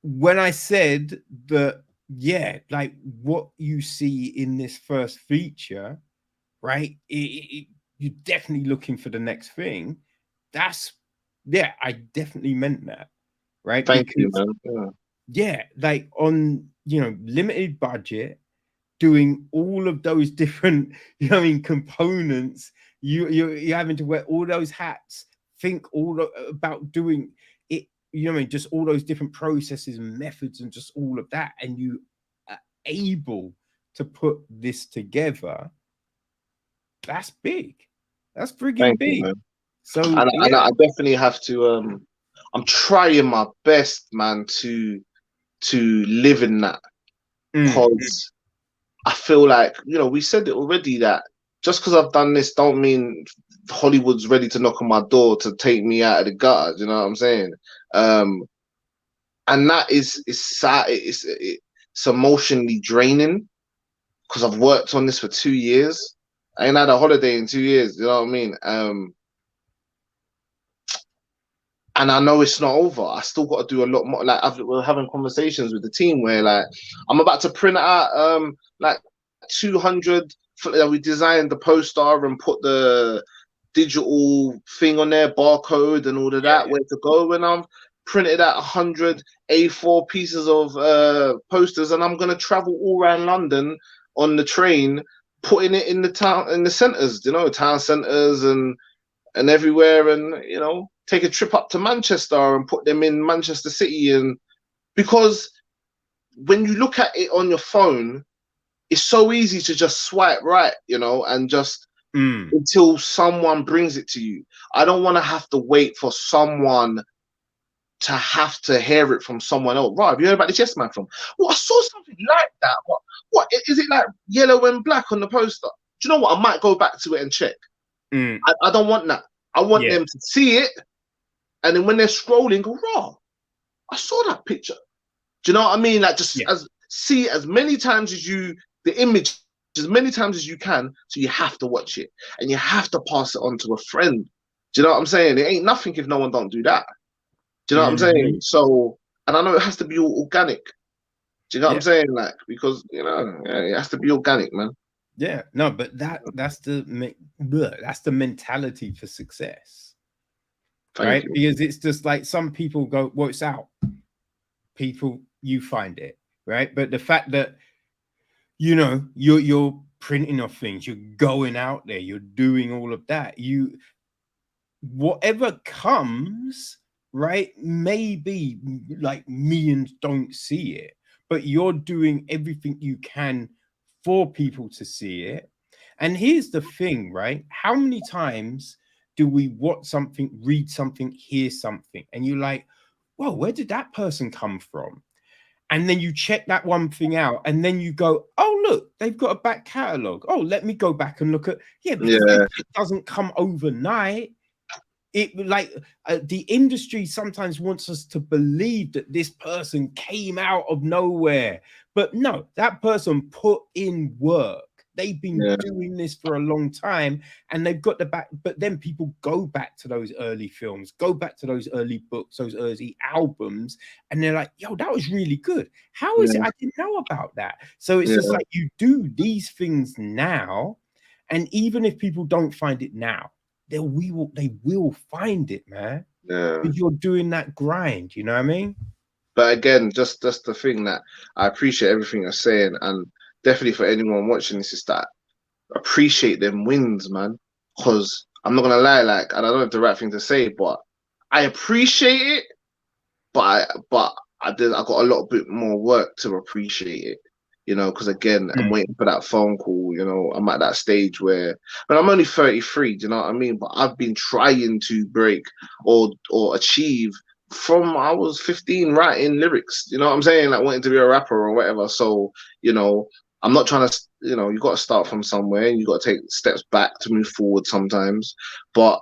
When I said that, yeah, like what you see in this first feature, right? You're definitely looking for the next thing. That's, yeah, I definitely meant that, right? Thank you, Because man. Yeah. yeah, like on, limited budget, doing all of those different, components, you're having to wear all those hats, think about doing it, just all those different processes and methods and just all of that, and you are able to put this together. That's big. That's friggin' Thank you, big. man. So And yeah. I definitely have to. I'm trying my best, man, to live in that Mm, because I feel like, we said it already that just because I've done this don't mean Hollywood's ready to knock on my door to take me out of the gutter. You know what I'm saying? Um, and that is sad. It's emotionally draining because I've worked on this for 2 years. I ain't had a holiday in 2 years. You know what I mean? and I know it's not over. I still got to do a lot more. Like we're having conversations with the team where like I'm about to print out like 200. We designed the poster and put the digital thing on there, barcode and all of that, where to go. And I'm printed out 100 A4 pieces of posters, and I'm gonna travel all around London on the train, putting it in the centers, town centers and everywhere, and take a trip up to Manchester and put them in Manchester City. And because when you look at it on your phone, it's so easy to just swipe right, and just until someone brings it to you. I don't want to have to wait for someone to have to hear it from someone else. Right, have you heard about this Yes Man film? Well, I saw something like that. What is it, like yellow and black on the poster? Do you know what? I might go back to it and check. I don't want that. I want them to see it, and then when they're scrolling, go, raw, I saw that picture. Do you know what I mean? Like, just see as many times as the image as many times as you can, so you have to watch it and you have to pass it on to a friend. Do you know what I'm saying? It ain't nothing if no one don't do that. Do you know what I'm saying? So, and I know it has to be all organic. Do you know what I'm saying? Like, because it has to be organic, man. Yeah, no, but that's the mentality for success. Right? Because it's just like some people go, well, it's out. People, you find it, right? But the fact that you're printing off things, you're going out there, you're doing all of that. Whatever comes, right? Maybe like millions don't see it, but you're doing everything you can for people to see it. And here's the thing, right? How many times do we watch something, read something, hear something, and you're like, whoa, where did that person come from? And then you check that one thing out, and then you go, oh, look, they've got a back catalogue. Oh, let me go back and look at, because it doesn't come overnight. It like the industry sometimes wants us to believe that this person came out of nowhere. But no, that person put in work. They've been doing this for a long time, and they've got the back. But then people go back to those early films, go back to those early books, those early albums, and they're like, yo, that was really good. How is it? I didn't know about that. So it's just like you do these things now, and even if people don't find it now, they will find it, man. Because you're doing that grind, you know what I mean? But again, just the thing that I appreciate everything you're saying, and definitely for anyone watching this, is that appreciate them wins, man. Because I'm not gonna lie, like, and I don't have the right thing to say, but I appreciate it, but I got a lot bit more work to appreciate it, because again, I'm waiting for that phone call. I'm at that stage where, but I'm only 33. Do you know what I mean? But I've been trying to break or achieve from I was 15, writing lyrics. You know what I'm saying? Like wanting to be a rapper or whatever. So I'm not trying to. You got to start from somewhere, and you got to take steps back to move forward sometimes. But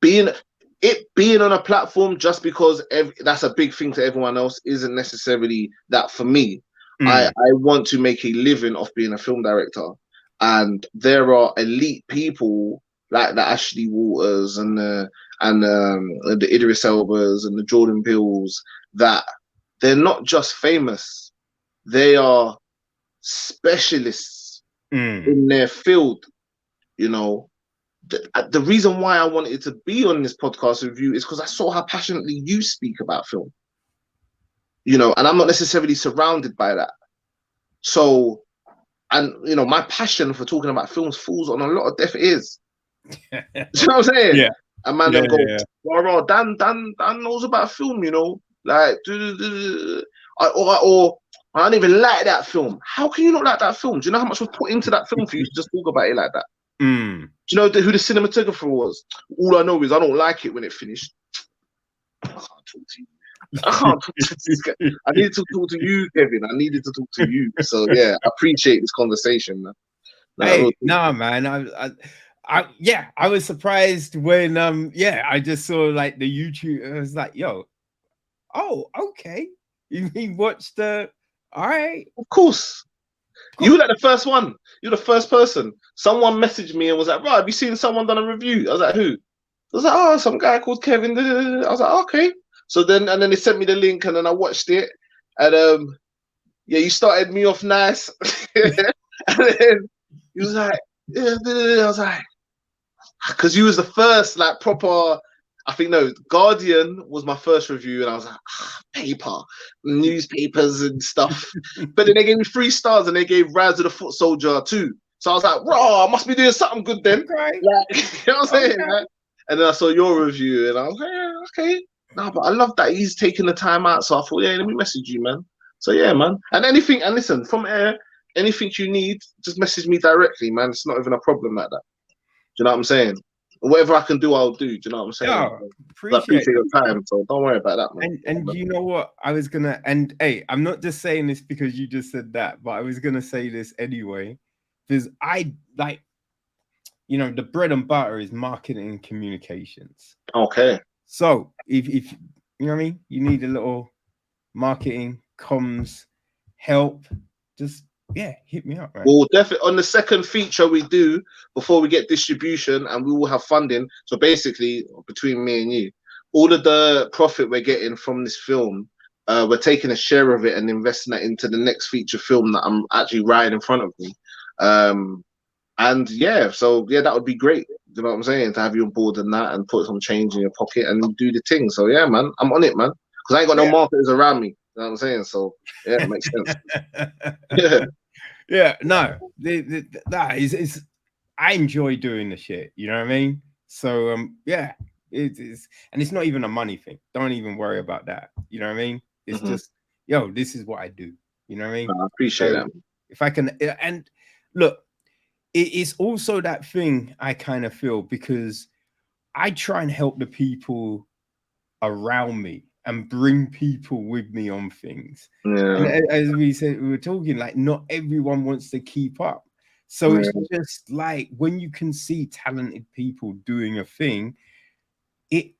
being on a platform just because that's a big thing to everyone else isn't necessarily that for me. I want to make a living off being a film director, and there are elite people like the Ashley Waters and the Idris Elbas and the Jordan Peels that they're not just famous, they are specialists in their field. The reason why I wanted to be on this podcast with you is because I saw how passionately you speak about film, and I'm not necessarily surrounded by that. So, and my passion for talking about films falls on a lot of deaf ears. You know what I'm saying? Yeah. And man, them go, "Oh, Dan knows about film, like, or I don't even like that film. How can you not like that film? Do you know how much was put into that film for you to just talk about it like that? Do you know who the cinematographer was? All I know is I don't like it when it finished. I can't talk to you. I can't talk to this guy. I needed to talk to you, Kevin. I needed to talk to you. So yeah, I appreciate this conversation, man. Hey, no, man. I was surprised when I just saw like the YouTube. I was like, yo, oh, okay. You watched all right. Of course. You were like the first one. You're the first person. Someone messaged me and was like, right, have you seen someone done a review? I was like, who? was like, oh, some guy called Kevin. I was like, okay. So then, and then they sent me the link, and then I watched it, and yeah, you started me off nice, and then he was like, yeah, I was like, because you was the first like proper. I think no, Guardian was my first review, and I was like, paper, newspapers and stuff. But then they gave me 3 stars, and they gave Rise of the Foot Soldier 2. So I was like, raw, I must be doing something good then. Okay. Like, you know what I'm saying? Okay. Like, and then I saw your review, and I was like, yeah, okay. No, but I love that he's taking the time out. So I thought, yeah, let me message you, man. So yeah, man. And anything, and listen, from air, anything you need, just message me directly, man. It's not even a problem like that. Do you know what I'm saying? Whatever I can do, I'll do. Do you know what I'm saying? Yeah, I appreciate appreciate your that. time, so don't worry about that, man. And you know what? I was gonna, and hey, I'm not just saying this because you just said that, but I was gonna say this anyway, because I like, you know, the bread and butter is marketing and communications. Okay. So if you know what I mean, you need a little marketing, comms, help, just yeah, hit me up, man. We'll definitely on the second feature we do before we get distribution, and we will have funding. So basically, between me and you, all of the profit we're getting from this film, we're taking a share of it and investing that into the next feature film that I'm actually writing in front of me. And yeah, so yeah, that would be great. You know what I'm saying? To have you on board and that, and put some change in your pocket and do the thing. So yeah, man, I'm on it, man. Because I ain't got no Yeah. marketers around me. You know what I'm saying? So yeah, it makes sense. Yeah. Yeah, no, that is I enjoy doing the shit. You know what I mean? So yeah, it is, and it's not even a money thing. Don't even worry about that. You know what I mean? It's Mhm. just, yo, this is what I do. You know what I mean? I appreciate So that. if I can, and look, it's also that thing I kind of feel because I try and help the people around me and bring people with me on things. And Yeah. as we said, we were talking, like not everyone wants to keep up. So it's Yeah. just like when you can see talented people doing a thing, it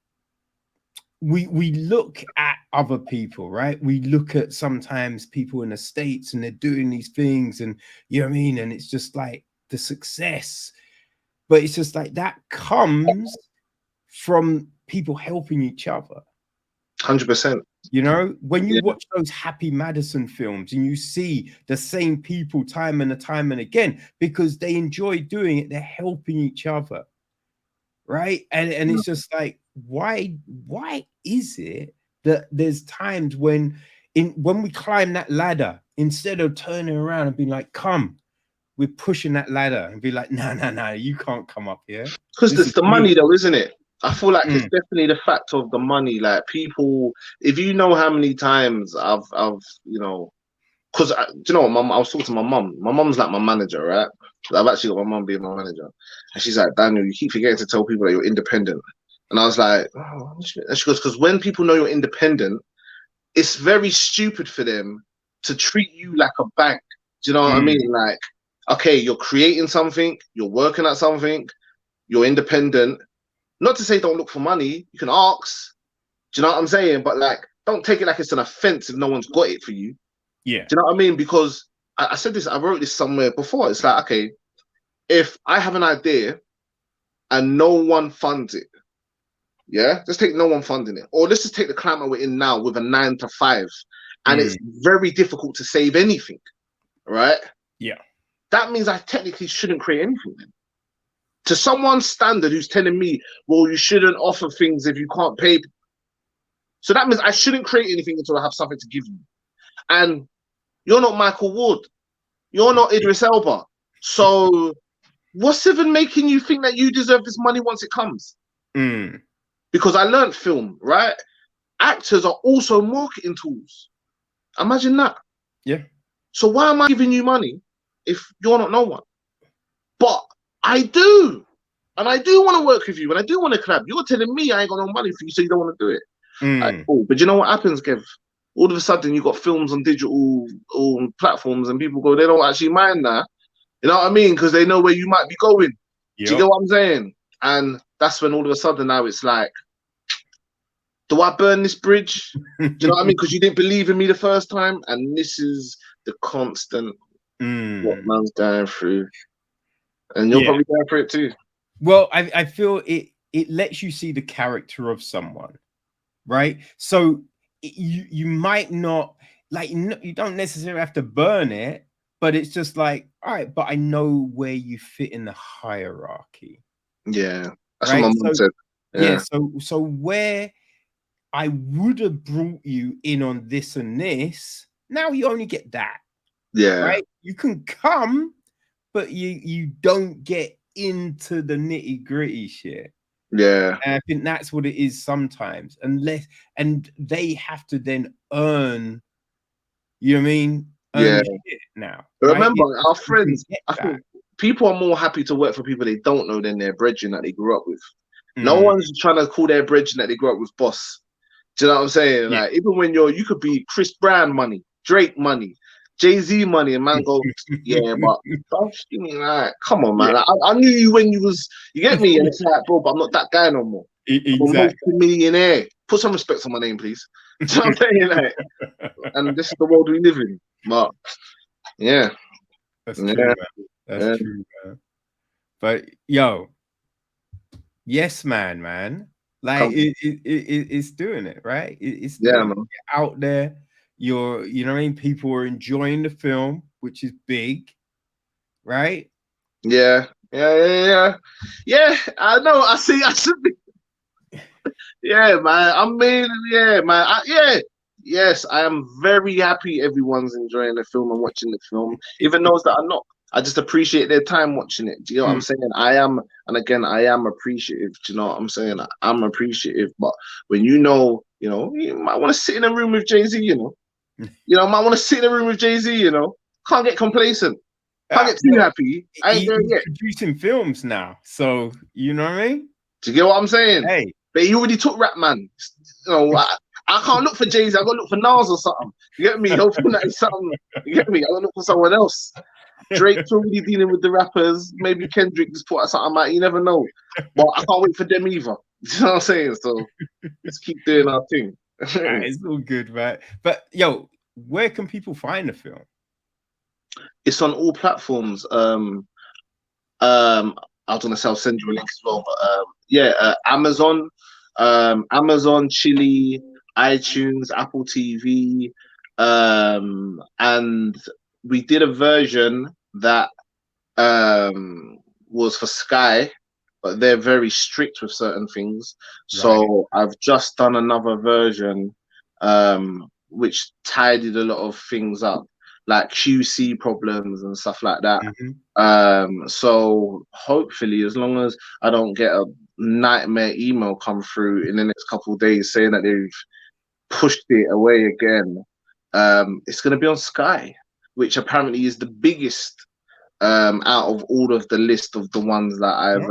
we look at other people, right? We look at sometimes people in the States and they're doing these things, and you know what I mean? And it's just like the success, but it's just like that comes from people helping each other. 100%. You know, when you Yeah. watch those Happy Madison films and you see the same people time and again because they enjoy doing it, they're helping each other, right? And it's just like, why is it that there's times when we climb that ladder, instead of turning around and being like, come, we're pushing that ladder and be like, no, you can't come up here. Because This it's is the me. money, though, isn't it? I feel like it's Mm, definitely the fact of the money. Like people, if you know how many times because do you know what, mum? I was talking to my mum. My mum's like my manager, right? I've actually got my mum being my manager, and she's like, Daniel, you keep forgetting to tell people that you're independent. And I was like, oh. And she goes, because when people know you're independent, it's very stupid for them to treat you like a bank. Do you know what I mm, mean? Like, okay, you're creating something, you're working at something, you're independent. Not to say don't look for money, you can ask. Do you know what I'm saying? But like, don't take it like it's an offense if no one's got it for you. yeah. Do you know what I mean? Because I said this, I wrote this somewhere before. It's like, okay, if I have an idea and no one funds it, yeah, let's take no one funding it, or let's just take the climate we're in now with a 9 to 5, and Mm, it's very difficult to save anything, right? yeah. That means I technically shouldn't create anything then. To someone's standard who's telling me, well, you shouldn't offer things if you can't pay. So that means I shouldn't create anything until I have something to give you. And you're not Michael Ward. You're not Idris Elba. So what's even making you think that you deserve this money once it comes? Mm, Because I learned film, right? Actors are also marketing tools. Imagine that. yeah. So why am I giving you money if you're not no one? But I do. And I do want to work with you. And I do want to collab. You're telling me I ain't got no money for you, so you don't want to do it. Mm, Cool. But you know what happens, Kev? All of a sudden, you got films on digital platforms, and people go, they don't actually mind that. You know what I mean? Because they know where you might be going. Do you yep. get what I'm saying? And that's when all of a sudden now it's like, do I burn this bridge? Do you know what I mean? Because you didn't believe in me the first time, and this is the constant what Mm, man's going through, and you're yeah. probably going through it too. Well, I feel it. it lets you see the character of someone, right? So you might not like you don't necessarily have to burn it, but it's just like, all right, but I know where you fit in the hierarchy, Yeah, that's what my right? mum So said. yeah, Yeah, so where I would have brought you in on this and this, now you only get that, yeah, right? You can come, but you don't get into the nitty gritty shit. yeah, And I think that's what it is sometimes, unless and they have to then earn, you know what I mean? Earn yeah. the shit now, But right? remember, It's just our you can friends, get I that. think people are more happy to work for people they don't know than their brethren that they grew up with. No Mm, one's trying to call their brethren that they grew up with boss. Do you know what I'm saying? yeah. Like, even when you could be Chris Brown money, Drake money, Jay-Z money, and man go, yeah, but like, come on, Yeah, man. I knew you when you was, you get me? And it's like, bro, but I'm not that guy no more. I'm a exactly. multi-millionaire. Put some respect on my name, please. Do you know what I'm saying? Like, and this is the world we live in. But yeah, That's true, yeah, man. That's yeah, true, man. But yo, yes, man. Like come, it's doing it, right? It's yeah, doing it. man. You're out there, you know what I mean? People are enjoying the film, which is big, right? Yeah, yeah. Yeah, I know. I see. I should be. Yeah, man. I mean, yeah, man. Yeah, yes. I am very happy everyone's enjoying the film and watching the film, even those that are not. I just appreciate their time watching it. Do you know what I'm Mm. saying? I am, and again, I am appreciative. Do you know what I'm saying? I'm appreciative, but when you might want to sit in a room with Jay Z. Might want to sit in a room with Jay Z. Can't get complacent. Can't get too Well, happy. I ain't there he's yet. producing films now, so you know what I mean? Do you get what I'm saying? Hey, But he already took rap, man. I can't look for Jay-Z. I got to look for Nas or something. You get me? Hoping that it's something. You get me? I got to look for someone else. Drake's already dealing with the rappers. Maybe Kendrick just put out something out. You never know. But I can't wait for them either. You know what I'm saying? So let's keep doing our thing. it's all good, right? But yo, where can people find the film? It's on all platforms. I was gonna say I'll send you a link as well, but yeah, Amazon, Chili, iTunes, Apple TV, and we did a version that was for Sky, but they're very strict with certain things. Right. So I've just done another version, which tidied a lot of things up, like QC problems and stuff like that. Hmm. So hopefully, as long as I don't get a nightmare email come through in the next couple of days saying that they've pushed it away again, it's going to be on Sky, which apparently is the biggest out of all of the list of the ones that I've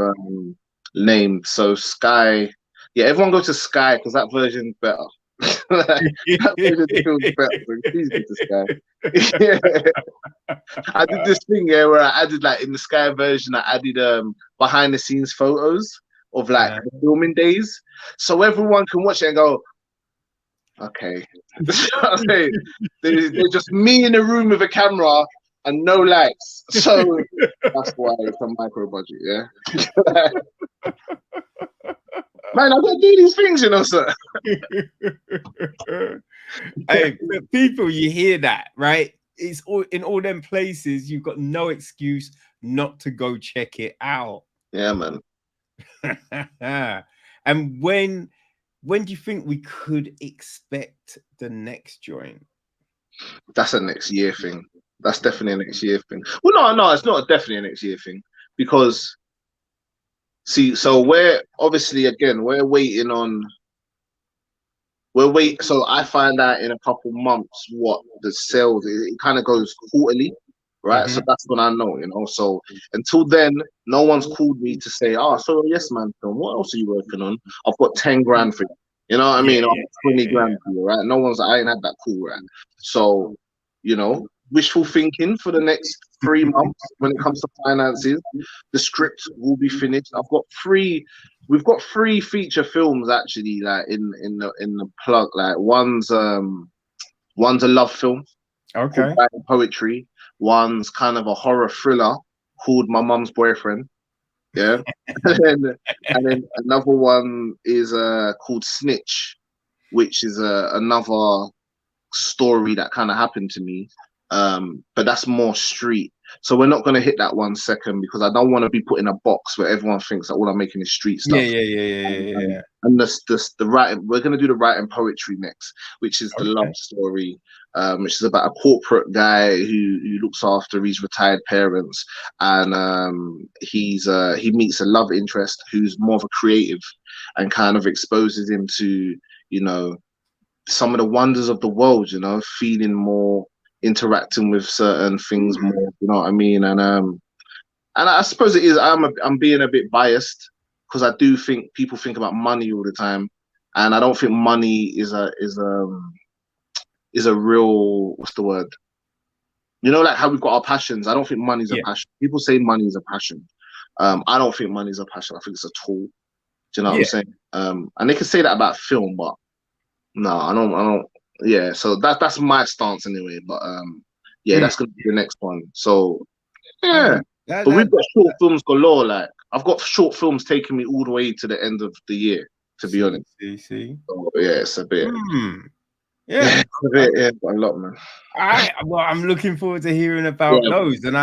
named. So Sky, yeah, everyone go to Sky because that version's better. That version feels better. So please go to Sky. Yeah. I did this thing where I added like in the Sky version, I added behind the scenes photos of like the filming days, so everyone can watch it and go, okay. Okay. They're just me in a room with a camera and no lights. So that's why it's a micro budget, yeah. Man, I don't do these things, sir. Hey, people, you hear that, right? It's all in all them places. You've got no excuse not to go check it out. Yeah, man. And when do you think we could expect the next joint? That's a next year thing. That's definitely a next year thing. Well, no, it's not definitely a next year thing because see, so we're obviously again we're waiting on so I find out in a couple months what the sales it kind of goes quarterly, right? So Hmm. that's when I know. So until then, no one's called me to say, oh, so yes, man, film. What else are you working on? I've got 10 grand for you. You know what I Yeah, mean? Or yeah, 20 yeah, grand for you, right? No one's I ain't had that call, right? So, wishful thinking for the next 3 months when it comes to finances. The script will be finished. We've got three feature films actually, like in the plug. Like one's a love film yeah. called Okay. Writing Poetry. One's kind of a horror thriller called My Mum's Boyfriend. Yeah. And then another one is called Snitch, which is another story that kind of happened to me. But that's more street. So we're not gonna hit that one second because I don't want to be put in a box where everyone thinks that all I'm making is street Yeah, stuff. yeah, yeah, yeah, And, yeah, yeah. the writing, we're gonna do the writing poetry next, which is the love Okay. story, which is about a corporate guy who looks after his retired parents, and he meets a love interest who's more of a creative, and kind of exposes him to, you know, some of the wonders of the world, you know, feeling more, interacting with certain things Hmm. more, you know what I mean? And I suppose it is, I'm being a bit biased because I do think people think about money all the time, and I don't think money is a real, what's the word? You know, like how we've got our passions. I don't think money's a Yeah, passion. People say money is a passion. I don't think money's a passion. I think it's a tool. Do you know what I'm yeah. saying? And they can say that about film, but no, I don't. Yeah, so that's my stance anyway. But yeah, Mm. that's gonna be the next one. So I yeah, mean, that, but we've that, got short that. films galore. Like I've got short films taking me all the way to the end of the year. To be honest, See. so yeah, it's a bit. Hmm. Yeah. Yeah, it's a bit. Yeah, a lot, man. Well, I'm looking forward to hearing about Yeah. those, and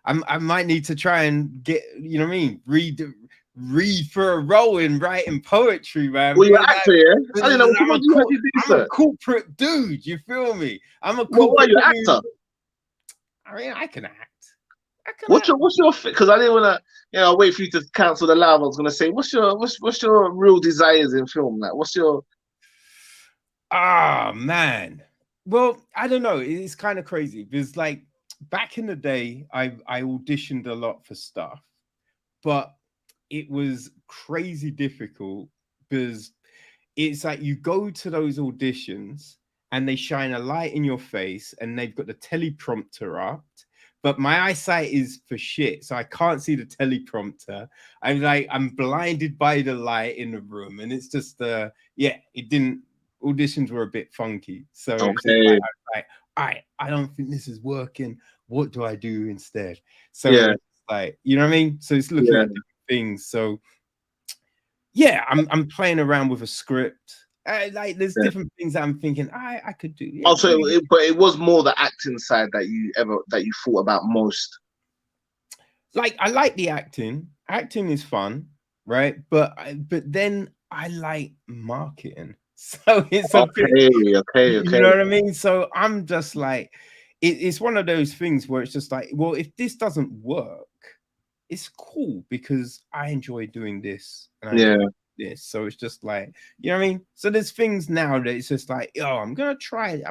I might need to try and get, you know what I mean, read for a role in writing poetry, man, Well, you're because an actor, yeah. I don't know. I'm a What do you do, I'm a sir? corporate dude. You feel me? I'm a What are corporate you, an dude. actor? I mean, I can act. I can What's act. your? Because I didn't wanna, wait for you to cancel the live. I was gonna say, what's your real desires in film? Like, what's your? Ah, man. Well, I don't know. It's kind of crazy because, like, back in the day, I auditioned a lot for stuff, but it was crazy difficult because it's like you go to those auditions and they shine a light in your face and they've got the teleprompter up, but my eyesight is for shit, so I can't see the teleprompter. I'm blinded by the light in the room, and it's just yeah, it didn't. Auditions were a bit funky, so it's just like Okay. I was like, all right, I don't think this is working. What do I do instead? So Yeah. it's like, you know what I mean? So it's looking Yeah. at different things. So yeah, I'm playing around with a script. Like there's Yeah. different things that I'm thinking I could do. Yeah, Also, maybe. but it was more the acting side that you thought about most. Like I like the acting. Acting is fun, right? But then I like marketing. So it's a bit, Okay. Okay. you Okay. know what I mean? So I'm just like, it's one of those things where it's just like, well, if this doesn't work, it's cool because I enjoy doing this and I Yeah. enjoy this. So it's just like, you know what I mean? So there's things now that it's just like, oh, I'm gonna try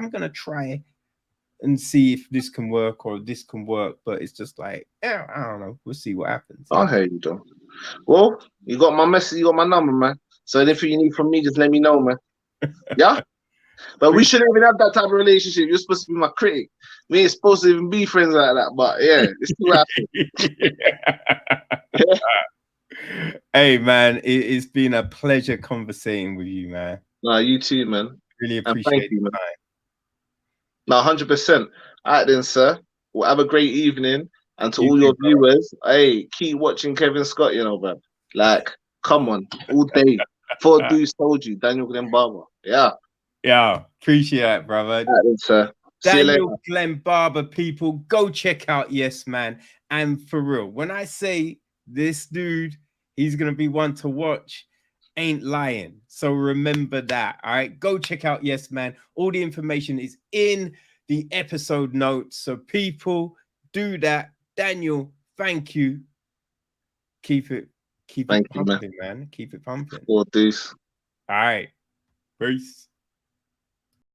and see if this can work or this can work. But it's just like, yeah, I don't know. We'll see what happens, you I know. hear you, though. Well, you got my message. You got my number, man. So anything you need from me, just let me know, man. Yeah. But we Appreciate shouldn't even have that type of relationship. You're supposed to be my critic. We ain't supposed to even be friends like that. But yeah, it's still happening. Hey man, it's been a pleasure conversating with you, man. No, you too, man. Really And thank appreciate you, man. the time. No, 100%. All right, then, sir. Well, have a great evening. And to You all too, your brother. viewers, hey, keep watching Kevin Scott, man. Like, come on, all day. Four dudes told you, Daniel Glenn-Barbour. Yeah. Yeah, appreciate it, brother. All right, then, sir. See you Daniel later. Glenn-Barbour, people, go check out Yes Man. And for real, when I say this dude, he's gonna be one to watch, ain't lying. So remember that. All right, go check out Yes Man. All the information is in the episode notes. So people, do that. Daniel, thank you. Keep it, keep it Thank you, man. pumping, man. Keep it pumping. Four deuce. All right, peace.